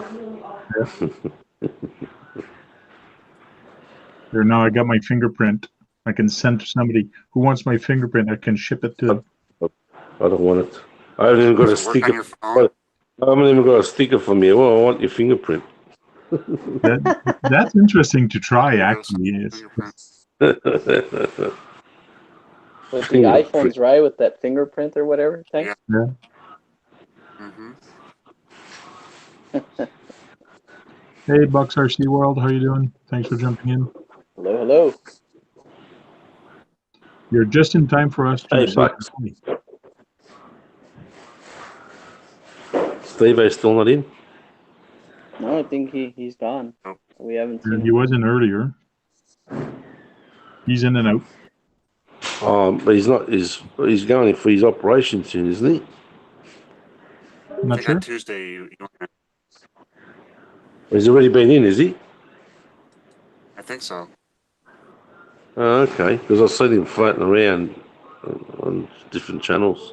there now I got my fingerprint. I can send to somebody who wants my fingerprint. I can ship it to. I don't want it. I haven't even got a Does it work on sticker. your phone? I haven't even got a sticker from you. Well, I want your fingerprint. That's interesting to try. There you go, Actually, is fingerprint. With the iPhones, right? With that fingerprint or whatever. Thanks. yeah. Mm-hmm. Hey, Bucks RC World, how you doing? Thanks for jumping in. Hello, hello. You're just in time for us to Hey, say Bucks. goodbye. Steve, still not in? No, I think he's gone. We haven't seen He him. wasn't earlier. He's in and out. But he's not. He's going for his operation soon, isn't he? I'm not I think sure. on Tuesday He's already been in, is he? I think so. Oh, okay. Because I've seen him floating around on different channels.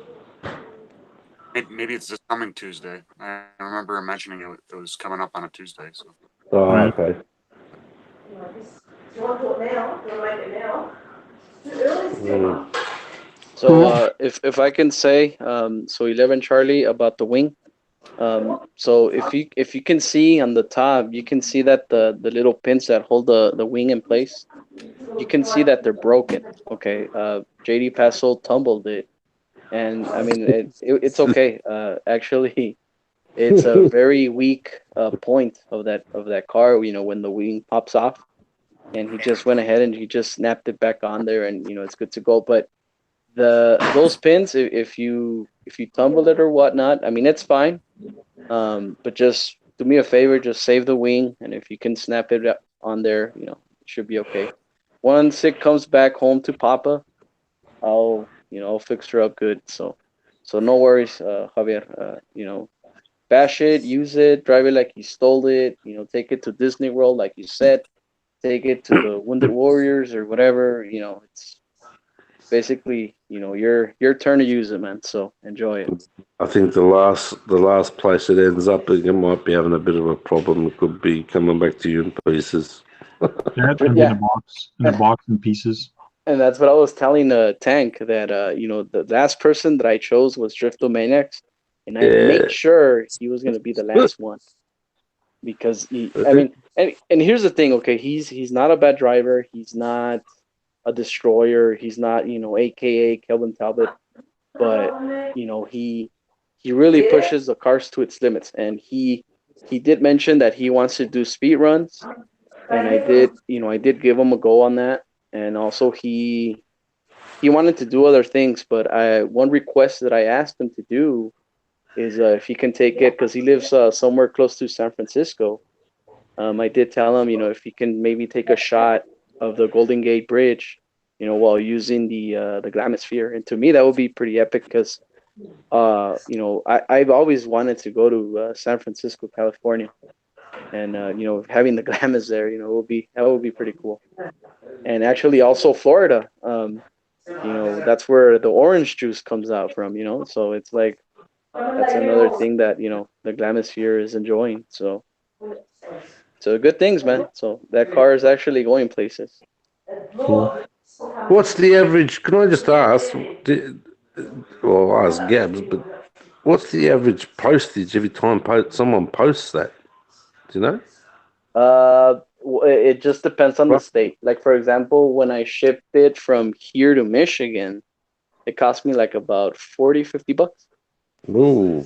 Maybe it's this coming Tuesday. I remember mentioning it was coming up on a Tuesday. So. Oh, Right. okay. You want to do it now? You want to make it now? Too early still. So if I can say, so 11 Charlie about the wing. So if you can see on the top, you can see that the little pins that hold the wing in place, you can see that they're broken. Okay. JD Paso tumbled it, and I mean it's okay. Actually, it's a very weak point of that car. You know, when the wing pops off, and he just went ahead and he just snapped it back on there, and it's good to go. But those pins, if you tumble it or whatnot, I mean it's fine. But just do me a favor, just save the wing, and if you can snap it on there, it should be okay. Once it comes back home to Papa, I'll fix her up good. So no worries, Javier. Bash it, use it, drive it like you stole it. Take it to Disney World like you said. Take it to the Wounded Warriors or whatever. It's basically your turn to use it, man. So enjoy it. I think the last place it ends up, it might be having a bit of a problem. It could be coming back to you in pieces. Yeah, it's gonna be in a box in pieces. And that's what I was telling Tank that the last person that I chose was Driftomaniacs, and I made sure he was gonna be the last one because I mean, and here's the thing, okay, he's not a bad driver, he's not a destroyer, he's not AKA Kelvin Talbot, but he really pushes the cars to its limits, and he did mention that he wants to do speed runs, and I did give him a go on that, and also he wanted to do other things, but one request that I asked him to do is if he can take it because he lives somewhere close to San Francisco. I did tell him, if he can maybe take a shot of the Golden Gate Bridge, while using the Glamisphere, and to me that would be pretty epic because I've always wanted to go to San Francisco, California, and having the Glamis there, that would be pretty cool. And actually, also Florida. that's where the orange juice comes out from. So it's like that's another thing that the Glamisphere is enjoying. So good things, man. So that car is actually going places. What's the average? Can I just ask? Well, I'll ask Gabs, but what's the average postage every time someone posts that? Do you know? It just depends on the state. Like for example, when I shipped it from here to Michigan, it cost me like about 40-50 bucks. Ooh.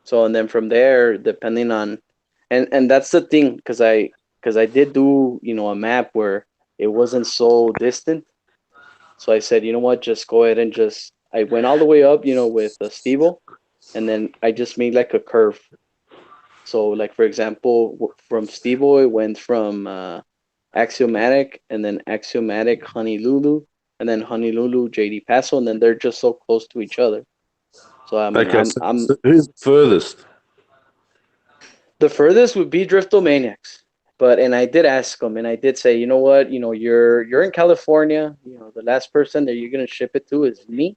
So and then from there, depending on, and that's the thing, because I did do a map where it wasn't so distant. So I said, you know what, just go ahead and I went all the way up, with the Stevo, and then I just made like a curve. So like for example, from Stevo, it went from Axiomatic, and then Axiomatic Honolulu, and then Honolulu JD Paso, and then they're just so close to each other. So I mean, Okay, I'm so who's furthest? the furthest would be Driftomaniacs. And I did ask them, and I did say, you know what, you're in California. The last person that you're gonna ship it to is me,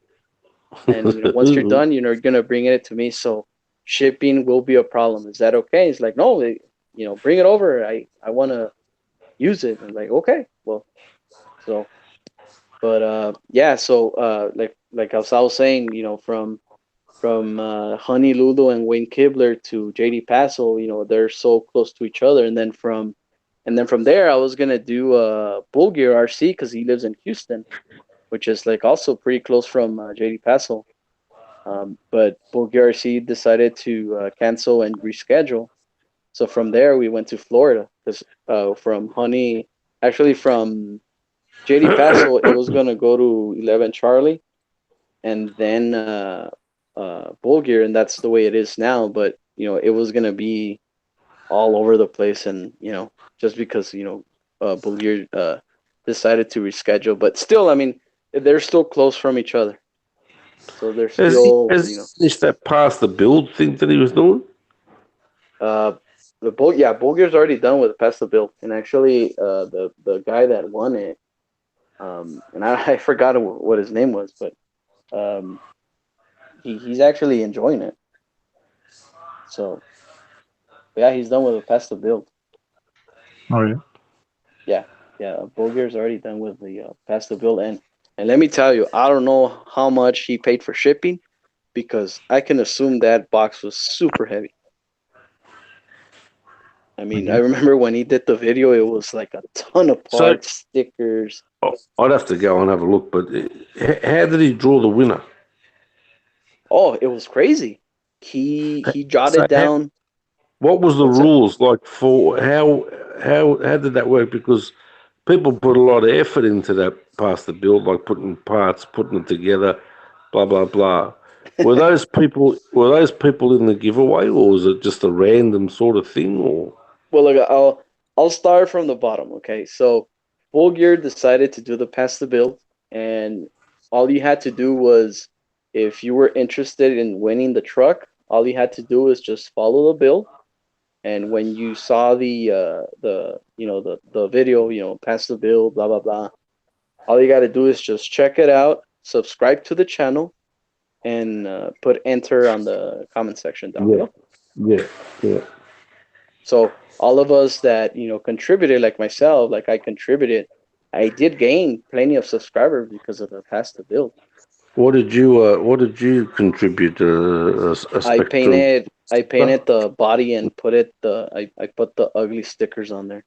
and once you're done, you're gonna bring it to me. So shipping will be a problem. Is that okay? It's like, no, bring it over. I want to use it. I'm like, okay, well, so, but yeah, so like as I was saying, from Honolulu and Wayne Kibler to JD Paso, they're so close to each other, and then from there, I was gonna do Bulgir RC because he lives in Houston, which is like also pretty close from JD Paso. But Bulgir RC decided to cancel and reschedule. So from there, we went to Florida because from JD Paso, it was gonna go to 11 Charlie, and then Bulgir, and that's the way it is now. But it was gonna be all over the place, and just because Bulgir decided to reschedule, but still, I mean, they're still close from each other, so they're Has he, still has he finished that past the build thing that he was doing? uh Bulgir's already done with past the build, and actually the guy that won it, and I forgot what his name was, but he's actually enjoying it. So yeah, he's done with the past the build. Oh yeah. Yeah. Bulgir's already done with the past the build, and let me tell you, I don't know how much he paid for shipping, because I can assume that box was super heavy. I mean, I remember when he did the video, it was like a ton of parts, stickers. I'd have to go and have a look, but how did he draw the winner? Oh, it was crazy. He jotted down. What was the rules like for how did that work? Because people put a lot of effort into that past the build, like putting parts, putting it together, blah blah blah. Were those people in the giveaway, or was it just a random sort of thing? Or Well, look, I'll start from the bottom. Okay, so Bulgir decided to do the pass the build, and all you had to do was, if you were interested in winning the truck, all you had to do was just follow the build. And when you saw the video, pass the build, blah blah blah, all you got to do is just check it out, subscribe to the channel, and put enter on the comment section down below. Yeah. So all of us that contributed, like myself, like I contributed, I did gain plenty of subscribers because of the past the build. What did you contribute? I painted the body and I put the ugly stickers on there.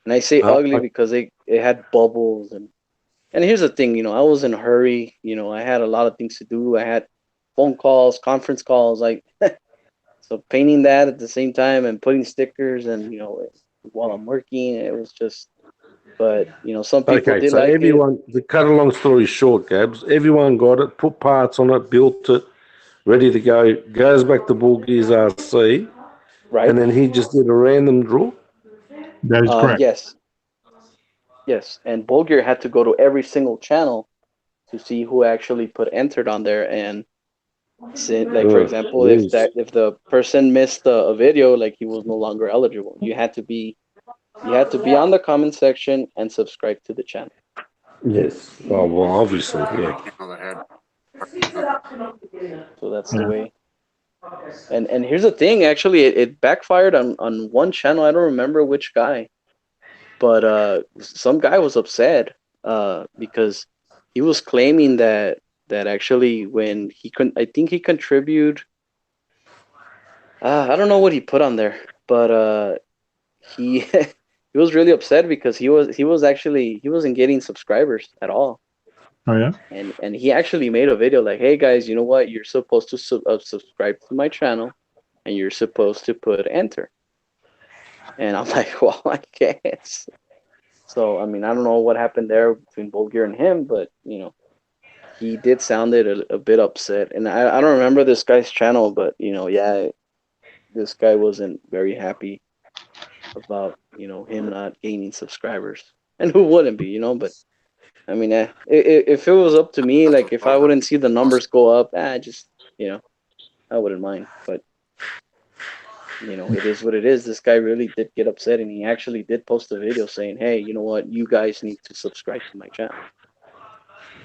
And I say ugly because it had bubbles, and here's the thing, I was in a hurry, I had a lot of things to do. I had phone calls, conference calls, like so painting that at the same time and putting stickers, and while I'm working, it was just, but some people did like everyone, to cut a long story short, Gabs, everyone got it, put parts on it, built it, ready to go, goes back to Bulgir's RC, right, and then he just did a random draw. That is correct. Yes, and Bulgir had to go to every single channel to see who actually put entered on there, and like for example, if the person missed a video, like he was no longer eligible. You had to be on the comment section and subscribe to the channel. Yes. Oh well, obviously, yeah. Channel that had. So that's Yeah. the way. And here's the thing, actually, it backfired on one channel. I don't remember which guy, but some guy was upset because he was claiming that actually when I think he contributed. I don't know what he put on there, but he he was really upset because he wasn't getting subscribers at all. Oh yeah. And he actually made a video like, hey guys, you know what? You're supposed to subscribe to my channel, and you're supposed to put enter. And I'm like, well, I guess. So I mean, I don't know what happened there between Bulgar and him, but he did sounded a bit upset. And I don't remember this guy's channel, but yeah, this guy wasn't very happy about him not gaining subscribers. And who wouldn't be, but I mean, if it was up to me, like if I wouldn't see the numbers go up, just I wouldn't mind. But it is what it is. This guy really did get upset, and he actually did post a video saying, "Hey, you know what? You guys need to subscribe to my channel."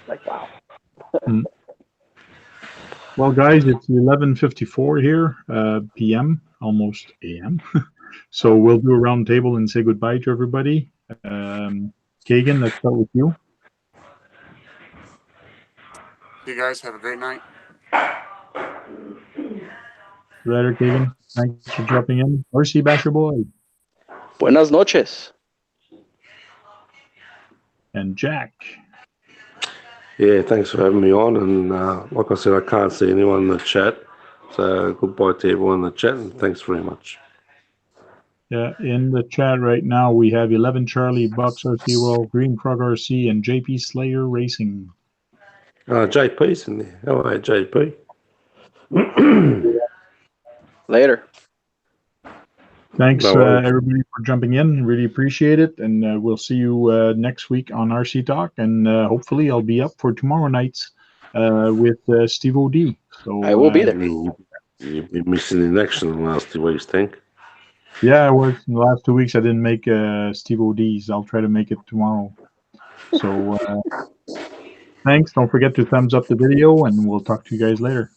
Like, wow. Well, guys, it's 11:54 here, p.m., almost a.m. So we'll do a round table and say goodbye to everybody. Kagan, let's start with you. You guys have a great night. Later, Kagan. Thanks for dropping in. RC Basher Boy. Buenas noches. And Jack. Yeah, thanks for having me on. And like I said, I can't see anyone in the chat. So goodbye to everyone in the chat, and thanks very much. Yeah, in the chat right now, we have 11 Charlie, Bucks RC World, Green Frog RC, and JP Slayer Racing. JP's in there. Hello, JP. Later. Thanks, No worries. everybody, for jumping in. Really appreciate it. And we'll see you next week on RC Talk. And hopefully I'll be up for tomorrow nights with Steve O.D. So I will be there. You've been missing in action the last 2 weeks, Tank. Yeah, I was. In the last 2 weeks, I didn't make Steve O.D.'s. I'll try to make it tomorrow. So thanks. Don't forget to thumbs up the video, and we'll talk to you guys later.